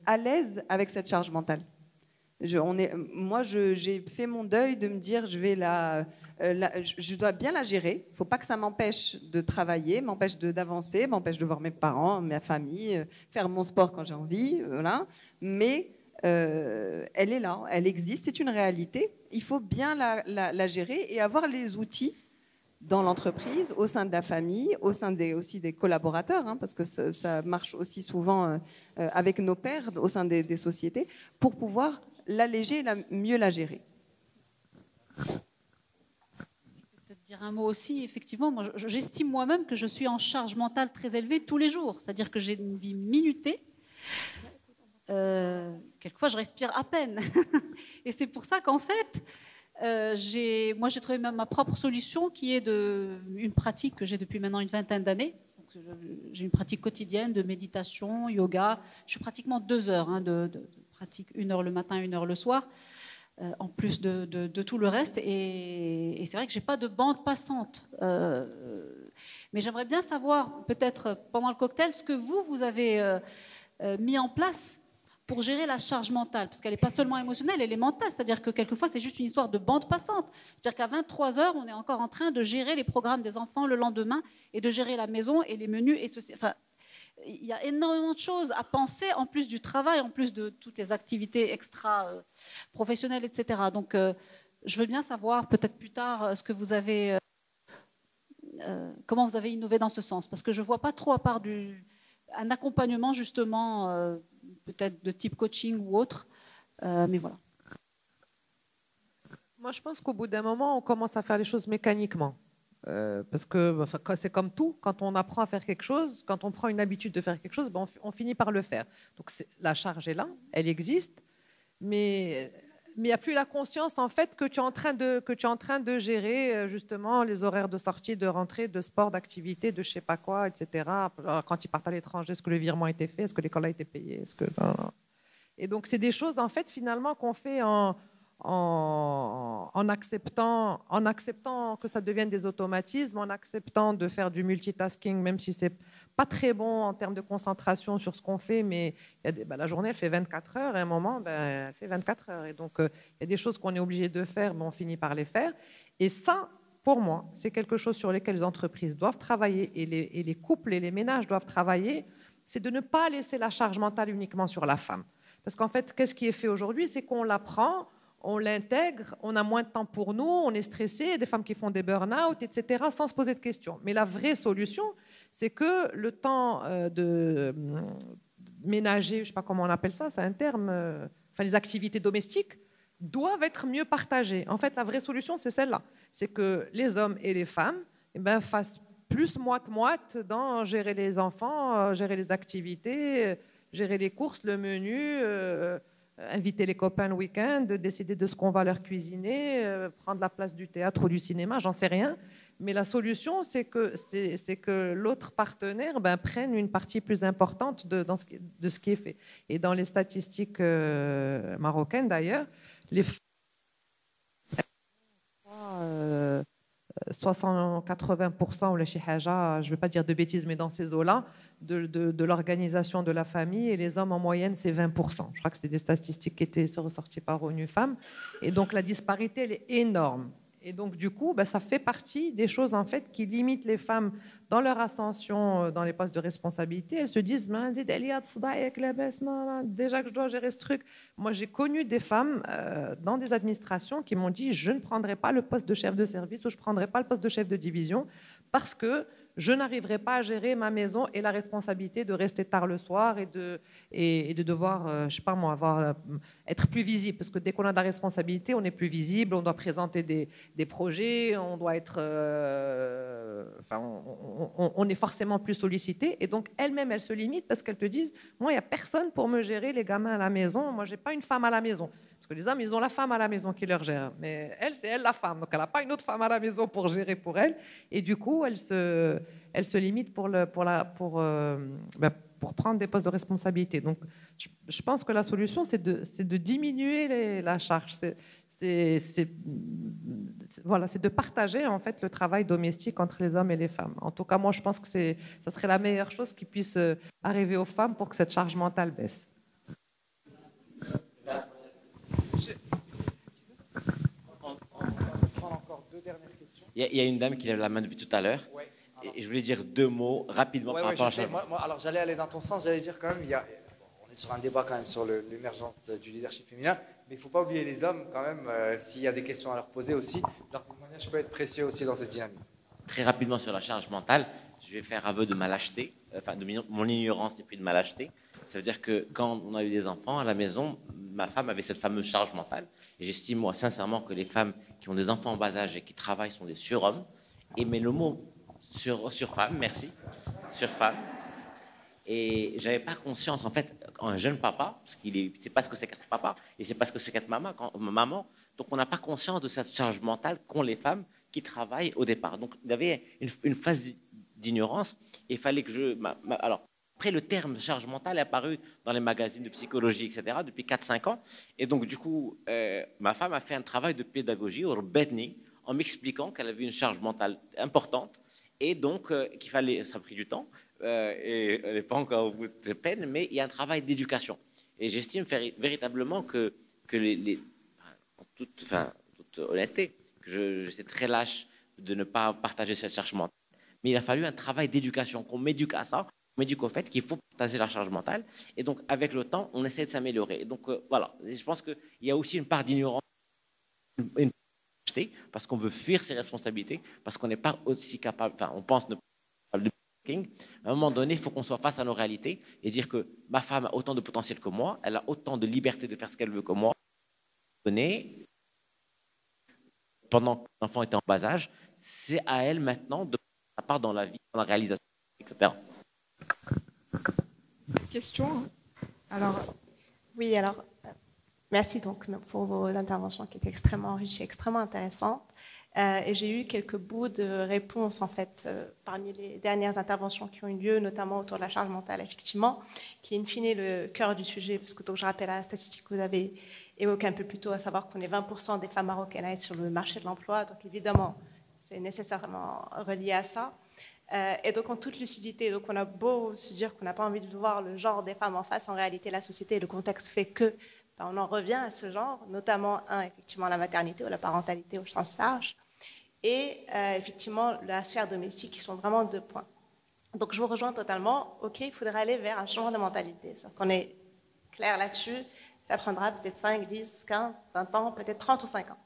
à l'aise avec cette charge mentale. Moi, j'ai fait mon deuil de me dire, je dois bien la gérer. Il ne faut pas que ça m'empêche de travailler, m'empêche d'avancer, m'empêche de voir mes parents, ma famille, faire mon sport quand j'ai envie. Voilà. Mais elle est là, elle existe, c'est une réalité. Il faut bien la gérer et avoir les outils dans l'entreprise, au sein de la famille, au sein aussi des collaborateurs, parce que ça marche aussi souvent avec nos pairs au sein des sociétés, pour pouvoir l'alléger et mieux la gérer. Je peux peut-être dire un mot aussi. Effectivement, moi, j'estime moi-même que je suis en charge mentale très élevée tous les jours. C'est-à-dire que j'ai une vie minutée. Quelquefois, je respire à peine. Et c'est pour ça qu'en fait... j'ai trouvé ma propre solution qui est une pratique que j'ai depuis maintenant une vingtaine d'années. J'ai une pratique quotidienne de méditation, yoga. Je suis pratiquement 2 heures de pratique, 1 heure le matin, 1 heure le soir, en plus de tout le reste. Et c'est vrai que je n'ai pas de bande passante. Mais j'aimerais bien savoir, peut-être pendant le cocktail, ce que vous avez mis en place pour gérer la charge mentale, parce qu'elle n'est pas seulement émotionnelle, elle est mentale, c'est-à-dire que quelquefois c'est juste une histoire de bande passante, c'est-à-dire qu'à 23h on est encore en train de gérer les programmes des enfants le lendemain et de gérer la maison et les menus, enfin, il y a énormément de choses à penser en plus du travail, en plus de toutes les activités extra-professionnelles, etc. Donc je veux bien savoir peut-être plus tard ce que vous avez, comment vous avez innové dans ce sens, parce que je ne vois pas trop, à part un accompagnement justement peut-être de type coaching ou autre, mais voilà. Moi, je pense qu'au bout d'un moment, on commence à faire les choses mécaniquement. Parce que c'est comme tout, quand on apprend à faire quelque chose, quand on prend une habitude de faire quelque chose, on finit par le faire. Donc la charge est là, elle existe, mais il n'y a plus la conscience en fait que tu es en train de gérer justement les horaires de sortie, de rentrée, de sport, d'activité, de je sais pas quoi, etc. Quand ils partent à l'étranger, est-ce que le virement a été fait, est-ce que l'école a été payée, Et donc c'est des choses en fait finalement qu'on fait en acceptant que ça devienne des automatismes, en acceptant de faire du multitasking, même si c'est pas très bon en termes de concentration sur ce qu'on fait, mais la journée, elle fait 24 heures, et à un moment, elle fait 24 heures. Et donc, il y a des choses qu'on est obligé de faire, mais on finit par les faire. Et ça, pour moi, c'est quelque chose sur lequel les entreprises doivent travailler, et les couples et les ménages doivent travailler c'est de ne pas laisser la charge mentale uniquement sur la femme. Parce qu'en fait, qu'est-ce qui est fait aujourd'hui? C'est qu'on la prend, on l'intègre, on a moins de temps pour nous, on est stressé, des femmes qui font des burn-out, etc., sans se poser de questions. Mais la vraie solution, c'est que le temps de ménager, je ne sais pas comment on appelle ça, c'est un terme, enfin les activités domestiques, doivent être mieux partagées. En fait, la vraie solution, c'est celle-là. C'est que les hommes et les femmes fassent plus moite-moite dans gérer les enfants, gérer les activités, gérer les courses, le menu, inviter les copains le week-end, décider de ce qu'on va leur cuisiner, prendre la place du théâtre ou du cinéma, j'en sais rien. Mais la solution, c'est que l'autre partenaire prenne une partie plus importante de ce qui est fait. Et dans les statistiques marocaines, d'ailleurs, les 80% ou les chihaja, je ne vais pas dire de bêtises, mais dans ces eaux-là, de l'organisation de la famille, et les hommes en moyenne, c'est 20%. Je crois que c'était des statistiques qui étaient ressorties par ONU Femmes. Et donc la disparité, elle est énorme. Et donc du coup, ça fait partie des choses en fait qui limitent les femmes dans leur ascension dans les postes de responsabilité. Elles se disent déjà que je dois gérer ce truc. Moi, j'ai connu des femmes dans des administrations qui m'ont dit je ne prendrai pas le poste de chef de service ou je ne prendrai pas le poste de chef de division parce que je n'arriverai pas à gérer ma maison et la responsabilité de rester tard le soir et de devoir, je sais pas moi, être plus visible. Parce que dès qu'on a de la responsabilité, on est plus visible, on doit présenter des projets, on doit être, on est forcément plus sollicité. Et donc elles-mêmes, elles se limitent parce qu'elles te disent, moi, il n'y a personne pour me gérer les gamins à la maison. Moi, j'ai pas une femme à la maison. Parce que les hommes, ils ont la femme à la maison qui leur gère. Mais elle, c'est elle la femme. Donc, elle n'a pas une autre femme à la maison pour gérer pour elle. Et du coup, elle se limite pour prendre des postes de responsabilité. Donc, je pense que la solution, c'est de diminuer la charge. C'est de partager en fait le travail domestique entre les hommes et les femmes. En tout cas, moi, je pense que ça serait la meilleure chose qui puisse arriver aux femmes pour que cette charge mentale baisse. Il y a une dame qui lève la main depuis tout à l'heure. Ouais, et je voulais dire 2 mots rapidement par rapport à ça. Alors j'allais aller dans ton sens, j'allais dire quand même, on est sur un débat quand même sur l'émergence du leadership féminin, mais il ne faut pas oublier les hommes quand même, s'il y a des questions à leur poser aussi, leur témoignage peut être précieux aussi dans cette dynamique. Très rapidement sur la charge mentale, je vais faire aveu de ma lâcheté, de mon ignorance et puis de ma lâcheté. Ça veut dire que quand on a eu des enfants à la maison, ma femme avait cette fameuse charge mentale. Et j'estime, moi, sincèrement, que les femmes qui ont des enfants en bas âge et qui travaillent sont des surhommes. Mais le mot surfemme, merci, surfemme. Et j'avais pas conscience, en fait, un jeune papa, parce qu'il sait pas ce que c'est qu'être papa, et c'est pas ce que c'est qu'être maman. Donc on n'a pas conscience de cette charge mentale qu'ont les femmes qui travaillent au départ. Donc il y avait une phase d'ignorance, et il fallait que alors, après, le terme charge mentale est apparu dans les magazines de psychologie, etc., depuis 4-5 ans. Et donc, du coup, ma femme a fait un travail de pédagogie, en m'expliquant qu'elle avait une charge mentale importante et donc qu'il fallait, ça a pris du temps, et elle n'est pas encore au bout de peine, mais il y a un travail d'éducation. Et j'estime véritablement que en toute honnêteté, que j'étais très lâche de ne pas partager cette charge mentale. Mais il a fallu un travail d'éducation, qu'on m'éduque à ça. On m'éduque au fait qu'il faut partager la charge mentale. Et donc, avec le temps, on essaie de s'améliorer. Et donc, voilà. Et je pense qu'il y a aussi une part d'ignorance, parce qu'on veut fuir ses responsabilités, parce qu'on n'est pas aussi capable, enfin, on pense ne pas être capable de. À un moment donné, il faut qu'on soit face à nos réalités et dire que ma femme a autant de potentiel que moi, elle a autant de liberté de faire ce qu'elle veut que moi. Pendant que l'enfant était en bas âge, c'est à elle maintenant de prendre sa part dans la vie, dans la réalisation, etc. Question. Oui, merci donc pour vos interventions qui étaient extrêmement riches et extrêmement intéressantes. Et j'ai eu quelques bouts de réponses en fait parmi les dernières interventions qui ont eu lieu, notamment autour de la charge mentale, effectivement, qui est in fine le cœur du sujet, parce que donc, je rappelle la statistique que vous avez évoquée un peu plus tôt, à savoir qu'on est 20% des femmes marocaines à être sur le marché de l'emploi, donc évidemment, c'est nécessairement relié à ça. Et donc en toute lucidité, donc on a beau se dire qu'on n'a pas envie de voir le genre des femmes en face, en réalité la société et le contexte fait que on en revient à ce genre, notamment effectivement la maternité ou la parentalité au sens large, et effectivement la sphère domestique qui sont vraiment 2 points. Donc je vous rejoins totalement. OK, il faudrait aller vers un changement de mentalité. Qu'on est clair là-dessus. Ça prendra peut-être 5, 10, 15, 20 ans, peut-être 30 ou 50.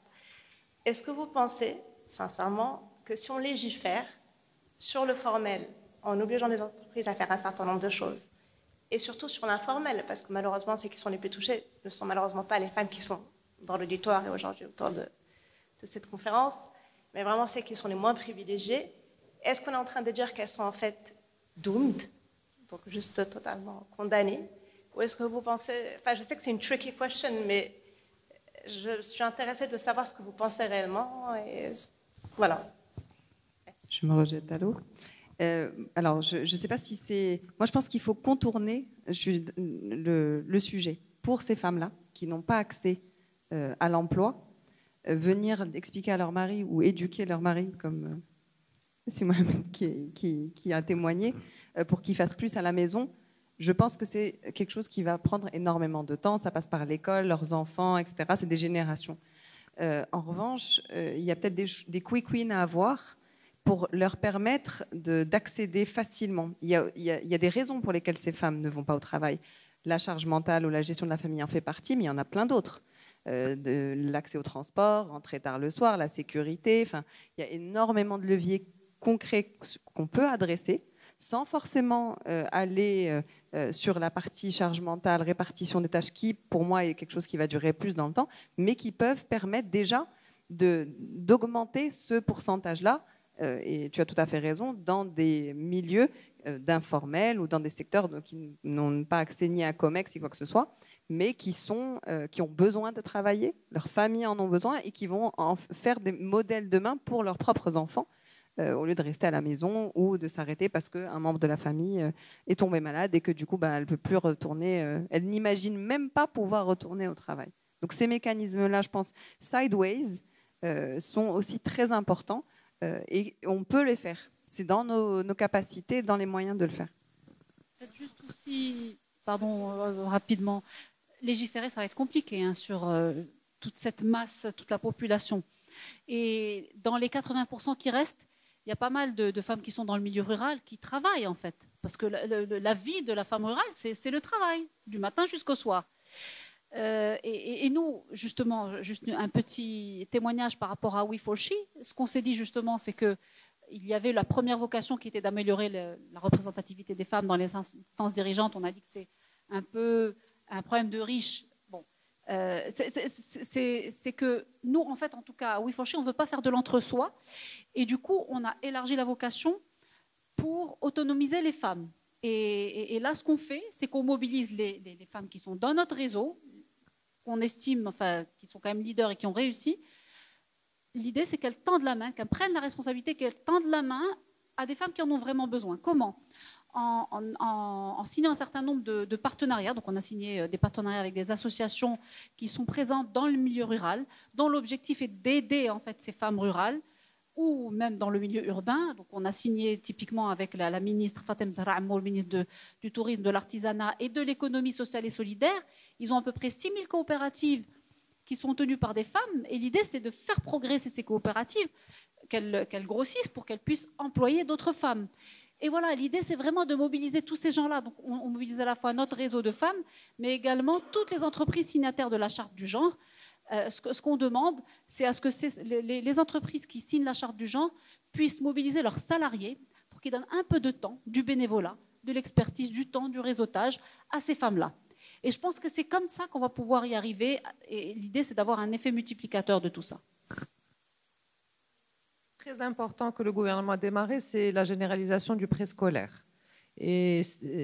Est-ce que vous pensez, sincèrement, que si on légifère sur le formel, en obligeant les entreprises à faire un certain nombre de choses, et surtout sur l'informel, parce que malheureusement, ceux qui sont les plus touchés ne sont malheureusement pas les femmes qui sont dans l'auditoire et aujourd'hui autour de cette conférence, mais vraiment celles qui sont les moins privilégiées, est-ce qu'on est en train de dire qu'elles sont en fait doomed, donc juste totalement condamnées, ou est-ce que vous pensez, enfin je sais que c'est une tricky question, mais je suis intéressée de savoir ce que vous pensez réellement, et voilà. Merci. Je me rejette à l'eau. Alors, je ne sais pas si c'est... Moi, je pense qu'il faut contourner le sujet pour ces femmes-là qui n'ont pas accès à l'emploi, venir expliquer à leur mari ou éduquer leur mari, comme Simon qui a témoigné, pour qu'ils fassent plus à la maison. Je pense que c'est quelque chose qui va prendre énormément de temps. Ça passe par l'école, leurs enfants, etc. C'est des générations. En revanche, il y a peut-être des quick wins à avoir pour leur permettre d'accéder facilement. Il y a des raisons pour lesquelles ces femmes ne vont pas au travail. La charge mentale ou la gestion de la famille en fait partie, mais il y en a plein d'autres. L'accès au transport, rentrer tard le soir, la sécurité. Enfin, il y a énormément de leviers concrets qu'on peut adresser sans forcément aller sur la partie charge mentale, répartition des tâches qui, pour moi, est quelque chose qui va durer plus dans le temps, mais qui peuvent permettre déjà d'augmenter ce pourcentage-là. Et tu as tout à fait raison, dans des milieux d'informels ou dans des secteurs qui n'ont pas accès ni à COMEX ni quoi que ce soit, mais qui ont besoin de travailler, leurs familles en ont besoin et qui vont en faire des modèles demain pour leurs propres enfants, au lieu de rester à la maison ou de s'arrêter parce qu'un membre de la famille est tombé malade et que du coup elle ne peut plus retourner, elle n'imagine même pas pouvoir retourner au travail. Donc ces mécanismes-là, je pense, sideways, sont aussi très importants. Et on peut les faire. C'est dans nos capacités, dans les moyens de le faire. Peut-être juste aussi, rapidement, légiférer, ça va être compliqué sur toute cette masse, toute la population. Et dans les 80% qui restent, il y a pas mal de femmes qui sont dans le milieu rural qui travaillent en fait. Parce que la vie de la femme rurale, c'est le travail, du matin jusqu'au soir. Et nous, justement, juste un petit témoignage par rapport à We4She. Ce qu'on s'est dit justement, c'est qu'il y avait la première vocation qui était d'améliorer la représentativité des femmes dans les instances dirigeantes. On a dit que c'est un peu un problème de riches. Bon, c'est que nous, en fait, en tout cas, à We4She, on ne veut pas faire de l'entre-soi. Et du coup, on a élargi la vocation pour autonomiser les femmes. Et là, ce qu'on fait, c'est qu'on mobilise les femmes qui sont dans notre réseau, qu'on estime, enfin, qui sont quand même leaders et qui ont réussi. L'idée, c'est qu'elles tendent la main, qu'elles prennent la responsabilité, qu'elles tendent la main à des femmes qui en ont vraiment besoin. Comment ? En signant un certain nombre de partenariats. Donc, on a signé des partenariats avec des associations qui sont présentes dans le milieu rural, dont l'objectif est d'aider en fait ces femmes rurales, ou même dans le milieu urbain. Donc, on a signé typiquement avec la ministre Fatem Zahra Amour, ministre du Tourisme, de l'Artisanat et de l'Économie sociale et solidaire. Ils ont à peu près 6000 coopératives qui sont tenues par des femmes. Et l'idée, c'est de faire progresser ces coopératives, qu'elles grossissent pour qu'elles puissent employer d'autres femmes. Et voilà, l'idée, c'est vraiment de mobiliser tous ces gens-là. Donc, on mobilise à la fois notre réseau de femmes, mais également toutes les entreprises signataires de la Charte du genre. Ce qu'on demande, c'est à ce que les entreprises qui signent la Charte du genre puissent mobiliser leurs salariés pour qu'ils donnent un peu de temps, du bénévolat, de l'expertise, du temps, du réseautage à ces femmes-là. Et je pense que c'est comme ça qu'on va pouvoir y arriver. Et l'idée, c'est d'avoir un effet multiplicateur de tout ça. Très important que le gouvernement a démarré, c'est la généralisation du préscolaire. Et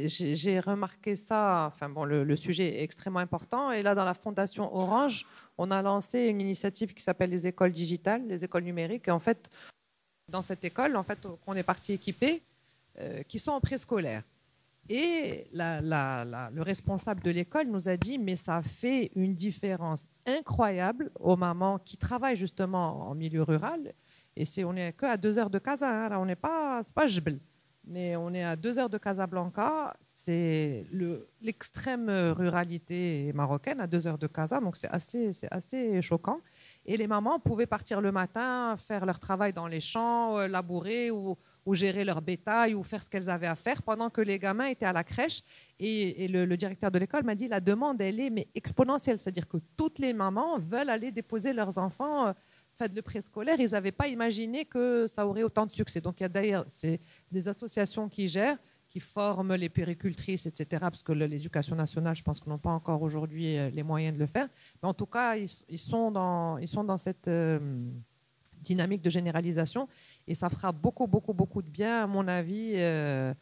j'ai remarqué ça, enfin bon, le sujet est extrêmement important. Et là, dans la Fondation Orange, on a lancé une initiative qui s'appelle les écoles digitales, les écoles numériques. Et en fait, dans cette école, en fait, on est parti équipés qui sont en préscolaire. Et le responsable de l'école nous a dit, mais ça fait une différence incroyable aux mamans qui travaillent justement en milieu rural. Et on n'est qu'à 2 heures de Casa, hein, là, on n'est pas, c'est pas Jbel, mais on est à 2 heures de Casablanca. C'est l'extrême ruralité marocaine à 2 heures de Casa, donc c'est assez choquant. Et les mamans pouvaient partir le matin, faire leur travail dans les champs, labourer ou ou gérer leur bétail ou faire ce qu'elles avaient à faire pendant que les gamins étaient à la crèche. Et le directeur de l'école m'a dit la demande, elle est mais exponentielle. C'est-à-dire que toutes les mamans veulent aller déposer leurs enfants faire le préscolaire. Ils n'avaient pas imaginé que ça aurait autant de succès. Donc il y a d'ailleurs des associations qui gèrent, qui forment les puéricultrices, etc. Parce que l'éducation nationale, je pense qu'ils n'ont pas encore aujourd'hui les moyens de le faire. Mais en tout cas, ils sont dans cette dynamique de généralisation et ça fera beaucoup de bien, à mon avis, à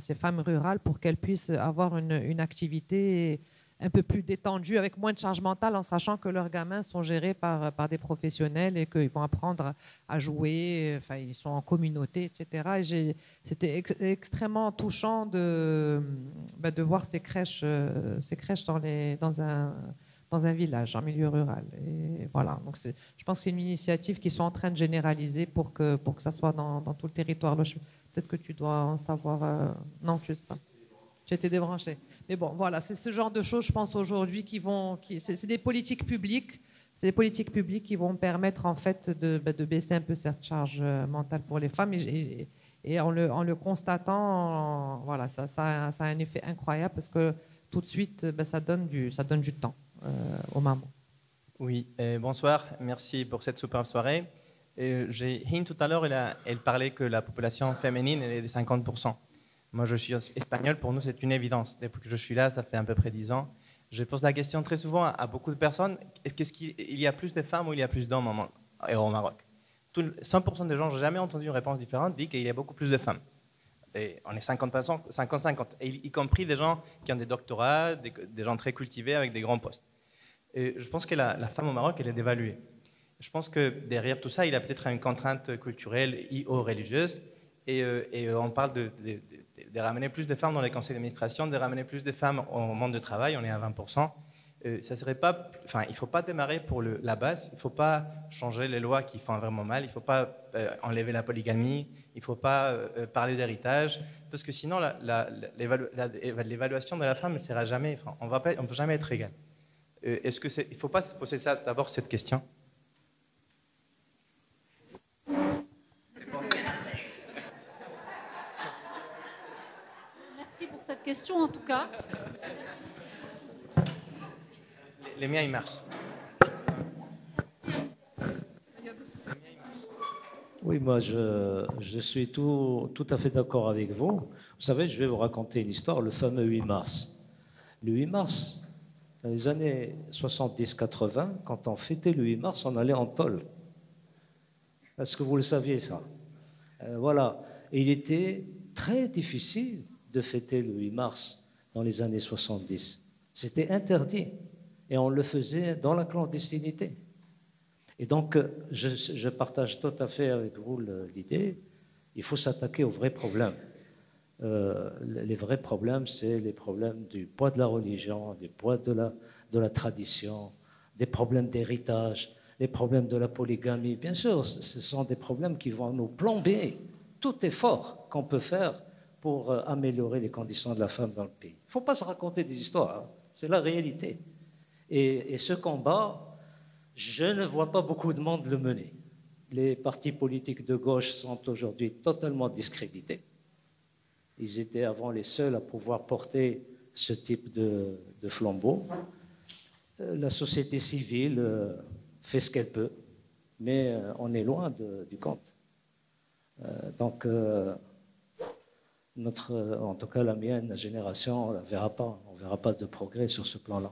ces femmes rurales pour qu'elles puissent avoir une activité un peu plus détendue, avec moins de charge mentale, en sachant que leurs gamins sont gérés par des professionnels et qu'ils vont apprendre à jouer, enfin, ils sont en communauté, etc. Et c'était extrêmement touchant de voir ces crèches dans un village, en milieu rural. Et voilà. Donc je pense que c'est une initiative qu'ils sont en train de généraliser pour que ça soit dans tout le territoire. Peut-être que tu dois en savoir. Non, je ne sais pas. Tu étais débranché. Mais bon, voilà, c'est ce genre de choses, je pense, aujourd'hui c'est des politiques publiques. C'est des politiques publiques qui vont permettre, en fait, de baisser un peu cette charge mentale pour les femmes. Et en le constatant, voilà, ça a un effet incroyable parce que tout de suite, ça donne du temps aux mamans. Oui, bonsoir. Merci pour cette super soirée. Hind, tout à l'heure, elle parlait que la population féminine elle est de 50%. Moi, je suis espagnol, pour nous, c'est une évidence. Depuis que je suis là, ça fait à peu près 10 ans. Je pose la question très souvent à beaucoup de personnes, est-ce qu'il y a plus de femmes ou il y a plus d'hommes au Maroc? 100% des gens, je n'ai jamais entendu une réponse différente, disent qu'il y a beaucoup plus de femmes. Et on est 50-50, y compris des gens qui ont des doctorats, des gens très cultivés avec des grands postes. Et je pense que la femme au Maroc, elle est dévaluée. Je pense que derrière tout ça, il y a peut-être une contrainte culturelle ou religieuse. Et on parle de ramener plus de femmes dans les conseils d'administration, de ramener plus de femmes au monde du travail, on est à 20%. Ça serait pas, il ne faut pas démarrer pour la base, il ne faut pas changer les lois qui font vraiment mal, il ne faut pas enlever la polygamie, il ne faut pas parler d'héritage, parce que sinon l'évaluation de la femme ne sera jamais, on ne peut jamais être égal. Il ne faut pas se poser d'abord cette question? Pour cette question, en tout cas. Les miens, ils marchent. Oui, moi, je suis tout à fait d'accord avec vous. Vous savez, je vais vous raconter une histoire, le fameux 8 mars. Le 8 mars, dans les années 70-80, quand on fêtait le 8 mars, on allait en tôle. Est-ce que vous le saviez, ça? Voilà. Et il était très difficile de fêter le 8 mars dans les années 70. C'était interdit et on le faisait dans la clandestinité. Et donc, je partage tout à fait avec vous l'idée, il faut s'attaquer aux vrais problèmes. Les vrais problèmes, c'est les problèmes du poids de la religion, du poids de la tradition, des problèmes d'héritage, les problèmes de la polygamie. Bien sûr, ce sont des problèmes qui vont nous plomber tout effort qu'on peut faire pour améliorer les conditions de la femme dans le pays. Il ne faut pas se raconter des histoires, hein. C'est la réalité. Et ce combat, je ne vois pas beaucoup de monde le mener. Les partis politiques de gauche sont aujourd'hui totalement discrédités. Ils étaient avant les seuls à pouvoir porter ce type de flambeau. La société civile fait ce qu'elle peut, mais on est loin du compte. Donc, en tout cas la mienne, la génération, on ne verra pas de progrès sur ce plan-là.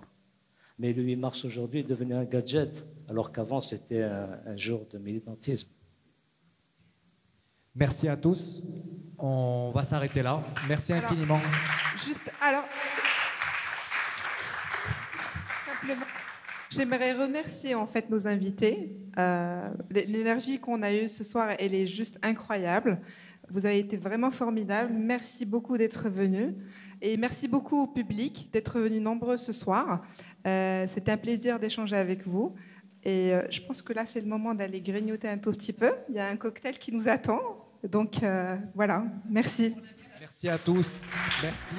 Mais le 8 mars aujourd'hui est devenu un gadget, alors qu'avant c'était un jour de militantisme. Merci à tous. On va s'arrêter là. Merci infiniment. Simplement, j'aimerais remercier en fait nos invités. L'énergie qu'on a eue ce soir, elle est juste incroyable. Vous avez été vraiment formidables. Merci beaucoup d'être venus. Et merci beaucoup au public d'être venus nombreux ce soir. C'était un plaisir d'échanger avec vous. Et je pense que là, c'est le moment d'aller grignoter un tout petit peu. Il y a un cocktail qui nous attend. Donc voilà, merci. Merci à tous. Merci.